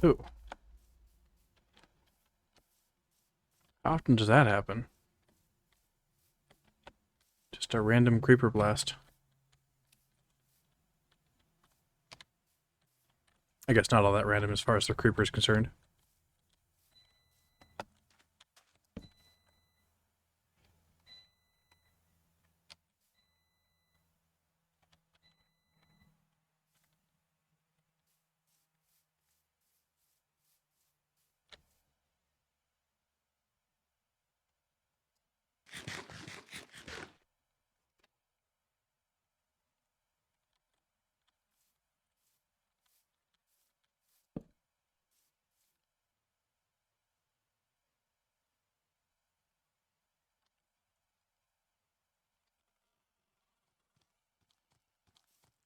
Speaker 1: Ooh. How often does that happen? Just a random creeper blast. I guess not all that random as far as the creeper is concerned.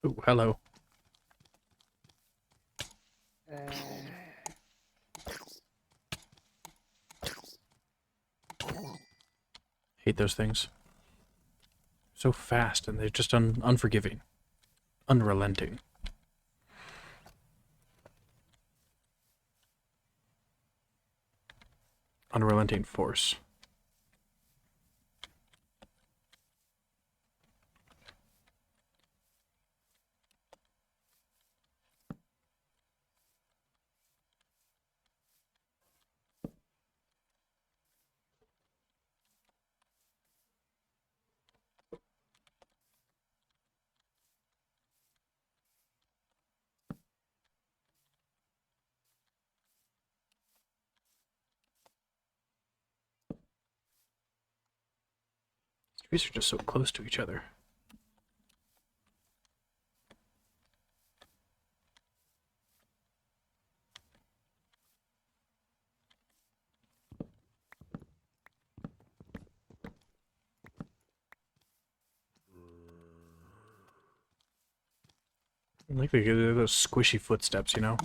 Speaker 1: Oh, hello. Hate those things. So fast, and they're just unforgiving. Unrelenting. Unrelenting force. These are just so close to each other. I like those squishy footsteps, you know?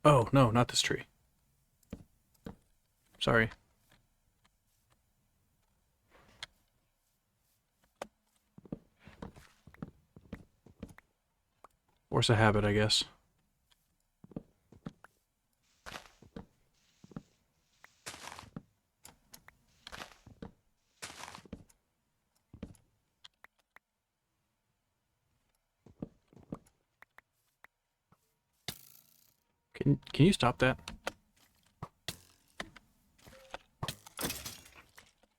Speaker 1: Oh, no, not this tree. Sorry. Force a habit, I guess. Can you stop that?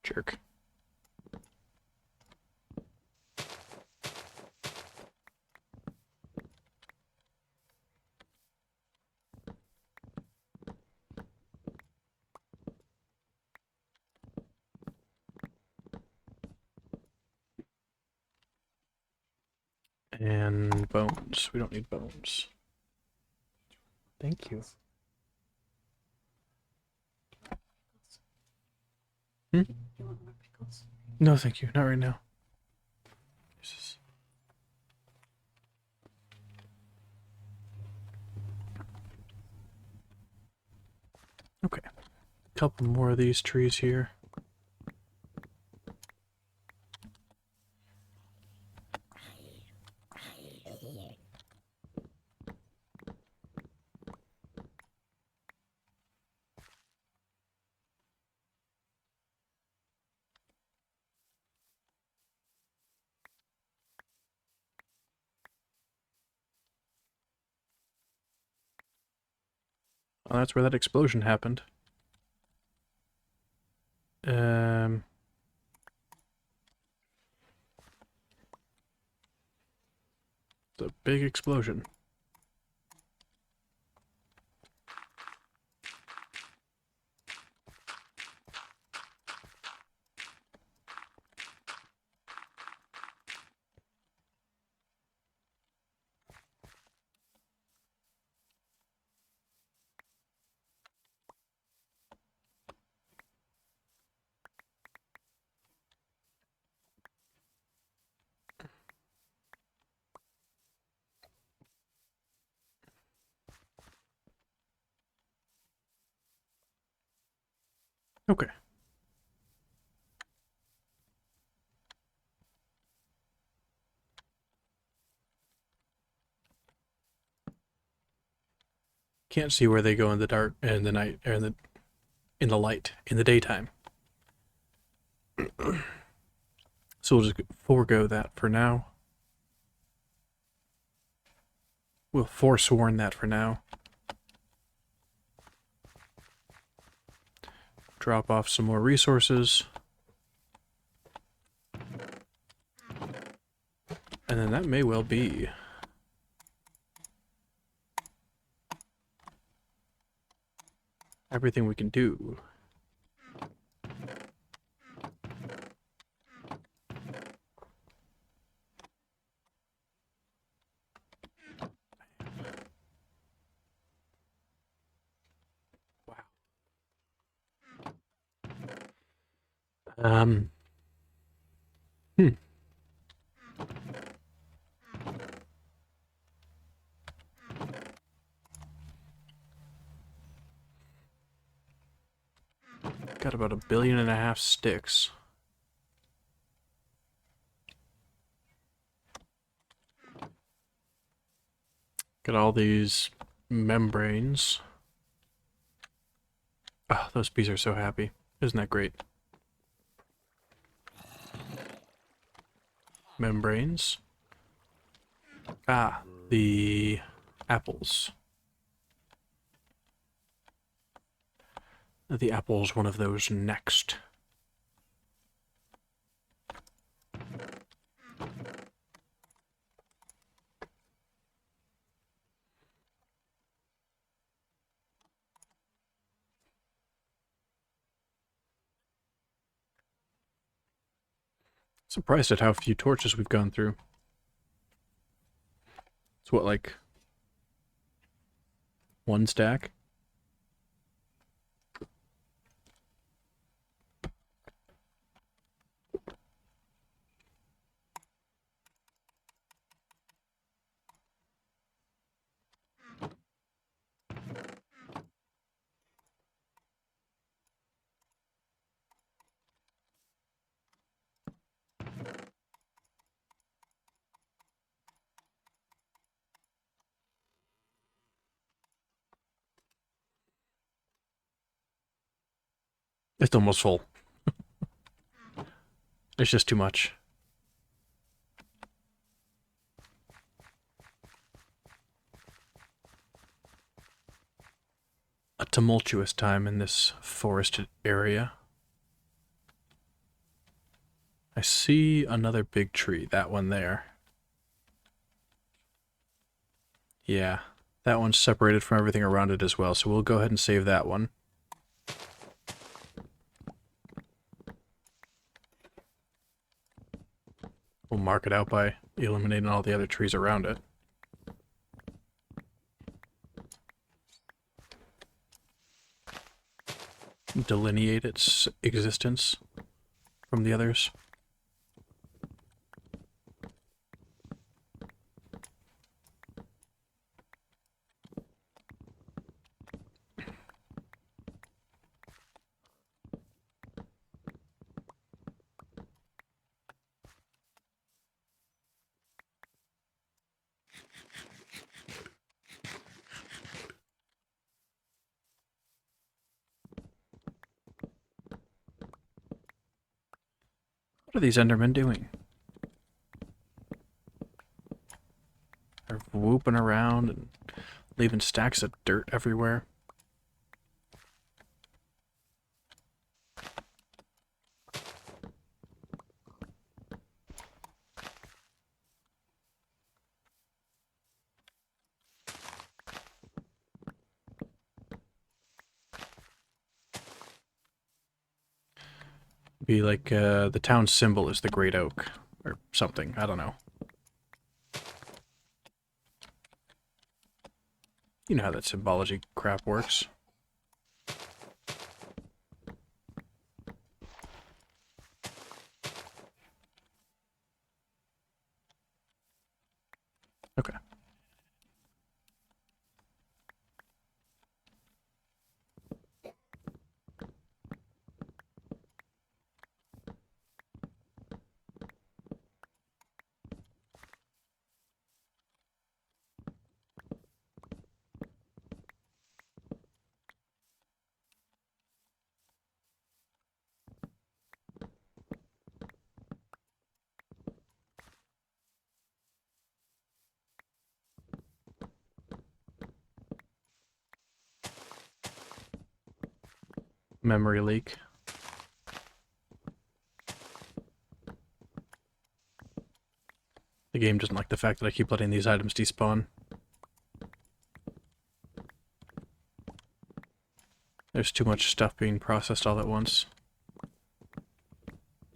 Speaker 1: Jerk. And bones. We don't need bones. Thank you. Hmm?
Speaker 2: You want more pickles?
Speaker 1: No, thank you. Not right now. Jesus. Okay. Couple more of these trees here. Oh, that's where that explosion happened. It's a big explosion. Okay. Can't see where they go in the dark, in the night, or in the light, in the daytime. So we'll just forego that for now. We'll forsworn that for now. Drop off some more resources. And then that may well be everything we can do. Wow. Um. Got about 1.5 billion sticks. Got all these membranes. Oh, those bees are so happy. Isn't that great? Membranes. Ah, the apples. The apple's one of those next. Surprised at how few torches we've gone through. It's what, like 1 stack? It's almost full. It's just too much. A tumultuous time in this forested area. I see another big tree, that one there. Yeah, that one's separated from everything around it as well, so we'll go ahead and save that one. We'll mark it out by eliminating all the other trees around it. Delineate its existence from the others. What are these Endermen doing? They're whooping around and leaving stacks of dirt everywhere. Be like the town symbol is the great oak or something. I don't know. You know how that symbology crap works. Okay. Memory leak. The game doesn't like the fact that I keep letting these items despawn. There's too much stuff being processed all at once.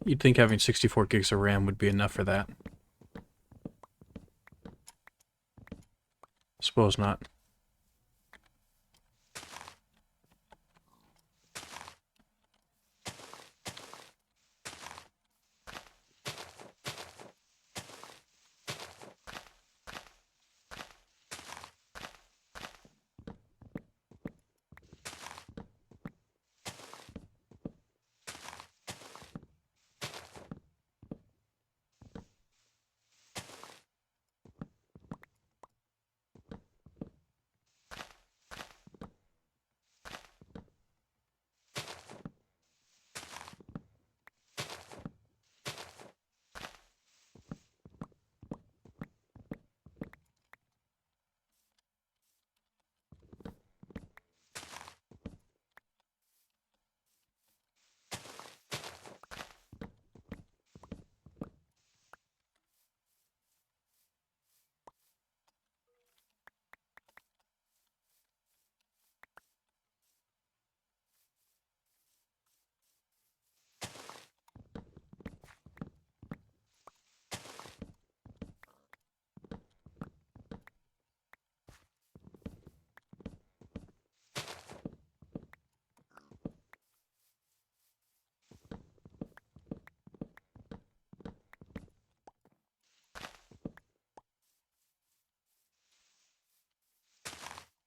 Speaker 1: You'd think having 64 gigs of RAM would be enough for that. Suppose not.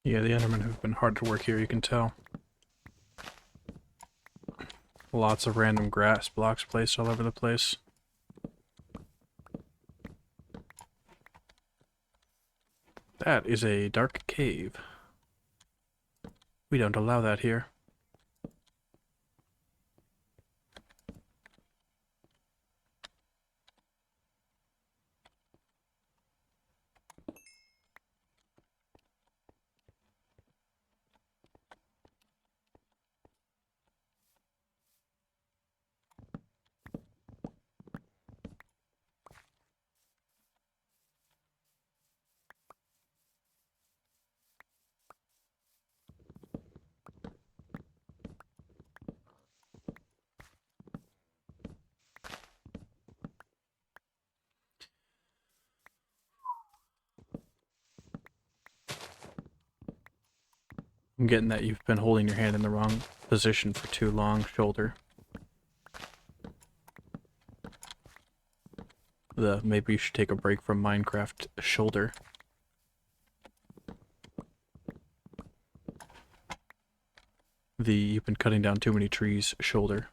Speaker 1: Yeah, the Endermen have been hard to work here, you can tell. Lots of random grass blocks placed all over the place. That is a dark cave. We don't allow that here. I'm getting that you've been holding your hand in the wrong position for too long, shoulder. Maybe you should take a break from Minecraft shoulder. You've been cutting down too many trees, shoulder.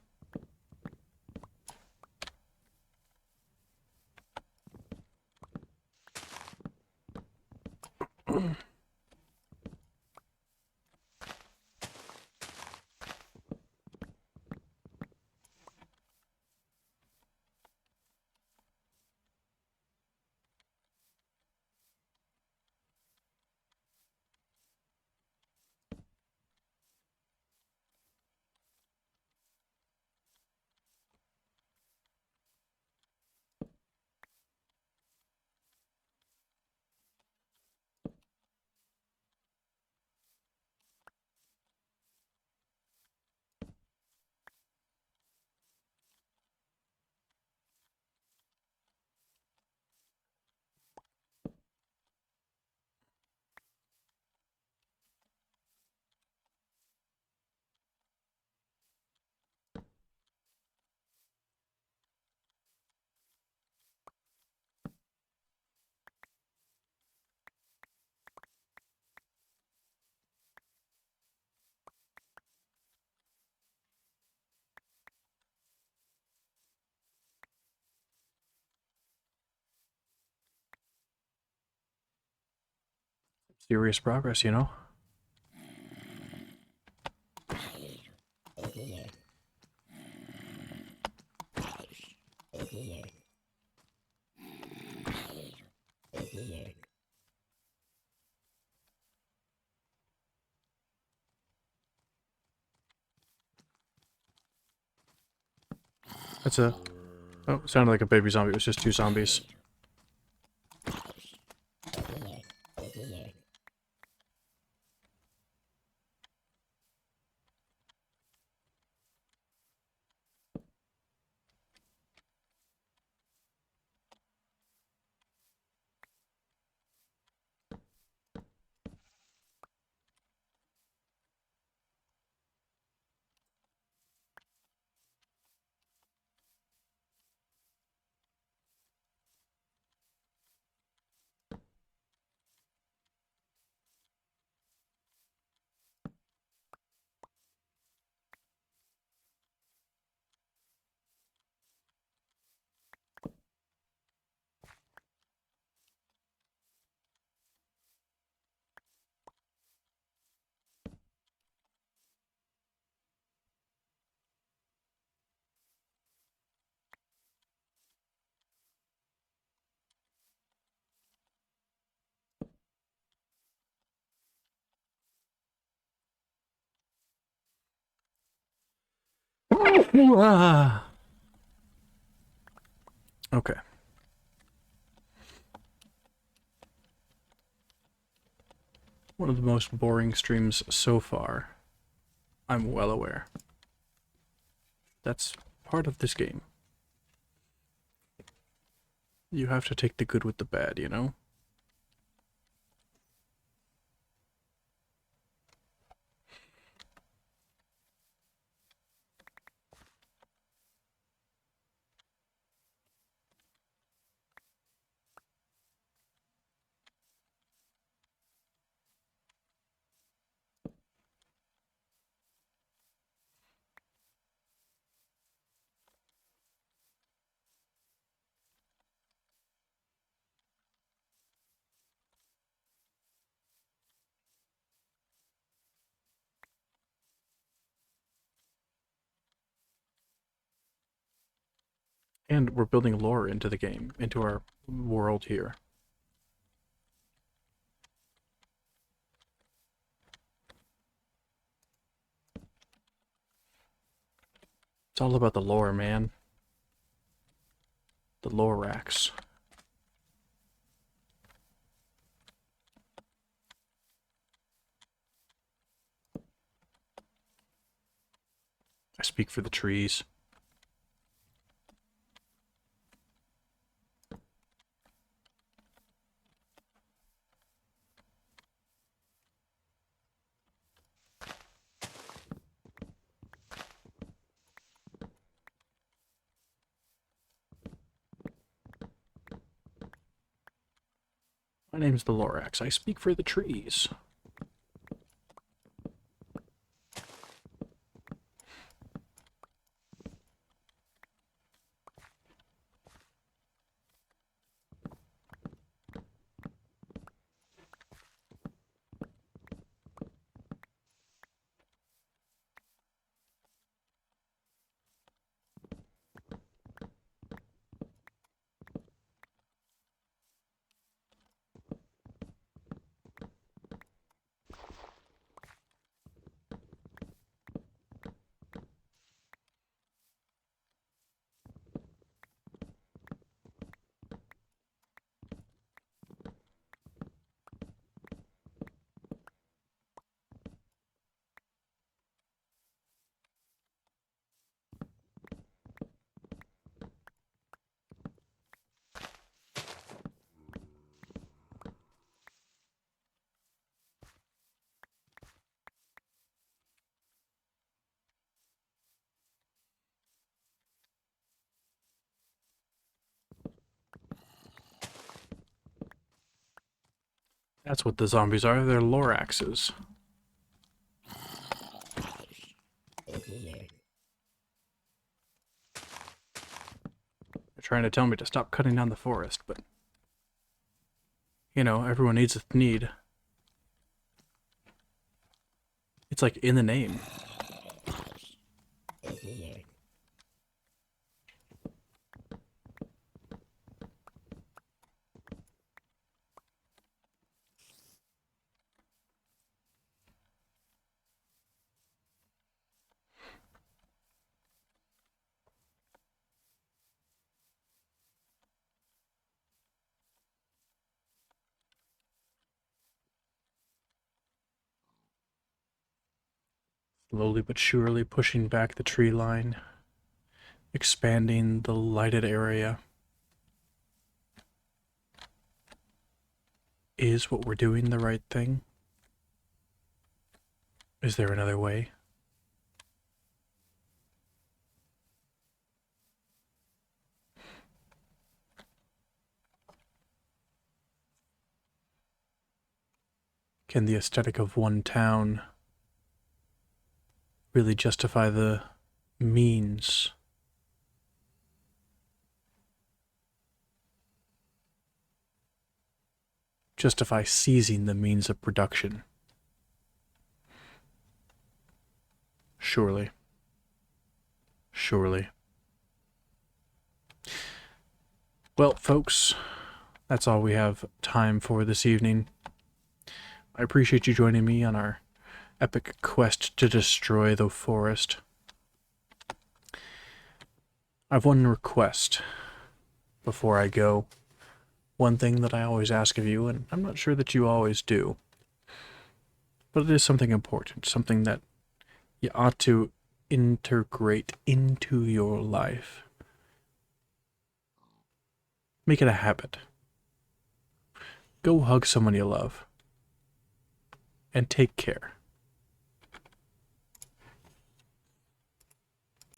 Speaker 1: Serious progress, you know? That's a... Oh, sounded like a baby zombie. It was just two zombies. Okay. One of the most boring streams so far. I'm well aware. That's part of this game. You have to take the good with the bad, you know? And we're building lore into the game, into our world here. It's all about the lore, man. The lore racks. I speak for the trees. My name's the Lorax. I speak for the trees. That's what the zombies are. They're Loraxes. They're trying to tell me to stop cutting down the forest, but... You know, everyone needs a need. It's like in the name. Slowly but surely pushing back the tree line, expanding the lighted area. Is what we're doing the right thing? Is there another way? Can the aesthetic of one town really justify the means? Justify seizing the means of production? Surely. Surely. Well, folks, that's all we have time for this evening. I appreciate you joining me on our epic quest to destroy the forest. I've one request before I go. One thing that I always ask of you, and I'm not sure that you always do, but it is something important, something that you ought to integrate into your life. Make it a habit. Go hug someone you love. And take care.